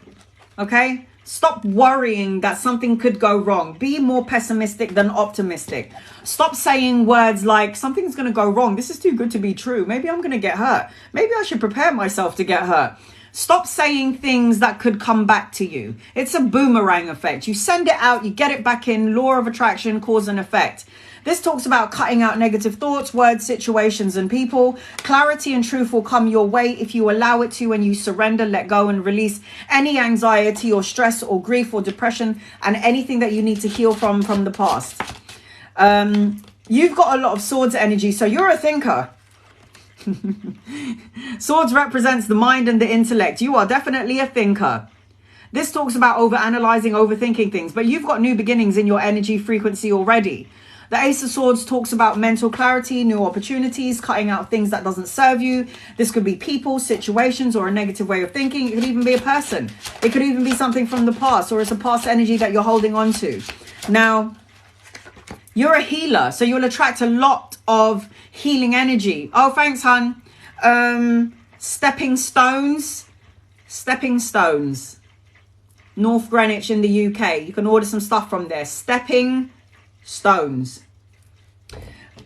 Okay? Stop worrying that something could go wrong. Be more pessimistic than optimistic. Stop saying words like, something's going to go wrong. This is too good to be true. Maybe I'm going to get hurt. Maybe I should prepare myself to get hurt. Stop saying things that could come back to you. It's a boomerang effect. You send it out, you get it back in. Law of attraction, cause and effect. This talks about cutting out negative thoughts, words, situations, and people. Clarity and truth will come your way if you allow it to, and you surrender, let go, and release any anxiety or stress or grief or depression and anything that you need to heal from the past. You've got a lot of swords energy, so you're a thinker. Swords represents the mind and the intellect. You are definitely a thinker. This talks about overanalyzing, overthinking things, but you've got new beginnings in your energy frequency already. The Ace of Swords talks about mental clarity, new opportunities, cutting out things that doesn't serve you. This could be people, situations, or a negative way of thinking. It could even be a person. It could even be something from the past, or it's a past energy that you're holding on to. Now, you're a healer, so you'll attract a lot of healing energy. Oh, thanks, hun. Stepping stones. Stepping stones. North Greenwich in the UK. You can order some stuff from there. Stepping stones.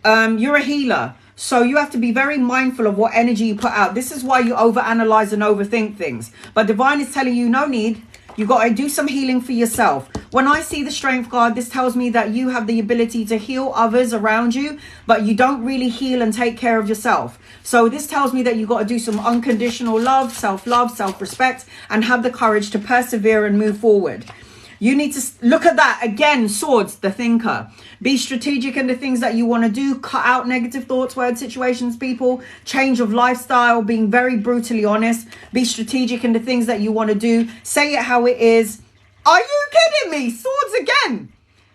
You're a healer, so you have to be very mindful of what energy you put out. This is why you overanalyze and overthink things, but divine is telling you no need. You got to do some healing for yourself. When I see the strength card, this tells me that you have the ability to heal others around you, but you don't really heal and take care of yourself. So this tells me that you got to do some unconditional love, self-love, self-respect, and have the courage to persevere and move forward. You need to look at that again. Swords, the thinker. Be strategic in the things that you want to do. Cut out negative thoughts, words, situations, people. Change of lifestyle. Being very brutally honest. Be strategic in the things that you want to do. Say it how it is. Are you kidding me? Swords again.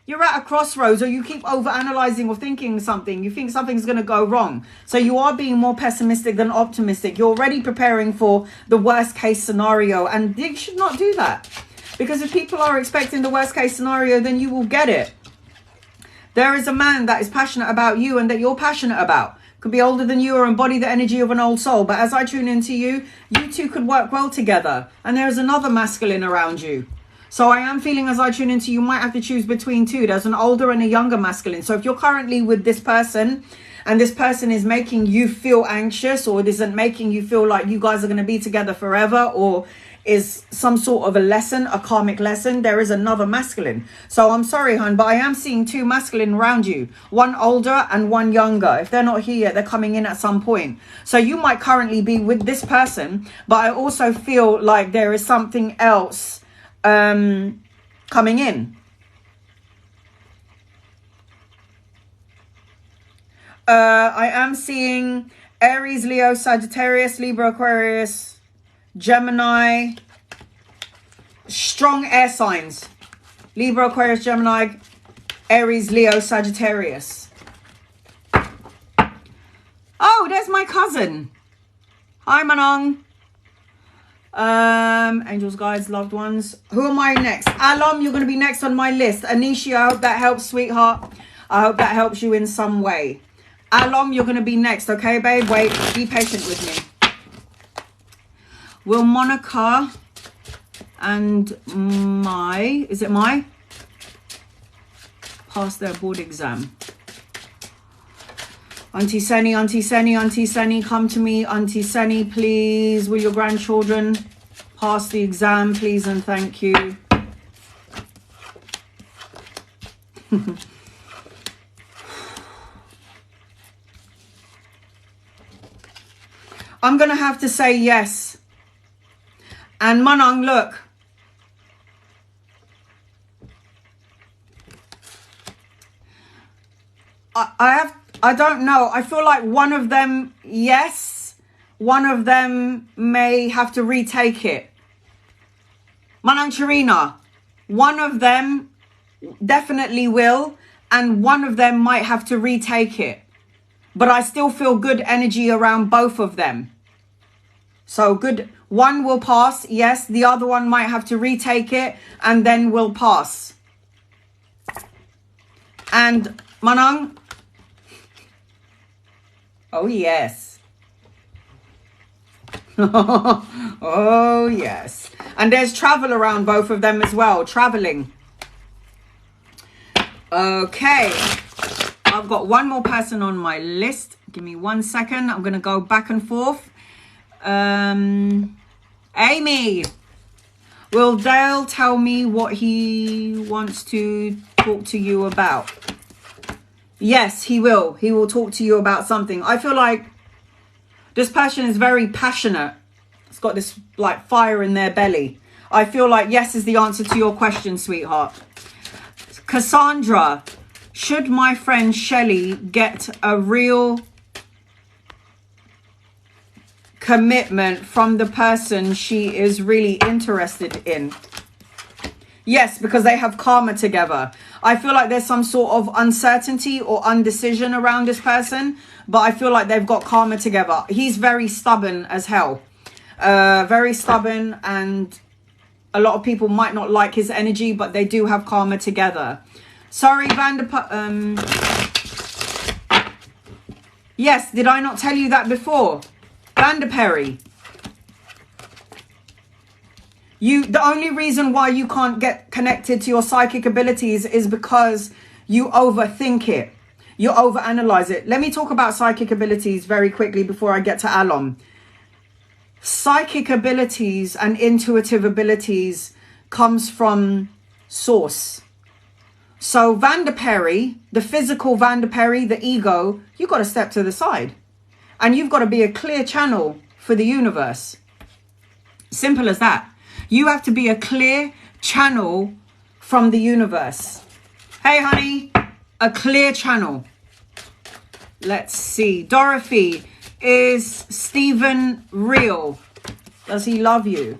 You're at a crossroads, or you keep overanalyzing or thinking something. You think something's going to go wrong. So you are being more pessimistic than optimistic. You're already preparing for the worst case scenario, and you should not do that. Because if people are expecting the worst case scenario, then you will get it. There is a man that is passionate about you and that you're passionate about. Could be older than you or embody the energy of an old soul. But as I tune into you, you two could work well together. And there is another masculine around you. So I am feeling as I tune into you, might have to choose between two. There's an older and a younger masculine. So if you're currently with this person and this person is making you feel anxious, or it isn't making you feel like you guys are going to be together forever, or is some sort of a lesson, a karmic lesson, there is another masculine. So I'm sorry, hon, but I am seeing two masculine around you. One older and one younger. If they're not here yet, they're coming in at some point. So you might currently be with this person, but I also feel like there is something else coming in. I am seeing Aries, Leo, Sagittarius, Libra, Aquarius, Gemini, strong air signs. Libra, Aquarius, Gemini, Aries, Leo, Sagittarius. Oh, there's my cousin. Hi, Manong. Angels, guides, loved ones. Who am I next? Alom, you're going to be next on my list. Anisha, I hope that helps, sweetheart. I hope that helps you in some way. Alom, you're going to be next, okay, babe? Wait, be patient with me. Will Monica and is it pass their board exam? Auntie Seni, Auntie Seni, Auntie Seni, come to me. Auntie Seni, please, will your grandchildren pass the exam, please, and thank you. I'm going to have to say yes. And Manang, look. I don't know. I feel like one of them, yes. One of them may have to retake it. Manang Charina, one of them definitely will. And one of them might have to retake it. But I still feel good energy around both of them. So good. One will pass. Yes. The other one might have to retake it and then will pass. And Manang. Oh, yes. Oh, yes. And there's travel around both of them as well. Traveling. Okay. I've got one more person on my list. Give me 1 second. I'm going to go back and forth. Amy. Will Dale tell me what he wants to talk to you about? Yes, he will. He will talk to you about something. I feel like this person is very passionate. It's got this like fire in their belly. I feel like yes is the answer to your question, sweetheart. Cassandra, should my friend Shelley get a real commitment from the person she is really interested in? Yes, because they have karma together. I feel like there's some sort of uncertainty or undecision around this person, but I feel like they've got karma together. He's very stubborn as hell. Very stubborn, and a lot of people might not like his energy, but they do have karma together. Sorry, yes, did I not tell you that before? Vanderperry. The only reason why you can't get connected to your psychic abilities is because you overthink it. You overanalyze it. Let me talk about psychic abilities very quickly before I get to Alon. Psychic abilities and intuitive abilities comes from source. So Vanderperry, the physical Vanderperry, the ego, you got to step to the side. And you've got to be a clear channel for the universe. Simple as that. You have to be a clear channel from the universe. Hey, honey, a clear channel. Let's see. Dorothy, is Stephen real? Does he love you?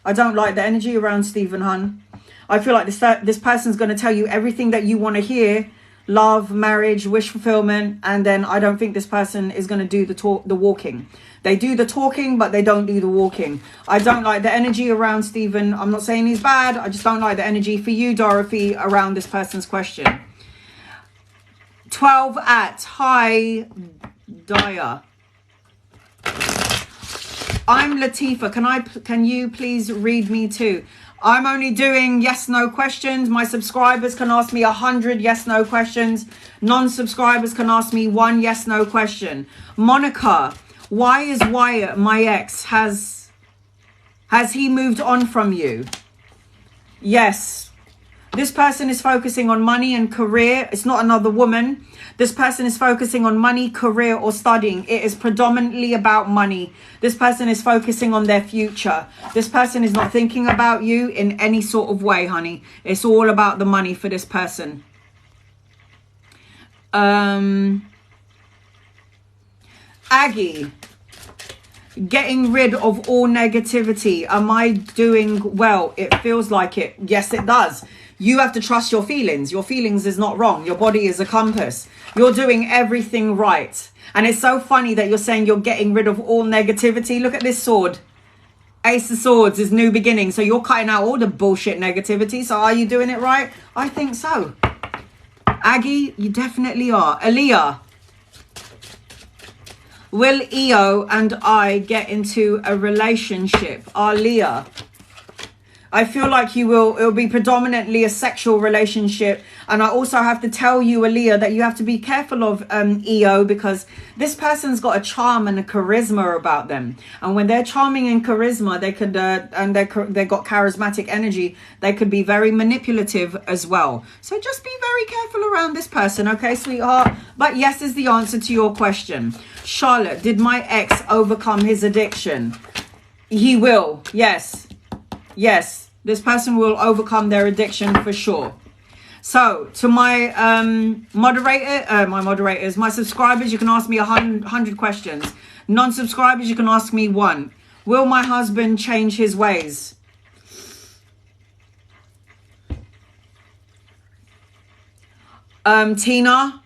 I don't like the energy around Stephen, hun. I feel like this person's going to tell you everything that you want to hear. Love, marriage, wish fulfillment. And then I don't think this person is going to do the walking. They do the talking, but they don't do the walking. I don't like the energy around Stephen. I'm not saying he's bad. I just don't like the energy for you, Dorothy, around this person's question. 12 at. Hi, Daya. I'm Latifa. Can you please read me too? I'm only doing yes/no questions. My subscribers can ask me 100 yes/no questions. Non-subscribers can ask me 1 yes/no question. Monica, why is Wyatt my ex? Has he moved on from you? Yes. This person is focusing on money and career. It's not another woman. This person is focusing on money, career, or studying. It is predominantly about money. This person is focusing on their future. This person is not thinking about you in any sort of way, honey. It's all about the money for this person. Aggie, getting rid of all negativity. Am I doing well? It feels like it. Yes, it does. You have to trust your feelings. Your feelings is not wrong. Your body is a compass. You're doing everything right. And it's so funny that you're saying you're getting rid of all negativity. Look at this sword. Ace of Swords is new beginning. So you're cutting out all the bullshit negativity. So are you doing it right? I think so. Aggie, you definitely are. Aaliyah. Will Eo and I get into a relationship? Aaliyah. I feel like you will. It'll be predominantly a sexual relationship. And I also have to tell you, Aaliyah, that you have to be careful of EO, because this person's got a charm and a charisma about them. And when they're charming and charisma, they could, and they've got charismatic energy, they could be very manipulative as well. So just be very careful around this person, okay, sweetheart? But yes is the answer to your question. Charlotte, did my ex overcome his addiction? He will, yes. Yes, this person will overcome their addiction for sure. So to my moderators, my subscribers, you can ask me 100 questions. Non-subscribers, you can ask me one. Will my husband change his ways? Tina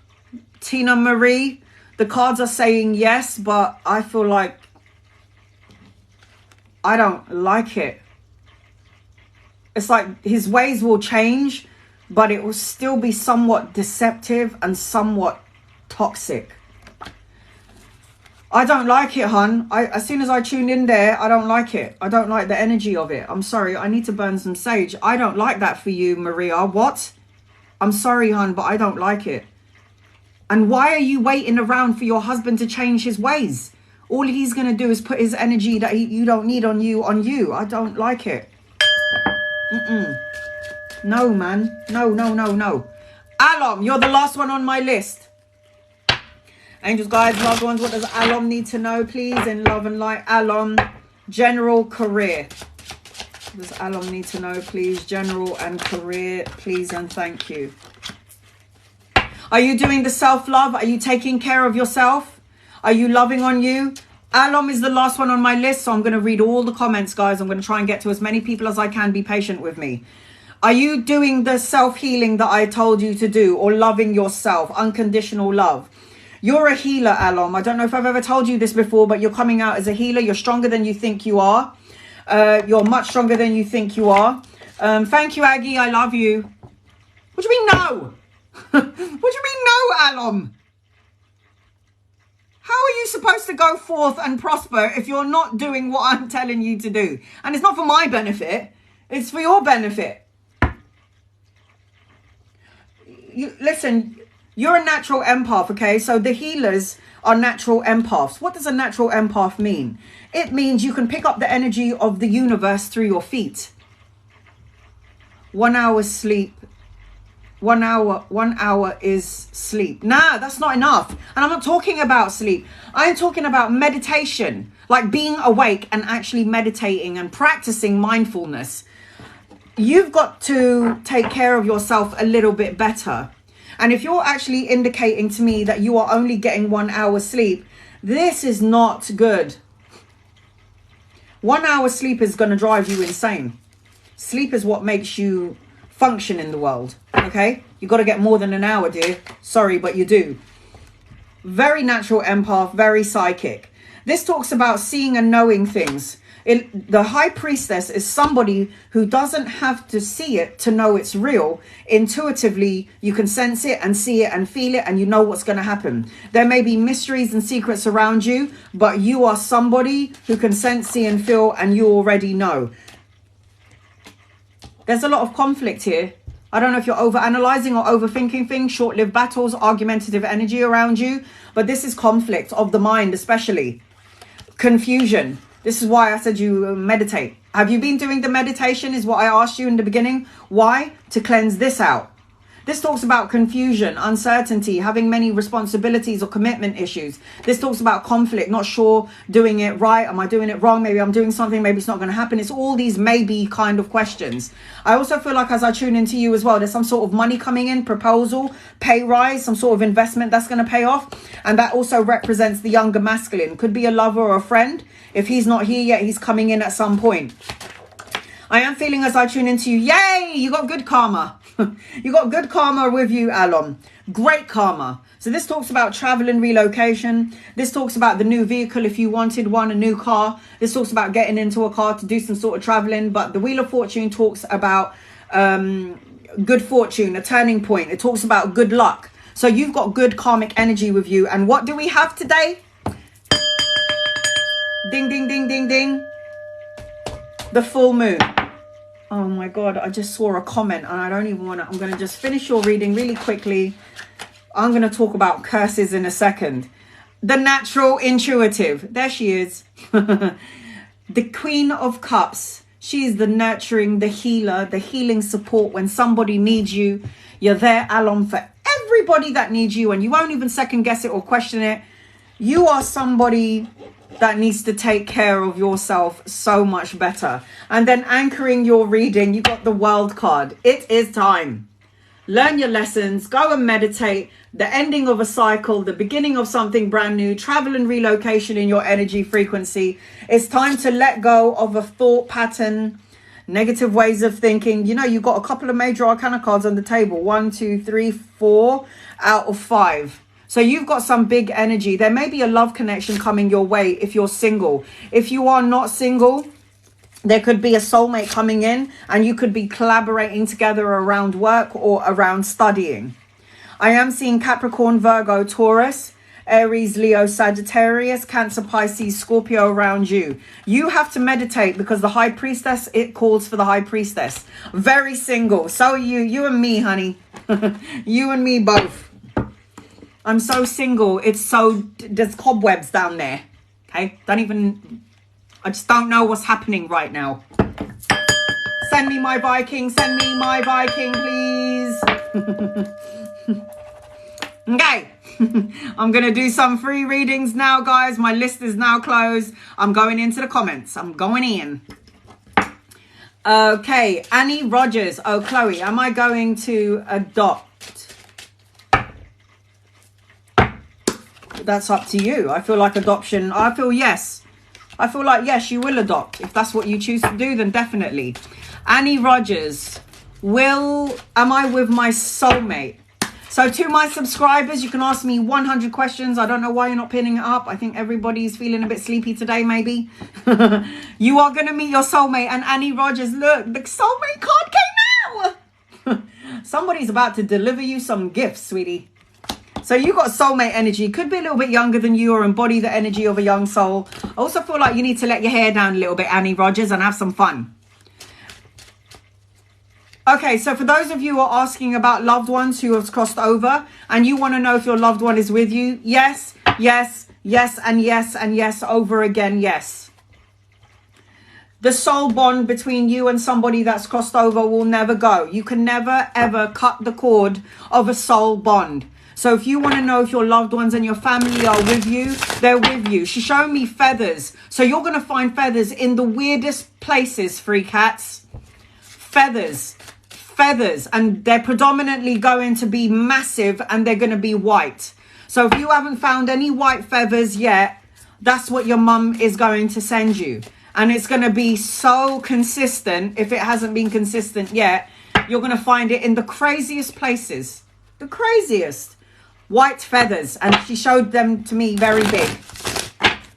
Marie, the cards are saying yes, but I feel like I don't like it. It's like his ways will change, but it will still be somewhat deceptive and somewhat toxic. I don't like it, hun. As soon as I tune in there, I don't like it. I don't like the energy of it. I'm sorry. I need to burn some sage. I don't like that for you, Maria. What? I'm sorry, hun, but I don't like it. And why are you waiting around for your husband to change his ways? All he's going to do is put his energy that you don't need on you. I don't like it. No, man. No. Alom, you're the last one on my list. Angels, guides, loved ones, what does Alom need to know, please? In love and light, Alom, general career. What does Alom need to know, please? General and career, please and thank you. Are you doing the self-love? Are you taking care of yourself? Are you loving on you? Alom is the last one on my list, so I'm going to read all the comments, guys. I'm going to try and get to as many people as I can. Be patient with me. Are you doing the self-healing that I told you to do, or loving yourself? Unconditional love. You're a healer, Alom. I don't know if I've ever told you this before, but you're coming out as a healer. You're stronger than you think you are. You're much stronger than you think you are. Thank you, Aggie. I love you. What do you mean no? What do you mean no, Alom? How are you supposed to go forth and prosper if you're not doing what I'm telling you to do? And it's not for my benefit. It's for your benefit. Listen, you're a natural empath, okay? So the healers are natural empaths. What does a natural empath mean? It means you can pick up the energy of the universe through your feet. 1 hour sleep. 1 hour is sleep. Nah, that's not enough. And I'm not talking about sleep. I'm talking about meditation, like being awake and actually meditating and practicing mindfulness. You've got to take care of yourself a little bit better. And if you're actually indicating to me that you are only getting 1 hour sleep, this is not good. 1 hour sleep is going to drive you insane. Sleep is what makes you function in the world. Okay? You got to get more than an hour, dear. Sorry, but you do. Very natural empath, very psychic. This talks about seeing and knowing things. The high priestess is somebody who doesn't have to see it to know it's real. Intuitively, you can sense it and see it and feel it, and you know what's going to happen. There may be mysteries and secrets around you, but you are somebody who can sense, see, and feel, and you already know. There's a lot of conflict here. I don't know if you're overanalyzing or overthinking things, short-lived battles, argumentative energy around you, but this is conflict of the mind, especially. Confusion. This is why I said you meditate. Have you been doing the meditation is what I asked you in the beginning. Why? To cleanse this out. This talks about confusion, uncertainty, having many responsibilities or commitment issues. This talks about conflict, not sure, doing it right. Am I doing it wrong? Maybe I'm doing something. Maybe it's not going to happen. It's all these maybe kind of questions. I also feel like as I tune into you as well, there's some sort of money coming in, proposal, pay rise, some sort of investment that's going to pay off. And that also represents the younger masculine. Could be a lover or a friend. If he's not here yet, he's coming in at some point. I am feeling as I tune into you, yay, you got good karma. You got good karma with you, Alom. Great karma. So this talks about travel and relocation. This talks about the new vehicle if you wanted one, a new car. This talks about getting into a car to do some sort of traveling. But the Wheel of Fortune talks about good fortune, a turning point. It talks about good luck. So you've got good karmic energy with you. And what do we have today? Ding, ding, ding, ding, ding. The full moon. Oh my God, I just saw a comment and I don't even want to. I'm going to just finish your reading really quickly. I'm going to talk about curses in a second. The natural intuitive. There she is. The Queen of Cups. She is the nurturing, the healer, the healing support. When somebody needs you, you're there, Alom, for everybody that needs you. And you won't even second guess it or question it. You are somebody that needs to take care of yourself so much better. And then anchoring your reading, you got the World card. It is time. learn your lessons, go and meditate, the ending of a cycle, the beginning of something brand new, travel and relocation in your energy frequency. It's time to let go of a thought pattern, negative ways of thinking. You know, you've got a couple of major arcana cards on the table. 1, 2, 3, 4 out of 5. So you've got some big energy. There may be a love connection coming your way if you're single. If you are not single, there could be a soulmate coming in and you could be collaborating together around work or around studying. I am seeing Capricorn, Virgo, Taurus, Aries, Leo, Sagittarius, Cancer, Pisces, Scorpio around you. You have to meditate because the High Priestess, it calls for the High Priestess. Very single. So are you. You and me, honey. You and me both. I'm so single. It's so... There's cobwebs down there. Okay? I just don't know what's happening right now. Send me my Viking. Send me my Viking, please. Okay. I'm going to do some free readings now, guys. My list is now closed. I'm going into the comments. I'm going in. Okay. Annie Rogers. Oh, Chloe, am I going to adopt? That's up to you. I feel like adoption. I feel yes. I feel like, yes, you will adopt. If that's what you choose to do, then definitely. Annie Rogers. Am I with my soulmate? So to my subscribers, you can ask me 100 questions. I don't know why you're not pinning it up. I think everybody's feeling a bit sleepy today, maybe. You are going to meet your soulmate. And Annie Rogers, look, the soulmate card came out. Somebody's about to deliver you some gifts, sweetie. So you got soulmate energy. Could be a little bit younger than you or embody the energy of a young soul. I also feel like you need to let your hair down a little bit, Annie Rogers, and have some fun. Okay, so for those of you who are asking about loved ones who have crossed over and you want to know if your loved one is with you, yes, yes, yes, and yes, and yes, over again, yes. The soul bond between you and somebody that's crossed over will never go. You can never, ever cut the cord of a soul bond. So if you want to know if your loved ones and your family are with you, they're with you. She's showing me feathers. So you're going to find feathers in the weirdest places, free cats. Feathers. And they're predominantly going to be massive and they're going to be white. So if you haven't found any white feathers yet, that's what your mum is going to send you. And it's going to be so consistent. If it hasn't been consistent yet, you're going to find it in the craziest places. The craziest. White feathers, and she showed them to me very big.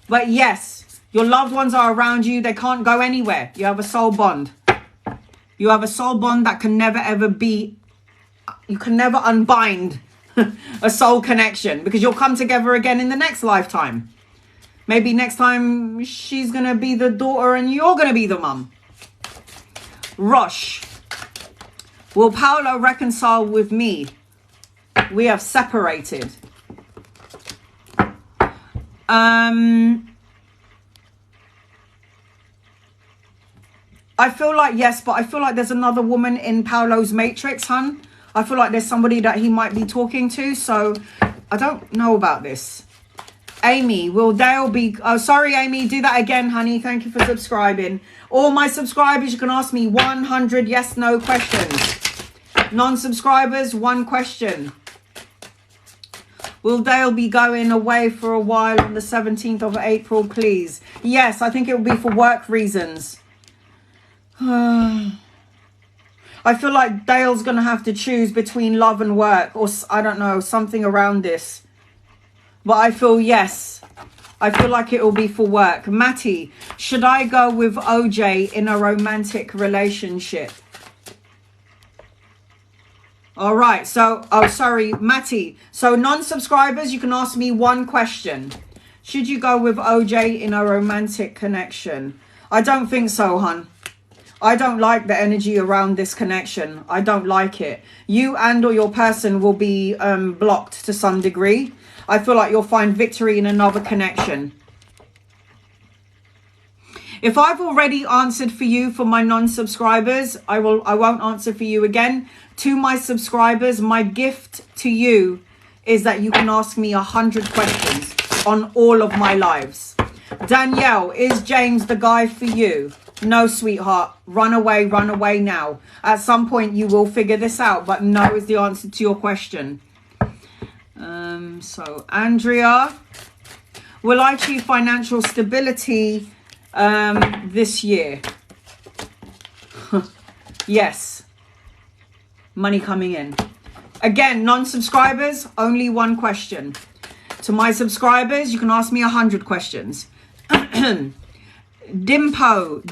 But yes, your loved ones are around you. They can't go anywhere. You have a soul bond. You have a soul bond that can never ever be, you can never unbind a soul connection because you'll come together again in the next lifetime. Maybe next time she's going to be the daughter and you're going to be the mum. Rosh. Will Paolo reconcile with me? We have separated. I feel like yes, but I feel like there's another woman in Paolo's matrix, hun. I feel like there's somebody that he might be talking to, so I don't know about this. Amy, will Dale be... Oh, sorry, Amy. Do that again, honey. Thank you for subscribing. All my subscribers, you can ask me 100 yes-no questions. Non-subscribers, 1 question. Will Dale be going away for a while on the 17th of April, please? Yes, I think it will be for work reasons. I feel like Dale's going to have to choose between love and work, or I don't know, something around this. But I feel yes. I feel like it will be for work. Matty, should I go with OJ in a romantic relationship? All right. So, oh, sorry, Matty. So non-subscribers, you can ask me 1 question. Should you go with OJ in a romantic connection? I don't think so, hun. I don't like the energy around this connection. I don't like it. You and or your person will be blocked to some degree. I feel like you'll find victory in another connection. If I've already answered for you for my non-subscribers, I won't answer for you again. To my subscribers, my gift to you is that you can ask me 100 questions on all of my lives. Danielle, is James the guy for you? No, sweetheart. Run away now. At some point you will figure this out, but no is the answer to your question. So Andrea, will I achieve financial stability this year? Yes. Money coming in. Again, non-subscribers, only one question. To my subscribers, you can ask me 100 questions. Dimpo,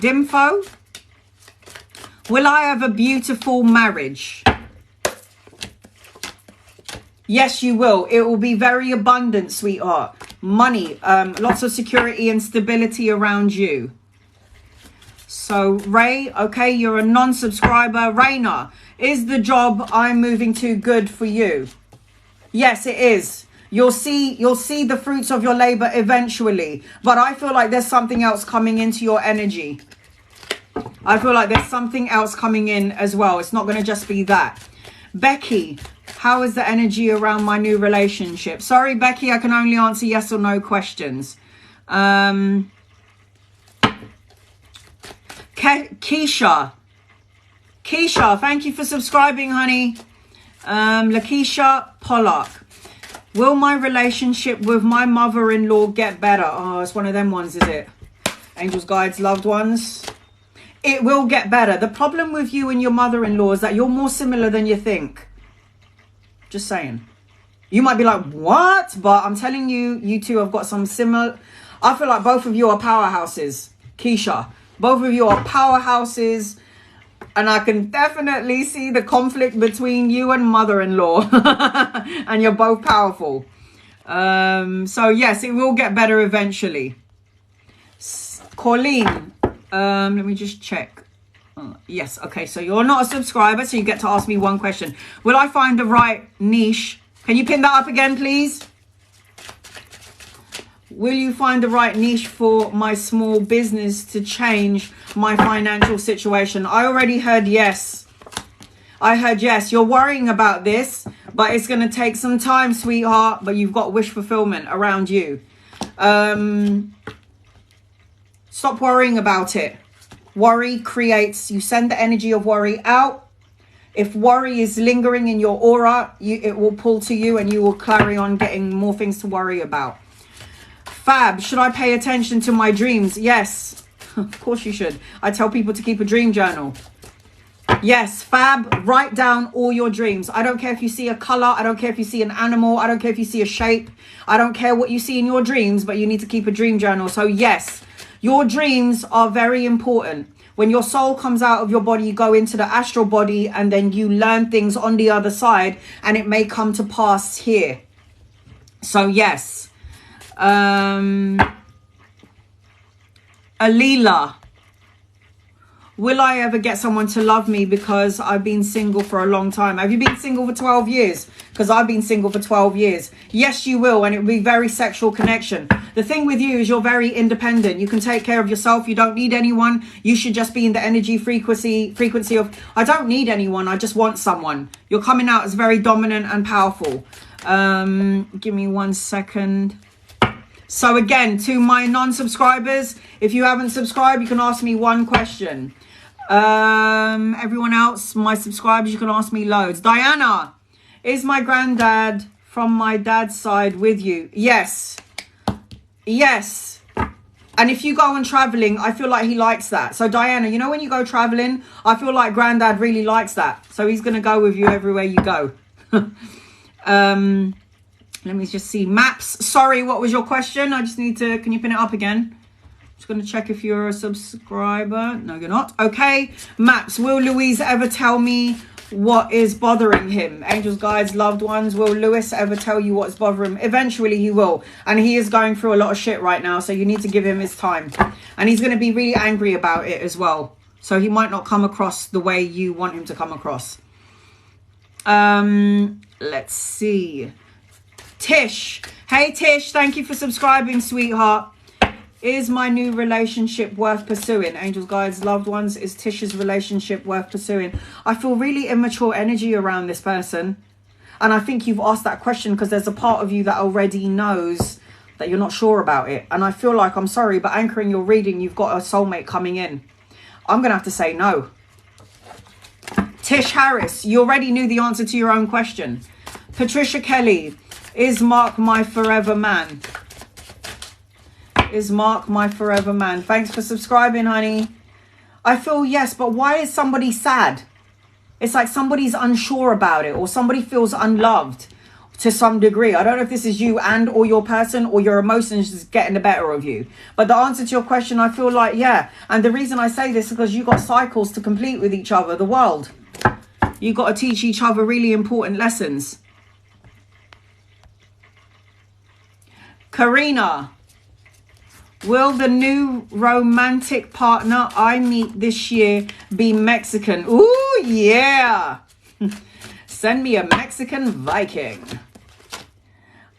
will I have a beautiful marriage? Yes, you will. It will be very abundant, sweetheart. Money, lots of security and stability around you. So, Ray, okay, you're a non-subscriber. Raina, is the job I'm moving to good for you? Yes, it is. You'll see the fruits of your labor eventually. But I feel like there's something else coming into your energy. I feel like there's something else coming in as well. It's not going to just be that. Becky, how is the energy around my new relationship? Sorry, Becky, I can only answer yes or no questions. Keisha, thank you for subscribing, honey. Lakeisha Pollock, will my relationship with my mother-in-law get better? Oh, it's one of them ones, is it? Angels, guides, loved ones. It will get better. The problem with you and your mother-in-law is that you're more similar than you think. Just saying. You might be like, what? But I'm telling you, you two have got some similar... I feel like both of you are powerhouses. Keisha, both of you are powerhouses. And I can definitely see the conflict between you and mother-in-law. And you're both powerful. So yes, it will get better eventually. Colleen, let me just check. Yes, okay, so you're not a subscriber, so you get to ask me one question. Will I find the right niche? Can you pin that up again, please? Will you find the right niche for my small business to change my financial situation? I already heard yes. I heard yes. You're worrying about this, but it's going to take some time, sweetheart. But you've got wish fulfillment around you. Stop worrying about it. Worry creates, you send the energy of worry out. If worry is lingering in your aura, it will pull to you and you will carry on getting more things to worry about. Fab, should I pay attention to my dreams? Yes, of course you should. I tell people to keep a dream journal. Yes, Fab, write down all your dreams. I don't care if you see a color. I don't care if you see an animal. I don't care if you see a shape. I don't care what you see in your dreams, but you need to keep a dream journal. So yes, your dreams are very important. When your soul comes out of your body, you go into the astral body and then you learn things on the other side and it may come to pass here. So yes. Alila, will I ever get someone to love me because I've been single for a long time? Have you been single for 12 years? Because I've been single for 12 years. Yes, you will, and it will be very sexual connection. The thing with you is you're very independent. You can take care of yourself. You don't need anyone. You should just be in the energy frequency of, I don't need anyone. I just want someone. You're coming out as very dominant and powerful. Give me 1 second. So again, to my non-subscribers, if you haven't subscribed, you can ask me one question. Everyone else, my subscribers, you can ask me loads. Diana, is my granddad from my dad's side with you? Yes. Yes. And if you go on traveling, I feel like he likes that. So Diana, you know when you go traveling, I feel like granddad really likes that. So he's going to go with you everywhere you go. Let me just see. Maps. Sorry, what was your question? I just need to... Can you pin it up again? Just going to check if you're a subscriber. No, you're not. Okay. Maps. Will Louise ever tell me what is bothering him? Angels, guides, loved ones. Will Lewis ever tell you what's bothering him? Eventually he will. And he is going through a lot of shit right now. So you need to give him his time. And he's going to be really angry about it as well. So he might not come across the way you want him to come across. Let's see. Tish. Hey Tish, thank you for subscribing, sweetheart. Is my new relationship worth pursuing? Angels, guides, loved ones, is Tish's relationship worth pursuing? I feel really immature energy around this person. And I think you've asked that question because there's a part of you that already knows that you're not sure about it. And I feel like, I'm sorry, but anchoring your reading, you've got a soulmate coming in. I'm going to have to say no. Tish Harris, you already knew the answer to your own question. Patricia Kelly, is Mark my forever man? Is Mark my forever man? Thanks for subscribing, honey. I feel yes, but why is somebody sad? It's like somebody's unsure about it, or somebody feels unloved to some degree. I don't know if this is you and or your person, or your emotions just getting the better of you. But the answer to your question, I feel like, yeah. And the reason I say this is because you got cycles to complete with each other, the world. You got to teach each other really important lessons. Karina, will the new romantic partner I meet this year be Mexican? Ooh, yeah. Send me a Mexican Viking.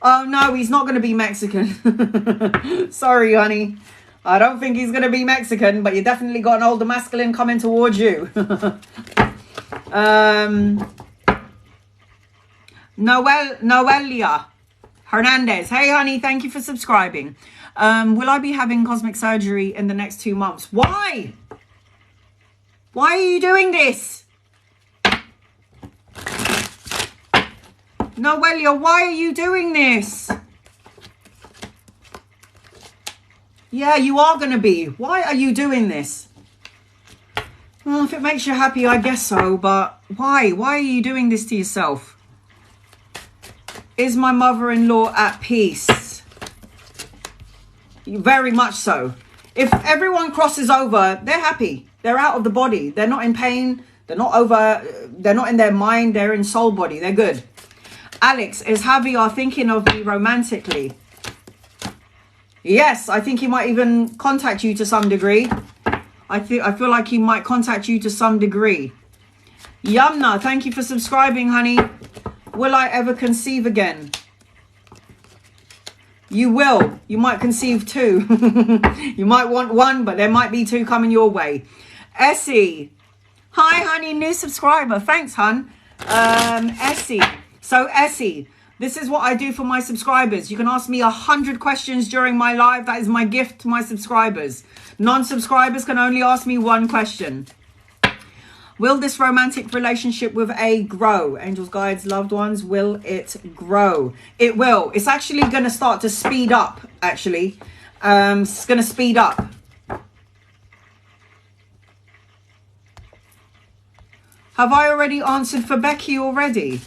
Oh, no, he's not going to be Mexican. Sorry, honey. I don't think he's going to be Mexican, but you definitely got an older masculine coming towards you. Noelia Hernandez. Hey, honey, thank you for subscribing. Will I be having cosmic surgery in the next 2 months? Why? Why are you doing this? Noelia, why are you doing this? Yeah, you are going to be. Why are you doing this? Well, if it makes you happy, I guess so. But why? Why are you doing this to yourself? Is my mother-in-law at peace? Very much so. If everyone crosses over, they're happy. They're out of the body. They're not in pain. They're not in their mind. They're in soul body. They're good. Alex, is Javier thinking of me romantically? Yes, I think he might even contact you to some degree. I feel like he might contact you to some degree. Yamna, thank you for subscribing, honey. Will I ever conceive again? You will. You might conceive 2. You might want 1, but there might be 2 coming your way. Essie. Hi, honey. New subscriber. Thanks, hun. Essie. So, Essie, this is what I do for my subscribers. You can ask me 100 questions during my live. That is my gift to my subscribers. Non-subscribers can only ask me 1 question. Will this romantic relationship with A grow? Angels, guides, loved ones, will it grow? It will. It's actually going to start to speed up, actually. It's going to speed up. Have I already answered for Becky already?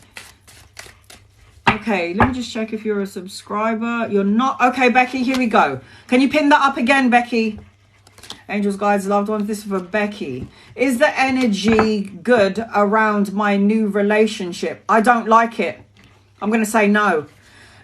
Okay, let me just check if you're a subscriber. You're not. Okay, Becky, here we go. Can you pin that up again, Becky? Angels, guides, loved ones, this is for Becky. Is the energy good around my new relationship? I don't like it. I'm going to say no.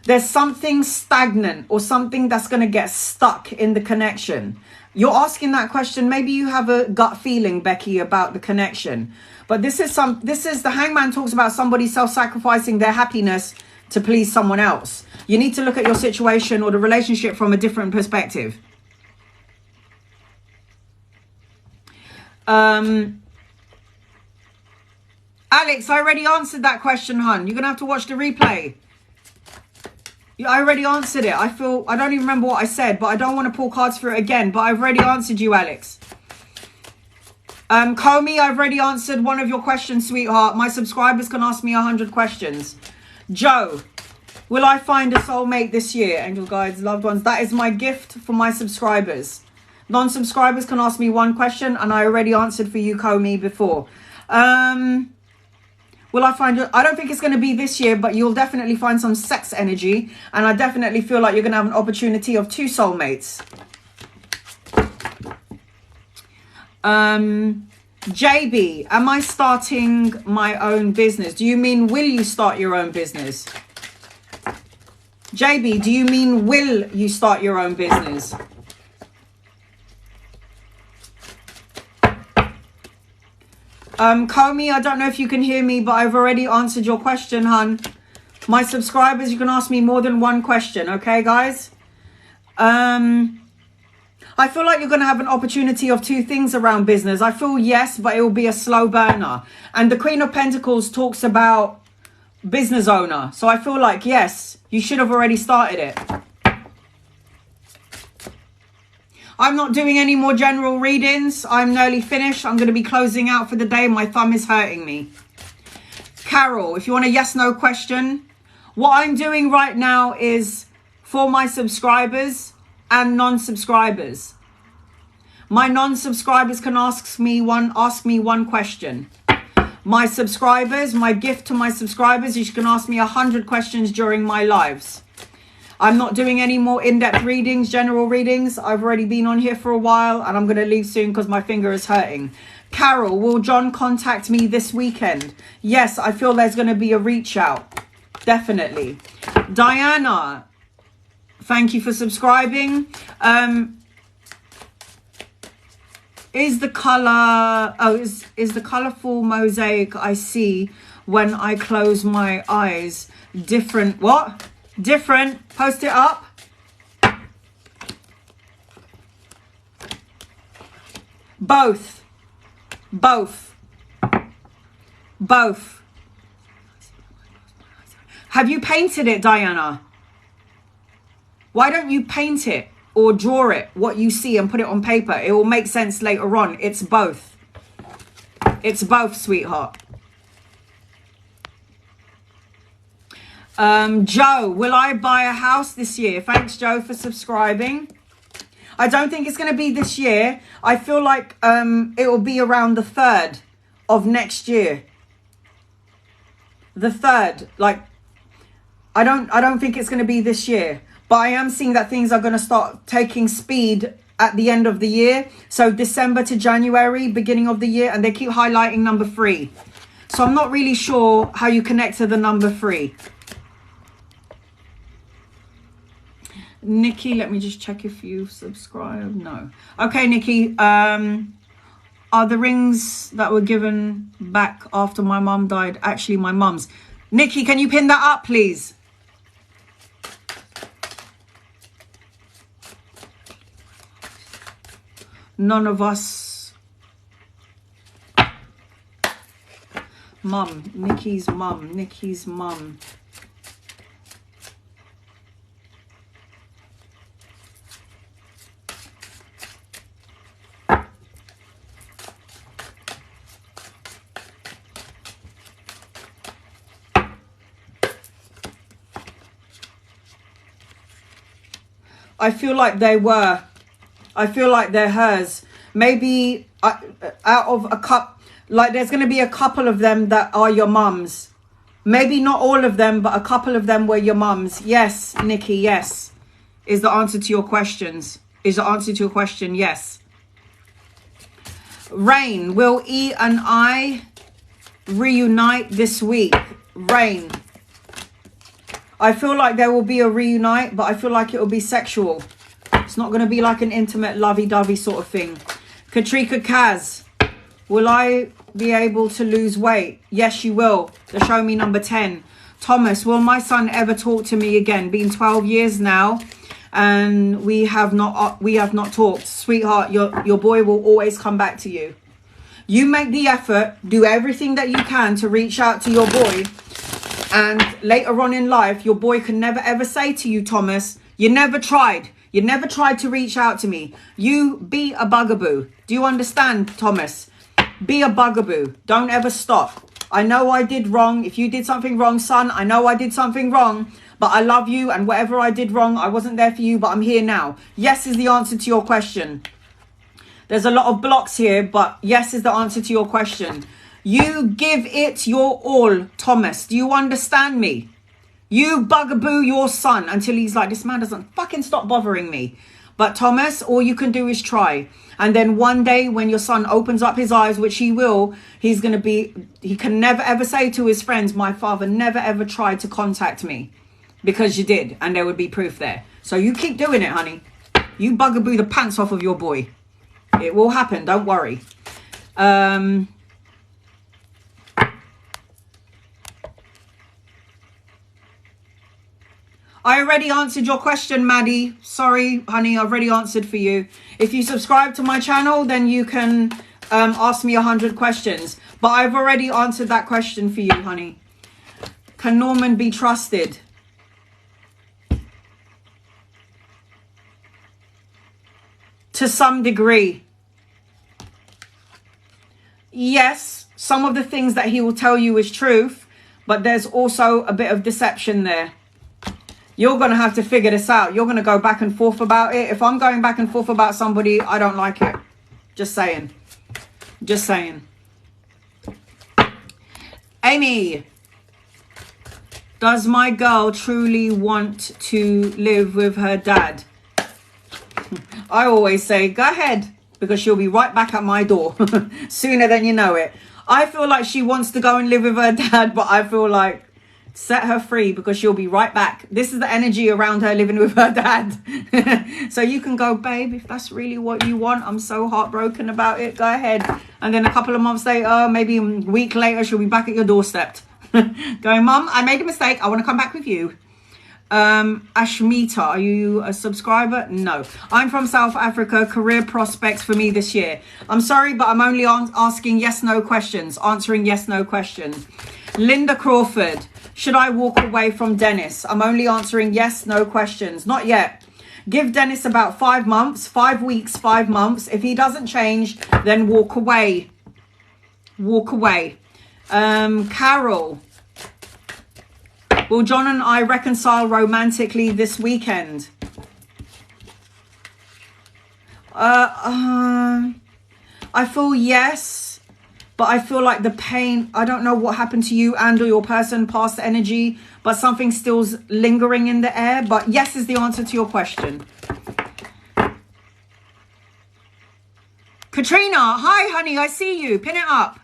There's something stagnant or something that's going to get stuck in the connection. You're asking that question. Maybe you have a gut feeling, Becky, about the connection. But this is the hangman talks about somebody self-sacrificing their happiness to please someone else. You need to look at your situation or the relationship from a different perspective. Alex, I already answered that question, hun. You're going to have to watch the replay. I already answered it. I don't even remember what I said, but I don't want to pull cards for it again. But I've already answered you, Alex. Comey, I've already answered one of your questions, sweetheart. My subscribers can ask me 100 questions. Joe, will I find a soulmate this year? Angel, guides, loved ones. That is my gift for my subscribers. Non-subscribers can ask me 1 question, and I already answered for you, Comey, before. Will I find it? I don't think it's going to be this year, but you'll definitely find some sex energy, and I definitely feel like you're going to have an opportunity of 2 soulmates. JB, am I starting my own business? Do you mean will you start your own business? JB, do you mean will you start your own business? Comey, I don't know if you can hear me, but I've already answered your question, hun. My subscribers, you can ask me more than 1 question, okay, guys? I feel like you're going to have an opportunity of 2 things around business. I feel yes, but it will be a slow burner. And the Queen of Pentacles talks about business owner. So I feel like, yes, you should have already started it. I'm not doing any more general readings. I'm nearly finished. I'm going to be closing out for the day. My thumb is hurting me. Carol, if you want a yes/no question, what I'm doing right now is for my subscribers and non-subscribers. My non-subscribers can ask me one question. My subscribers, my gift to my subscribers is you can ask me 100 questions during my lives. I'm not doing any more in-depth readings, general readings. I've already been on here for a while and I'm going to leave soon because my finger is hurting. Carol, will John contact me this weekend? Yes, I feel there's going to be a reach out. Definitely. Diana, thank you for subscribing. Is the color, is the colorful mosaic I see when I close my eyes different? What? Different? Post it up. Both. Have you painted it, Diana? Why don't you paint it or draw it, what you see, and put it on paper? It will make sense later on. It's both. It's both, sweetheart. Joe, will I buy a house this year? Thanks, Joe, for subscribing. I don't think it's going to be this year. I feel like it will be around the 3rd of next year. The 3rd, like, I don't think it's going to be this year. But I am seeing that things are going to start taking speed at the end of the year. So December to January, beginning of the year. And they keep highlighting number 3. So I'm not really sure how you connect to the number 3. Nikki, let me just check if you've subscribed. No. Okay, Nikki. Are the rings that were given back after my mum died actually my mum's? Nikki, can you pin that up, please? None of us. Mum. Nikki's mum. Nikki's mum. I feel like they were. I feel like they're hers. Maybe out of a cup, like there's going to be a couple of them that are your mum's. Maybe not all of them, but a couple of them were your mum's. Yes, Nikki, yes. Is the answer to your questions. Is the answer to your question, yes. Rain, will E and I reunite this week? Rain. I feel like there will be a reunite, but I feel like it will be sexual. It's not going to be like an intimate, lovey-dovey sort of thing. Katrika Kaz, will I be able to lose weight? Yes, you will. The show me number 10. Thomas, will my son ever talk to me again? Been 12 years now, and we have not talked. Sweetheart, your boy will always come back to you. You make the effort, do everything that you can to reach out to your boy. And later on in life, your boy can never ever say to you, Thomas, you never tried. You never tried to reach out to me. You be a bugaboo. Do you understand, Thomas? Be a bugaboo. Don't ever stop. I know I did wrong. If you did something wrong, son, I know I did something wrong. But I love you, and whatever I did wrong, I wasn't there for you, but I'm here now. Yes is the answer to your question. There's a lot of blocks here, but yes is the answer to your question. You give it your all, Thomas. Do you understand me? You bugaboo your son until he's like, this man doesn't fucking stop bothering me. But Thomas, all you can do is try. And then one day when your son opens up his eyes, which he will, he can never ever say to his friends, my father never ever tried to contact me. Because you did. And there would be proof there. So you keep doing it, honey. You bugaboo the pants off of your boy. It will happen. Don't worry. I already answered your question, Maddie. Sorry, honey, I've already answered for you. If you subscribe to my channel, then you can ask me 100 questions. But I've already answered that question for you, honey. Can Norman be trusted? To some degree. Yes, some of the things that he will tell you is truth, but there's also a bit of deception there. You're going to have to figure this out. You're going to go back and forth about it. If I'm going back and forth about somebody, I don't like it. Just saying. Just saying. Amy, does my girl truly want to live with her dad? I always say, go ahead, because she'll be right back at my door sooner than you know it. I feel like she wants to go and live with her dad, but I feel like set her free because she'll be right back. This is the energy around her living with her dad. So you can go, babe, if that's really what you want. I'm so heartbroken about it. Go ahead. And then a couple of months later, maybe a week later, she'll be back at your doorstep. Going, Mum, I made a mistake. I want to come back with you. Ashmita, are you a subscriber? No. I'm from South Africa. Career prospects for me this year. I'm sorry, but I'm only asking yes, no questions. Answering yes, no questions. Linda Crawford, should I walk away from Dennis? I'm only answering yes, no questions. Not yet. Give Dennis about 5 months, 5 weeks, 5 months. If he doesn't change, then walk away. Walk away. Carol, will John and I reconcile romantically this weekend? I feel yes, but I feel like the pain, I don't know what happened to you and or your person, past energy, but something still's lingering in the air. But yes is the answer to your question. Katrina, hi honey, I see you. Pin it up.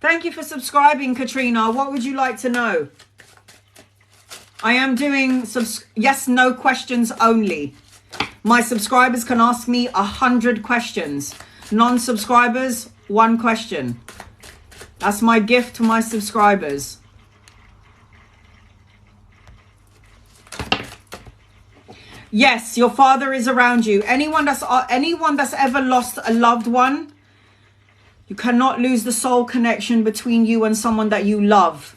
Thank you for subscribing, Katrina. What would you like to know? I am doing yes, no questions only. My subscribers can ask me 100 questions. Non-subscribers, 1 question. That's my gift to my subscribers. Yes, your father is around you. Anyone that's ever lost a loved one, you cannot lose the soul connection between you and someone that you love.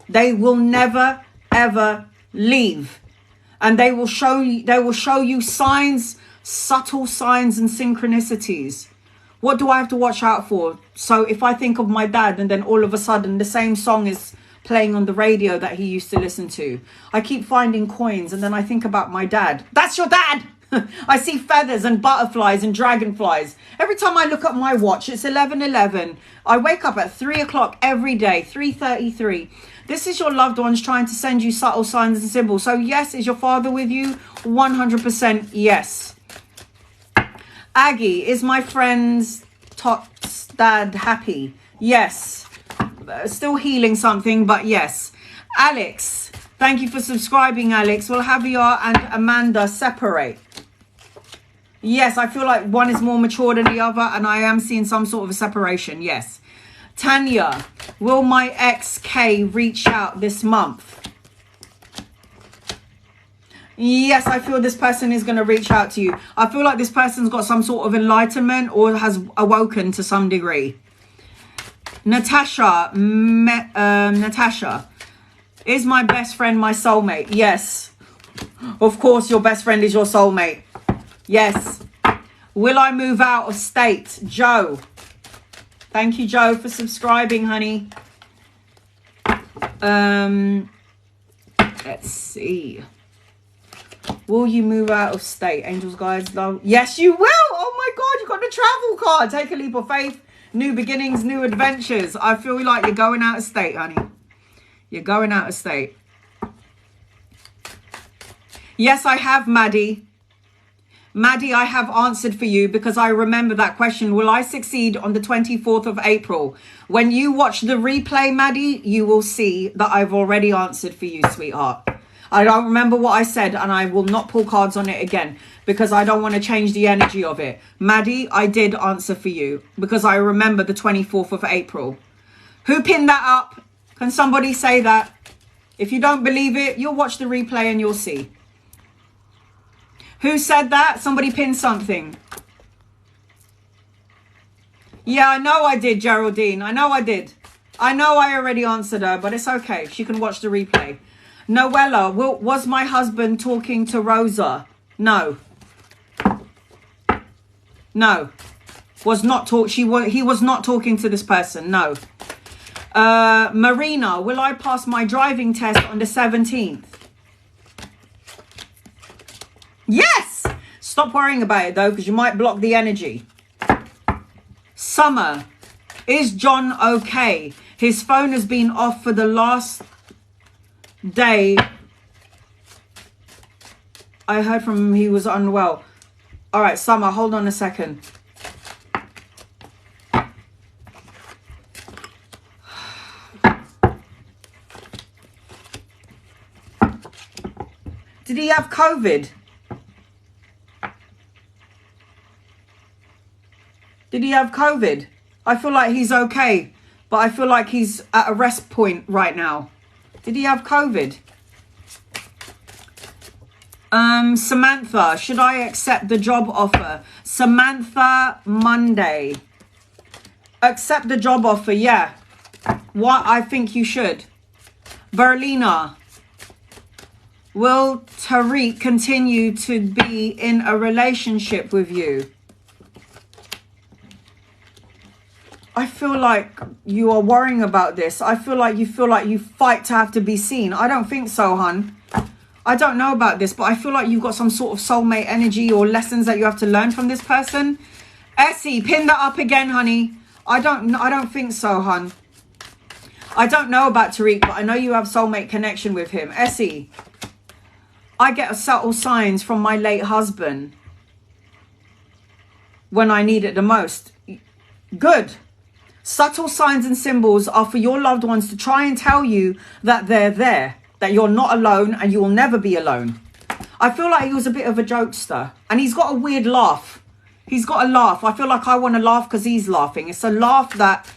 They will never ever leave, and they will show you signs, subtle signs and synchronicities. What do I have to watch out for? So if I think of my dad and then all of a sudden the same song is playing on the radio that he used to listen to, I keep finding coins and then I think about my dad. That's your dad. I see feathers and butterflies and dragonflies. Every time I look at my watch, it's 11:11. I wake up at 3 o'clock every day, 3:33. This is your loved ones trying to send you subtle signs and symbols. So yes, is your father with you? 100% yes. Aggie, is my friend's Tot's dad happy? Yes. Still healing something, but yes. Alex, thank you for subscribing, Alex. Will Javier and Amanda separate? Yes, I feel like one is more mature than the other, and I am seeing some sort of a separation, yes. Tanya, will my ex K reach out this month? Yes, I feel this person is going to reach out to you. I feel like this person's got some sort of enlightenment or has awoken to some degree. Natasha, Natasha, is my best friend my soulmate? Yes. Of course, your best friend is your soulmate. Yes. Will I move out of state? Joe. Thank you, Joe, for subscribing, honey. Let's see. Will you move out of state? Angels, guides, love. Yes, you will. Oh my God, you got the travel card. Take a leap of faith. New beginnings, new adventures. I feel like you're going out of state, honey. You're going out of state. Yes, I have, Maddie. Maddie, I have answered for you because I remember that question. Will I succeed on the 24th of April? When you watch the replay, Maddie, you will see that I've already answered for you, sweetheart. I don't remember what I said, and I will not pull cards on it again because I don't want to change the energy of it. Maddie, I did answer for you because I remember the 24th of April. Who pinned that up? Can somebody say that? If you don't believe it, you'll watch the replay and you'll see. Who said that? Somebody pinned something. Yeah, I know I did, Geraldine. I know I did. I know I already answered her, but it's okay. She can watch the replay. Noella, was my husband talking to Rosa? No. No. He was not talking to this person. No. Marina, will I pass my driving test on the 17th? Yes! Stop worrying about it though, because you might block the energy. Summer, is John okay? His phone has been off for the last day. I heard from him he was unwell. All right, Summer, hold on a second. Did he have COVID? Did he have COVID? I feel like he's okay, but I feel like he's at a rest point right now. Did he have COVID? Samantha, should I accept the job offer? Samantha, Monday. Accept the job offer, yeah. What? I think you should. Berlina, will Tariq continue to be in a relationship with you? I feel like you are worrying about this. I feel like you fight to have to be seen. I don't think so, hun. I don't know about this, but I feel like you've got some sort of soulmate energy or lessons that you have to learn from this person. Essie, pin that up again, honey. I don't think so, hun. I don't know about Tariq, but I know you have soulmate connection with him. Essie, I get subtle signs from my late husband when I need it the most. Good. Subtle signs and symbols are for your loved ones to try and tell you that they're there, that you're not alone and you will never be alone. I feel like he was a bit of a jokester and he's got a weird laugh. He's got a laugh. I feel like I want to laugh because he's laughing. It's a laugh that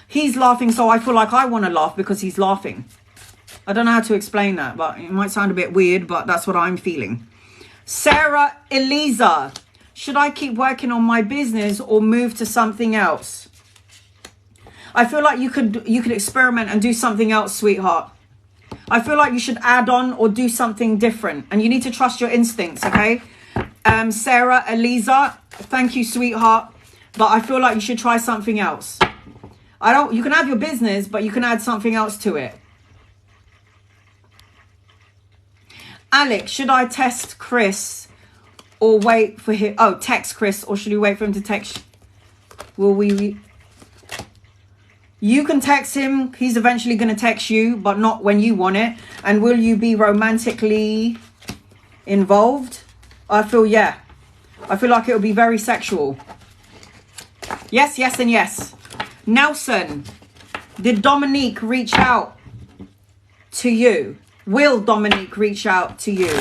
he's laughing, so I feel like I want to laugh because he's laughing. I don't know how to explain that, but it might sound a bit weird, but that's what I'm feeling. Sarah Eliza, should I keep working on my business or move to something else? I feel like you could experiment and do something else, sweetheart. I feel like you should add on or do something different, and you need to trust your instincts, okay? Sarah Eliza, thank you, sweetheart, but I feel like you should try something else. You can have your business, but you can add something else to it. Alex, should I test Chris or wait for him? Oh, text Chris, or should we wait for him to text? Will we? You can text him. He's eventually going to text you, but not when you want it. And will you be romantically involved? I feel, yeah. I feel like it will be very sexual. Yes, yes, and yes. Nelson, did Dominique reach out to you? Will Dominique reach out to you?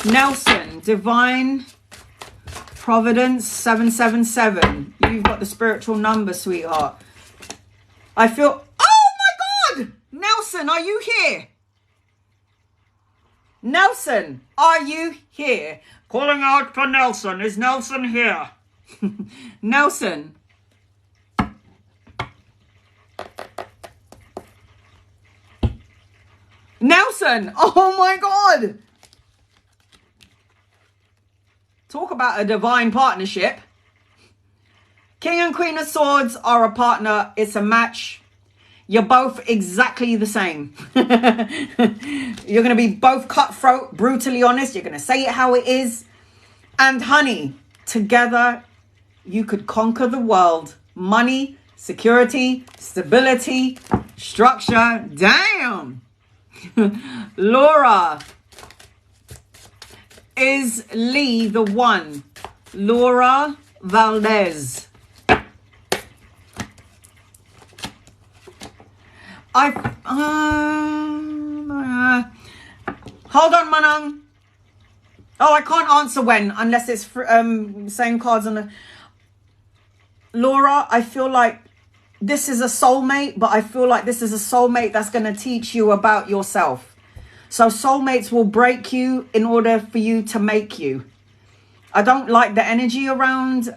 Nelson, Divine Providence 777. You've got the spiritual number, sweetheart. I feel... Oh my God! Nelson, are you here? Nelson, are you here? Calling out for Nelson. Is Nelson here? Nelson. Nelson! Oh my God! Talk about a divine partnership. King and Queen of Swords are a partner. It's a match. You're both exactly the same. You're going to be both cutthroat, brutally honest. You're going to say it how it is. And honey, together, you could conquer the world. Money, security, stability, structure. Damn. Laura, is Lee the one? Laura Valdez. Hold on, Manang. Oh, I can't answer when unless it's same cards on the... Laura, I feel like this is a soulmate, but I feel like this is a soulmate that's going to teach you about yourself. So soulmates will break you in order for you to make you. I don't like the energy around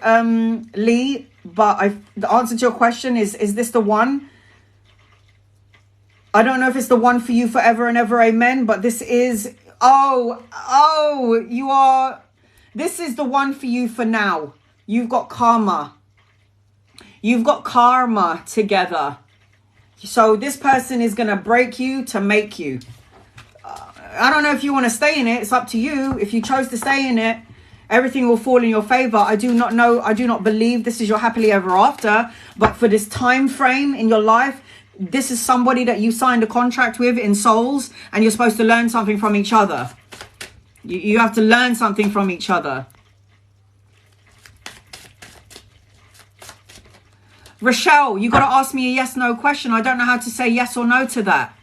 Lee, but the answer to your question is this the one? I don't know if it's the one for you forever and ever, amen, but this is... Oh, you are... This is the one for you for now. You've got karma. You've got karma together. So this person is going to break you to make you. I don't know if you want to stay in it. It's up to you. If you chose to stay in it, everything will fall in your favor. I do not know. I do not believe this is your happily ever after. But for this time frame in your life, this is somebody that you signed a contract with in souls, and you're supposed to learn something from each other. You have to learn something from each other. Rochelle, you got to ask me a yes/no question. I don't know how to say yes or no to that.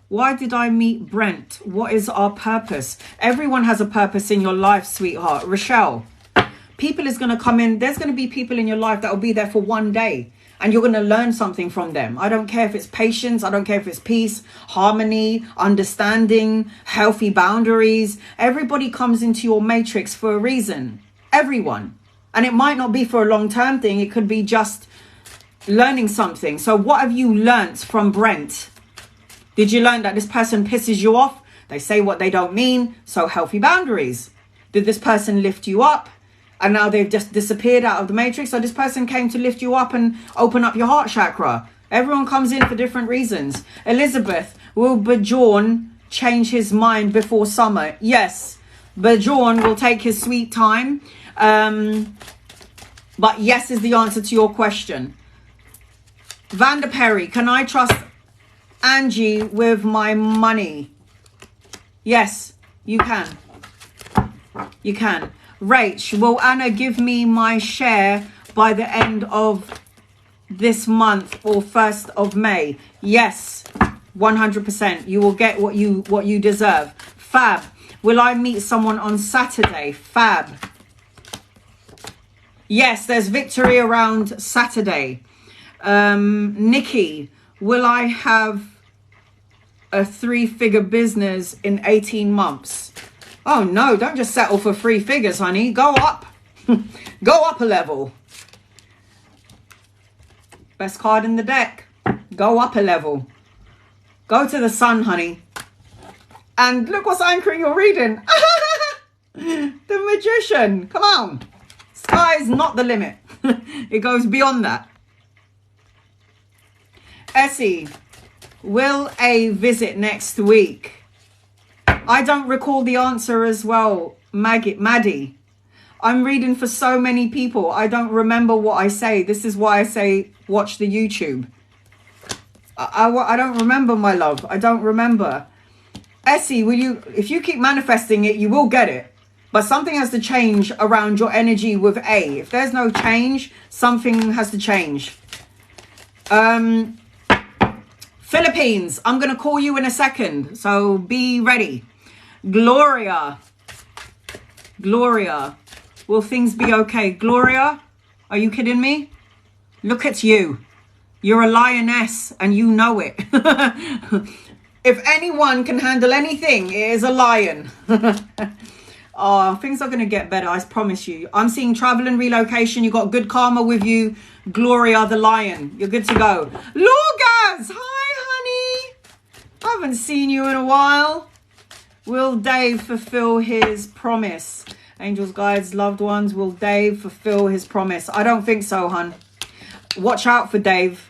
Why did I meet Brent? What is our purpose? Everyone has a purpose in your life, sweetheart. Rochelle, people is going to come in. There's going to be people in your life that will be there for one day, and you're going to learn something from them. I don't care if it's patience. I don't care if it's peace, harmony, understanding, healthy boundaries. Everybody comes into your matrix for a reason. Everyone. And it might not be for a long-term thing. It could be just learning something. So what have you learnt from Brent? Did you learn that this person pisses you off? They say what they don't mean. So healthy boundaries. Did this person lift you up? And now they've just disappeared out of the matrix. So this person came to lift you up and open up your heart chakra. Everyone comes in for different reasons. Elizabeth, will Bjorn change his mind before summer? Yes, Bjorn will take his sweet time. But yes is the answer to your question. Vanda Perry, can I trust Angie with my money? Yes, you can. You can. Rach, will Anna give me my share by the end of this month or 1st of May? Yes, 100%. You will get what you deserve. Fab, will I meet someone on Saturday? Fab. Yes, there's victory around Saturday. Nikki, will I have a 3-figure business in 18 months? Oh no, don't just settle for 3 figures, honey. Go up. Go up a level. Best card in the deck. Go up a level. Go to the sun, honey. And look what's anchoring your reading. The Magician. Come on. Sky is not the limit. It goes beyond that. Essie, will a visit next week? I don't recall the answer as well, Maddie. I'm reading for so many people. I don't remember what I say. This is why I say watch the YouTube. I don't remember, my love. I don't remember. Essie, if you keep manifesting it, you will get it. But something has to change around your energy with A. If there's no change, something has to change. Philippines, I'm going to call you in a second. So be ready. Gloria, will things be okay? Gloria, are you kidding me? Look at you. You're a lioness and you know it. If anyone can handle anything, it is a lion. Oh, things are going to get better, I promise you. I'm seeing travel and relocation. You got good karma with you. Gloria the lion. You're good to go. Lorgaz, hi, honey. I haven't seen you in a while. Will Dave fulfill his promise? Angels, guides, loved ones. Will Dave fulfill his promise? I don't think so, hun. Watch out for Dave.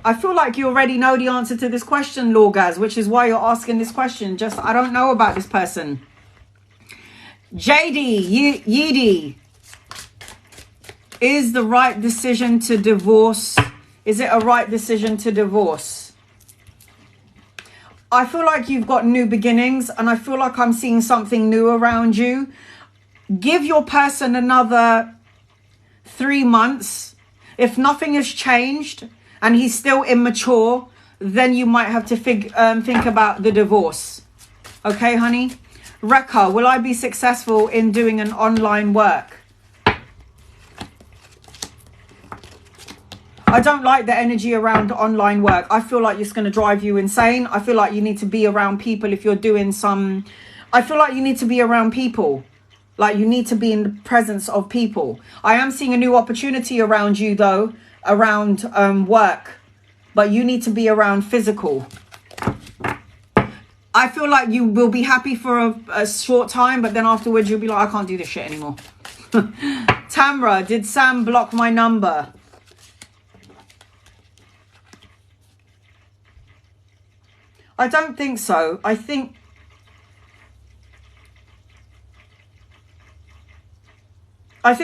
I feel like you already know the answer to this question, Lorgaz, which is why you're asking this question. Just, I don't know about this person. JD, Yeedy, is the right decision to divorce? Is it a right decision to divorce? I feel like you've got new beginnings, and I feel like I'm seeing something new around you. Give your person another 3 months. If nothing has changed and he's still immature, then you might have to think about the divorce. Okay, honey? Rekha, will I be successful in doing an online work? I don't like the energy around online work. I feel like it's going to drive you insane. I feel like you need to be around people if you're doing some... I feel like you need to be around people. Like you need to be in the presence of people. I am seeing a new opportunity around you though, around work. But you need to be around physical. I feel like you will be happy for a short time, but then afterwards you'll be like, I can't do this shit anymore. Tamra, did Sam block my number? I don't think so. I think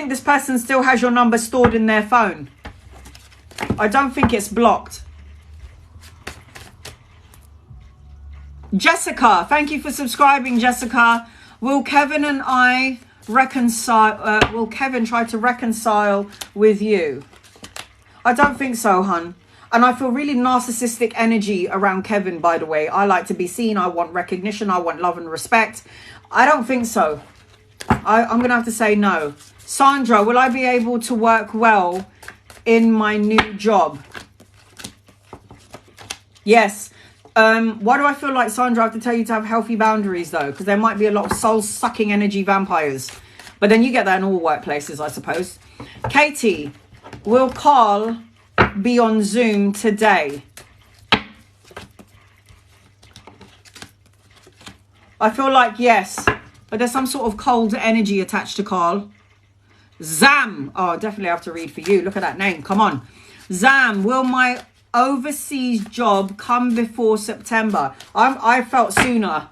this person still has your number stored in their phone. I don't think it's blocked. Jessica, thank you for subscribing, Jessica. Will Kevin and I reconcile? Will Kevin try to reconcile with you? I don't think so, hun. And I feel really narcissistic energy around Kevin, by the way. I like to be seen. I want recognition. I want love and respect. I don't think so. I'm going to have to say no. Sandra, will I be able to work well in my new job? Yes. Why do I feel like, Sandra, I have to tell you to have healthy boundaries, though? Because there might be a lot of soul-sucking energy vampires. But then you get that in all workplaces, I suppose. Katie, will Carl be on Zoom today? I feel like yes. But there's some sort of cold energy attached to Carl. Zam. Oh, definitely have to read for you. Look at that name. Come on. Zam, will my overseas job come before September? I felt sooner.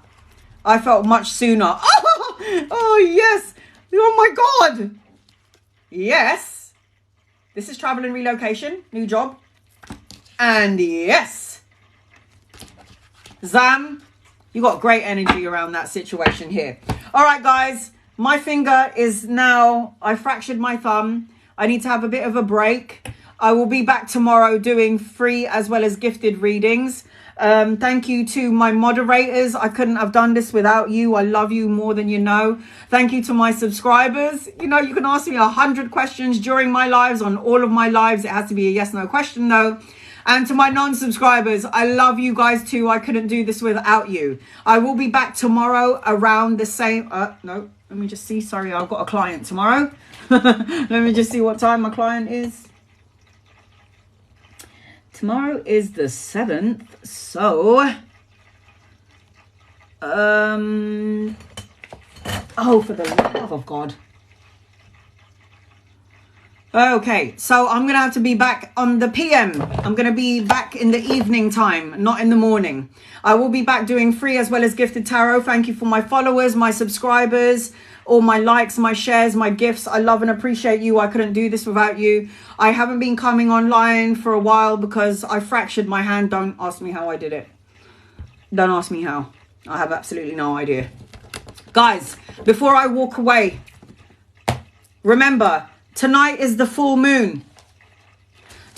I felt much sooner. Oh yes. Oh my God. Yes. This is travel and relocation. New job. And yes. Zam, you got great energy around that situation here. All right, guys. My finger is now, I fractured my thumb. I need to have a bit of a break. I will be back tomorrow doing free as well as gifted readings. Thank you to my moderators. I couldn't have done this without you. I love you more than you know. Thank you to my subscribers. You know, you can ask me 100 questions during my lives, on all of my lives. It has to be a yes/no question though. And to my non-subscribers, I love you guys too. I couldn't do this without you. I will be back tomorrow around the same... no, let me just see. Sorry, I've got a client tomorrow. Let me just see what time my client is. Tomorrow is the 7th. So... oh, for the love of God. Okay, so I'm going to have to be back on the PM. I'm going to be back in the evening time, not in the morning. I will be back doing free as well as gifted tarot. Thank you for my followers, my subscribers, all my likes, my shares, my gifts. I love and appreciate you. I couldn't do this without you. I haven't been coming online for a while because I fractured my hand. Don't ask me how I did it. Don't ask me how. I have absolutely no idea. Guys, before I walk away, remember... tonight is the full moon.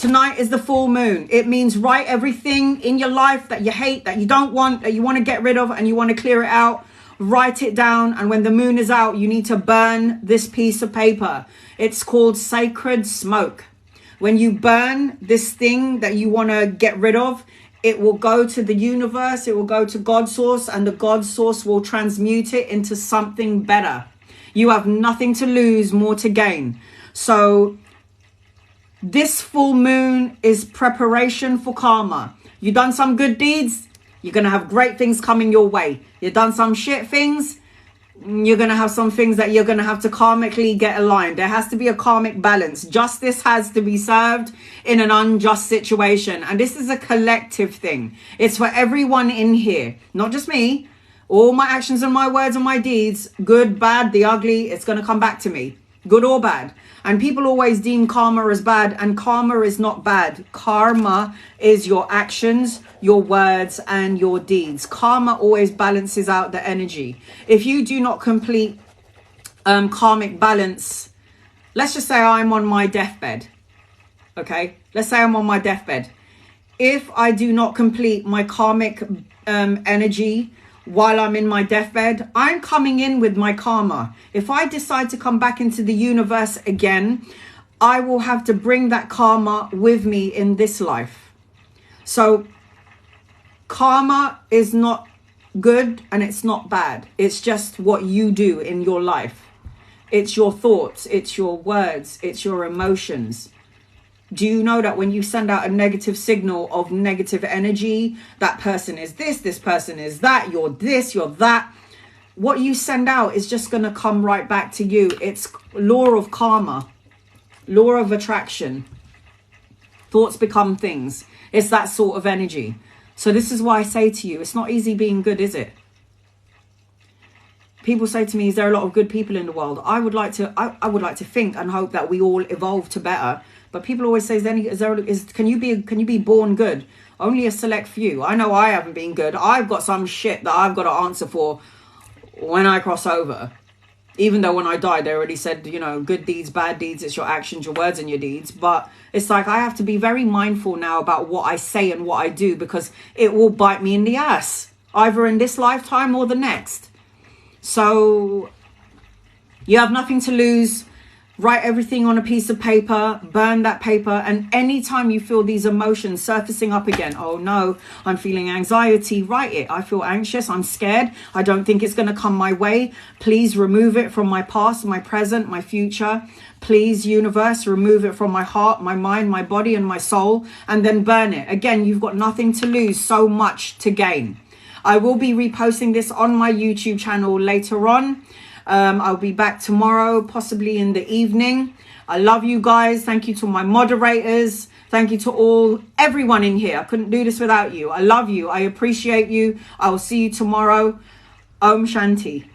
Tonight is the full moon. It means write everything in your life that you hate, that you don't want, that you want to get rid of and you want to clear it out. Write it down. And when the moon is out, you need to burn this piece of paper. It's called sacred smoke. When you burn this thing that you want to get rid of, it will go to the universe. It will go to God's source, and the God source will transmute it into something better. You have nothing to lose, more to gain. So this full moon is preparation for karma. You done some good deeds, you're going to have great things coming your way. You done some shit things, you're going to have some things that you're going to have to karmically get aligned. There has to be a karmic balance. Justice has to be served in an unjust situation. And this is a collective thing. It's for everyone in here, not just me. All my actions and my words and my deeds, good, bad, the ugly, it's going to come back to me, good or bad. And people always deem karma as bad, and karma is not bad. Karma is your actions, your words, and your deeds. Karma always balances out the energy. If you do not complete karmic balance, let's just say I'm on my deathbed. Okay, let's say I'm on my deathbed. If I do not complete my karmic energy while I'm in my deathbed, I'm coming in with my karma. If I decide to come back into the universe again, I will have to bring that karma with me in this life. So karma is not good and it's not bad. It's just what you do in your life. It's your thoughts, it's your words, it's your emotions. Do you know that when you send out a negative signal of negative energy, that person is this person is that, you're this, you're that, what you send out is just going to come right back to you. It's law of karma, law of attraction. Thoughts become things. It's that sort of energy. So this is why I say to you, it's not easy being good, is it? People say to me, is there a lot of good people in the world? I would like to think and hope that we all evolve to better. But people always say, can you be born good? Only a select few. I know I haven't been good. I've got some shit that I've got to answer for when I cross over. Even though when I died, they already said, you know, good deeds, bad deeds, it's your actions, your words and your deeds. But it's like I have to be very mindful now about what I say and what I do, because it will bite me in the ass, either in this lifetime or the next. So you have nothing to lose. Write everything on a piece of paper, burn that paper, and anytime you feel these emotions surfacing up again, oh no, I'm feeling anxiety, write it. I feel anxious, I'm scared, I don't think it's going to come my way. Please remove it from my past, my present, my future. Please, universe, remove it from my heart, my mind, my body, and my soul, and then burn it. Again, you've got nothing to lose, so much to gain. I will be reposting this on my YouTube channel later on. I'll be back tomorrow, possibly in the evening. I love you guys. Thank you to my moderators. Thank you to everyone in here. I couldn't do this without you. I love you. I appreciate you. I will see you tomorrow. Om Shanti.